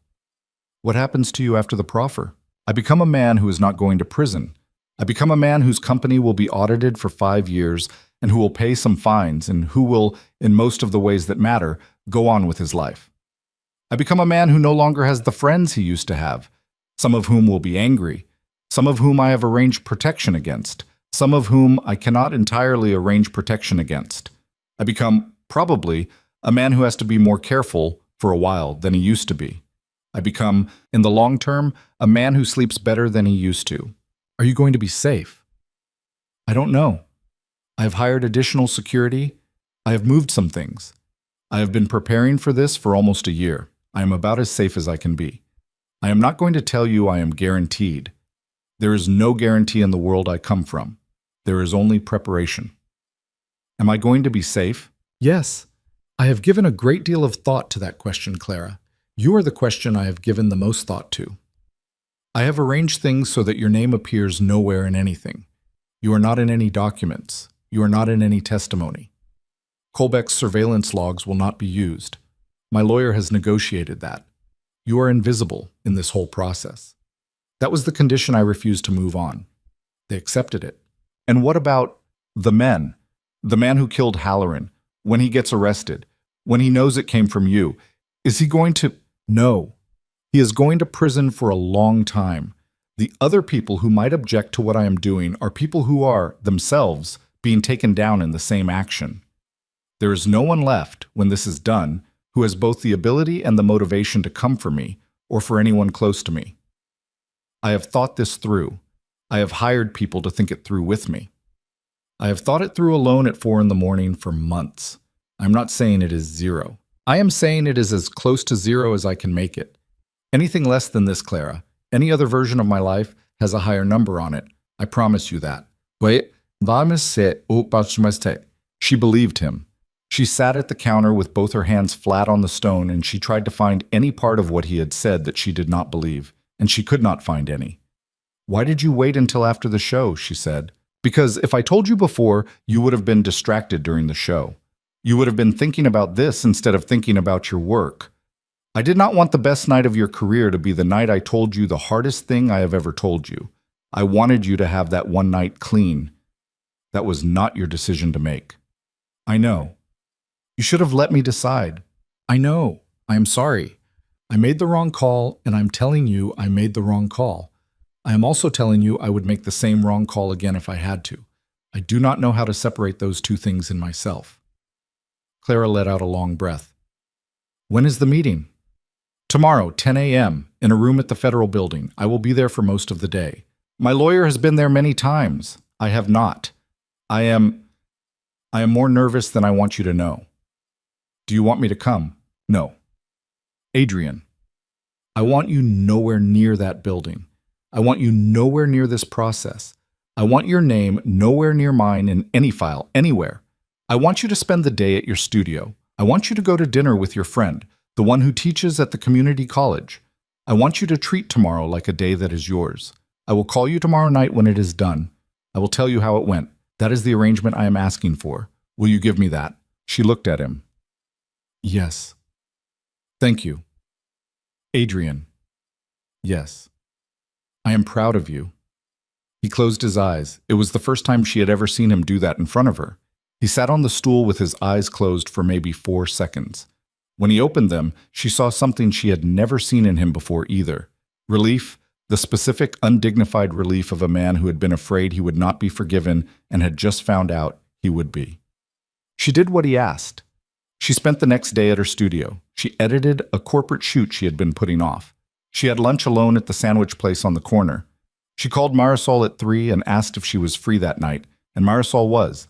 "What happens to you after the proffer?" "I become a man who is not going to prison. I become a man whose company will be audited for 5 years and who will pay some fines and who will, in most of the ways that matter, go on with his life. I become a man who no longer has the friends he used to have, some of whom will be angry, some of whom I have arranged protection against, some of whom I cannot entirely arrange protection against. I become, probably, a man who has to be more careful for a while than he used to be. I become, in the long term, a man who sleeps better than he used to. Are you going to be safe?" "I don't know. I have hired additional security. I have moved some things. I have been preparing for this for almost a year. I am about as safe as I can be. I am not going to tell you I am guaranteed. There is no guarantee in the world I come from. There is only preparation." "Am I going to be safe?" "Yes. I have given a great deal of thought to that question, Clara. You are the question I have given the most thought to. I have arranged things so that your name appears nowhere in anything. You are not in any documents. You are not in any testimony. Colbeck's surveillance logs will not be used. My lawyer has negotiated that. You are invisible in this whole process. That was the condition I refused to move on. They accepted it. And what about the men? The man who killed Halloran, when he gets arrested, when he knows it came from you, is he going to... No. He is going to prison for a long time. The other people who might object to what I am doing are people who are, themselves, being taken down in the same action. There is no one left, when this is done, who has both the ability and the motivation to come for me, or for anyone close to me. I have thought this through. I have hired people to think it through with me. I have thought it through alone at 4 in the morning for months. I'm not saying it is zero. I am saying it is as close to zero as I can make it. Anything less than this, Clara, any other version of my life, has a higher number on it. I promise you that. Wait, vamos se upachmaste. She believed him. She sat at the counter with both her hands flat on the stone, and she tried to find any part of what he had said that she did not believe, and she could not find any. Why did you wait until after the show? She said. Because if I told you before, you would have been distracted during the show. You would have been thinking about this instead of thinking about your work. I did not want the best night of your career to be the night I told you the hardest thing I have ever told you. I wanted you to have that one night clean. That was not your decision to make. I know. You should have let me decide. I know. I am sorry. I made the wrong call, and I'm telling you I made the wrong call. I am also telling you I would make the same wrong call again if I had to. I do not know how to separate those two things in myself. Clara let out a long breath. When is the meeting? Tomorrow, 10 a.m., in a room at the Federal Building. I will be there for most of the day. My lawyer has been there many times. I have not. I am more nervous than I want you to know. Do you want me to come? No. Adrian, I want you nowhere near that building. I want you nowhere near this process. I want your name nowhere near mine in any file, anywhere. I want you to spend the day at your studio. I want you to go to dinner with your friend, the one who teaches at the community college. I want you to treat tomorrow like a day that is yours. I will call you tomorrow night when it is done. I will tell you how it went. That is the arrangement I am asking for. Will you give me that? She looked at him. Yes. Thank you. Adrian. Yes. I am proud of you. He closed his eyes. It was the first time she had ever seen him do that in front of her. He sat on the stool with his eyes closed for maybe 4 seconds. When he opened them, she saw something she had never seen in him before either. Relief, the specific, undignified relief of a man who had been afraid he would not be forgiven and had just found out he would be. She did what he asked. She spent the next day at her studio. She edited a corporate shoot she had been putting off. She had lunch alone at the sandwich place on the corner. She called Marisol at 3 and asked if she was free that night, and Marisol was.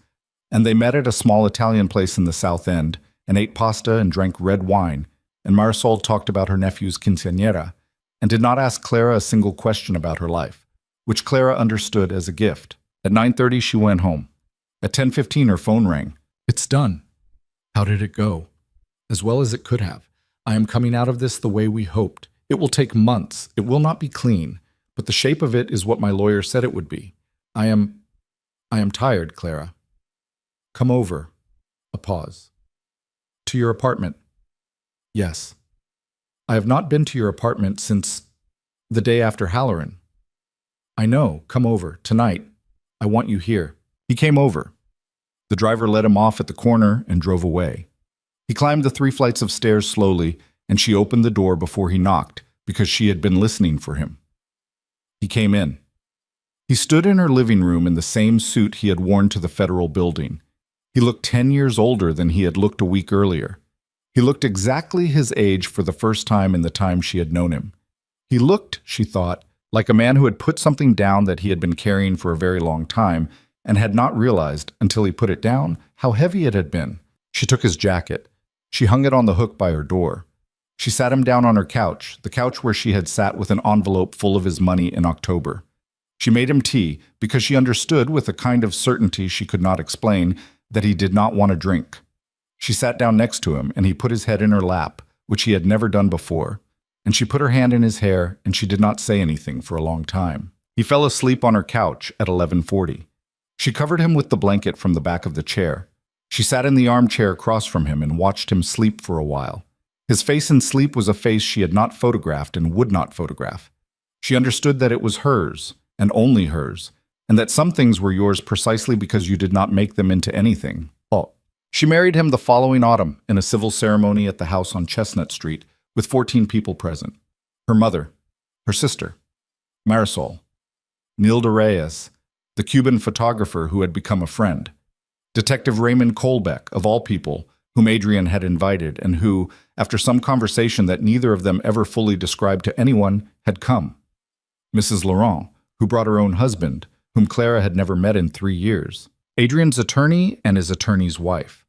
And they met at a small Italian place in the South End and ate pasta and drank red wine, and Marisol talked about her nephew's quinceañera and did not ask Clara a single question about her life, which Clara understood as a gift. At 9:30, she went home. At 10:15, her phone rang. It's done. How did it go? As well as it could have. I am coming out of this the way we hoped. It will take months. It will not be clean, but the shape of it is what my lawyer said it would be. I am tired, Clara. Come over. A pause. To your apartment. Yes. I have not been to your apartment since the day after Halloran. I know. Come over. Tonight. I want you here. He came over. The driver let him off at the corner and drove away. He climbed the 3 flights of stairs slowly, and she opened the door before he knocked because she had been listening for him. He came in. He stood in her living room in the same suit he had worn to the Federal Building. He looked 10 years older than he had looked a week earlier. He looked exactly his age for the first time in the time she had known him. He looked, she thought, like a man who had put something down that he had been carrying for a very long time and had not realized, until he put it down, how heavy it had been. She took his jacket. She hung it on the hook by her door. She sat him down on her couch, the couch where she had sat with an envelope full of his money in October. She made him tea because she understood with a kind of certainty she could not explain that he did not want to drink. She sat down next to him, and he put his head in her lap, which he had never done before, and she put her hand in his hair, and she did not say anything for a long time. He fell asleep on her couch at 11:40. She covered him with the blanket from the back of the chair. She sat in the armchair across from him and watched him sleep for a while. His face in sleep was a face she had not photographed and would not photograph. She understood that it was hers, and only hers, and that some things were yours precisely because you did not make them into anything. Oh. She married him the following autumn in a civil ceremony at the house on Chestnut Street with 14 people present. Her mother, her sister, Marisol, Nilda Reyes, the Cuban photographer who had become a friend, Detective Raymond Colbeck, of all people, whom Adrian had invited and who, after some conversation that neither of them ever fully described to anyone, had come. Mrs. Laurent, who brought her own husband, whom Clara had never met in 3 years. Adrian's attorney and his attorney's wife.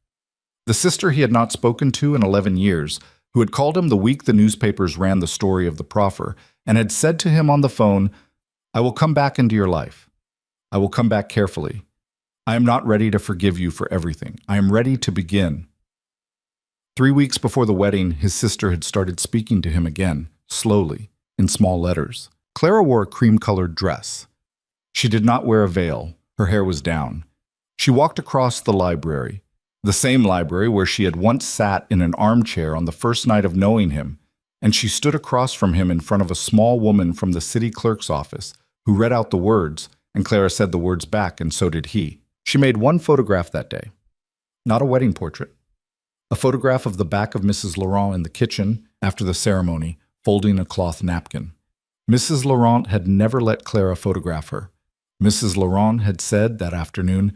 The sister he had not spoken to in 11 years, who had called him the week the newspapers ran the story of the proffer, and had said to him on the phone, "I will come back into your life. I will come back carefully. I am not ready to forgive you for everything. I am ready to begin." 3 weeks before the wedding, his sister had started speaking to him again, slowly, in small letters. Clara wore a cream-colored dress. She did not wear a veil. Her hair was down. She walked across the library, the same library where she had once sat in an armchair on the first night of knowing him, and she stood across from him in front of a small woman from the city clerk's office, who read out the words, and Clara said the words back, and so did he. She made one photograph that day. Not a wedding portrait. A photograph of the back of Mrs. Laurent in the kitchen after the ceremony, folding a cloth napkin. Mrs. Laurent had never let Clara photograph her. Mrs. Laurent had said that afternoon,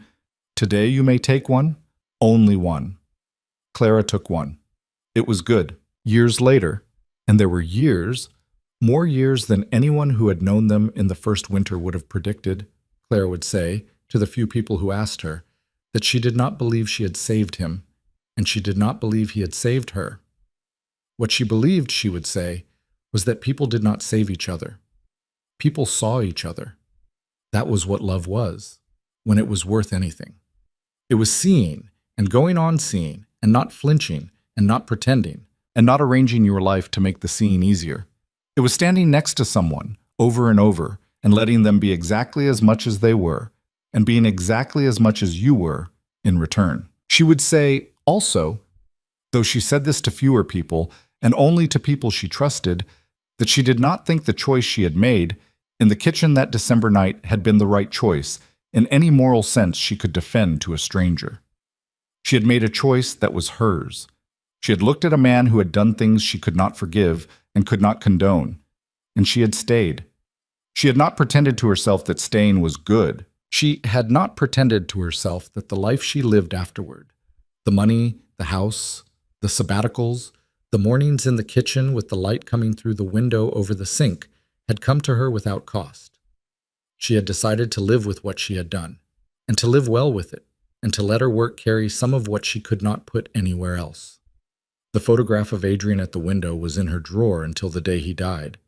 "Today you may take one, only one." Clara took one. It was good. Years later, and there were years, more years than anyone who had known them in the first winter would have predicted, Clara would say, to the few people who asked her, that she did not believe she had saved him, and she did not believe he had saved her. What she believed, she would say, was that people did not save each other. People saw each other. That was what love was, when it was worth anything. It was seeing, and going on seeing, and not flinching, and not pretending, and not arranging your life to make the seeing easier. It was standing next to someone, over and over, and letting them be exactly as much as they were, and being exactly as much as you were in return. She would say, also, though she said this to fewer people, and only to people she trusted, that she did not think the choice she had made in the kitchen that December night had been the right choice in any moral sense she could defend to a stranger. She had made a choice that was hers. She had looked at a man who had done things she could not forgive and could not condone, and she had stayed. She had not pretended to herself that staying was good. She had not pretended to herself that the life she lived afterward, the money, the house, the sabbaticals, the mornings in the kitchen with the light coming through the window over the sink, had come to her without cost. She had decided to live with what she had done, and to live well with it, and to let her work carry some of what she could not put anywhere else. The photograph of Adrian at the window was in her drawer until the day he died.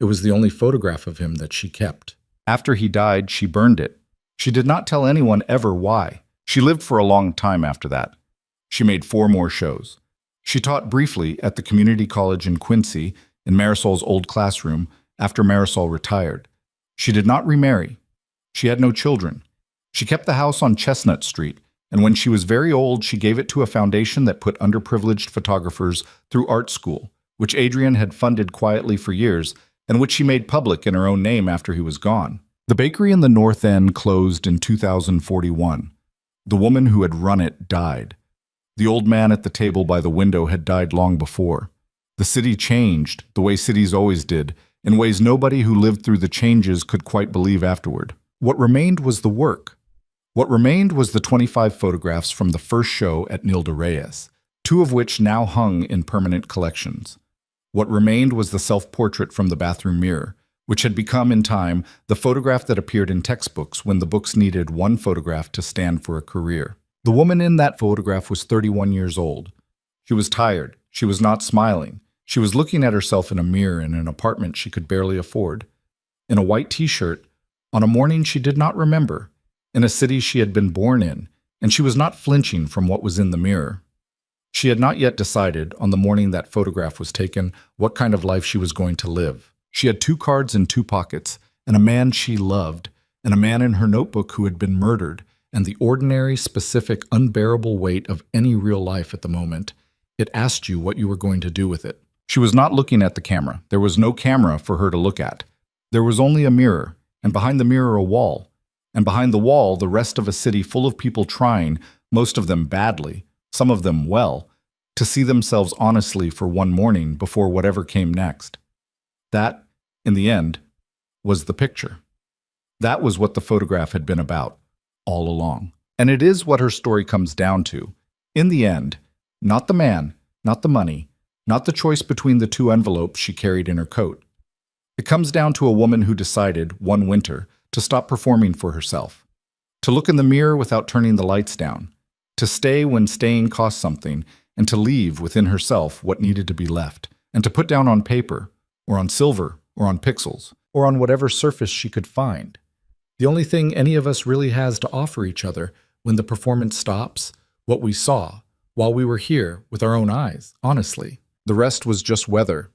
It was the only photograph of him that she kept. After he died, she burned it. She did not tell anyone ever why. She lived for a long time after that. She made 4 more shows. She taught briefly at the community college in Quincy, in Marisol's old classroom, after Marisol retired. She did not remarry. She had no children. She kept the house on Chestnut Street, and when she was very old, she gave it to a foundation that put underprivileged photographers through art school, which Adrian had funded quietly for years, and which she made public in her own name after he was gone. The bakery in the North End closed in 2041. The woman who had run it died. The old man at the table by the window had died long before. The city changed, the way cities always did, in ways nobody who lived through the changes could quite believe afterward. What remained was the work. What remained was the 25 photographs from the first show at Nilda Reyes, 2 of which now hung in permanent collections. What remained was the self-portrait from the bathroom mirror, which had become, in time, the photograph that appeared in textbooks when the books needed one photograph to stand for a career. The woman in that photograph was 31 years old. She was tired. She was not smiling. She was looking at herself in a mirror in an apartment she could barely afford, in a white t-shirt, on a morning she did not remember, in a city she had been born in, and she was not flinching from what was in the mirror. She had not yet decided, on the morning that photograph was taken, what kind of life she was going to live. She had 2 cards in 2 pockets, and a man she loved, and a man in her notebook who had been murdered, and the ordinary, specific, unbearable weight of any real life at the moment. It asked you what you were going to do with it. She was not looking at the camera. There was no camera for her to look at. There was only a mirror, and behind the mirror a wall, and behind the wall the rest of a city full of people trying, most of them badly, some of them well, to see themselves honestly for one morning before whatever came next. That, in the end, was the picture. That was what the photograph had been about, all along. And it is what her story comes down to. In the end, not the man, not the money, not the choice between the 2 envelopes she carried in her coat. It comes down to a woman who decided, one winter, to stop performing for herself, To look in the mirror without turning the lights down. To stay when staying cost something, and to leave within herself what needed to be left, and to put down on paper, or on silver, or on pixels, or on whatever surface she could find. The only thing any of us really has to offer each other when the performance stops, what we saw, while we were here with our own eyes, honestly. The rest was just weather,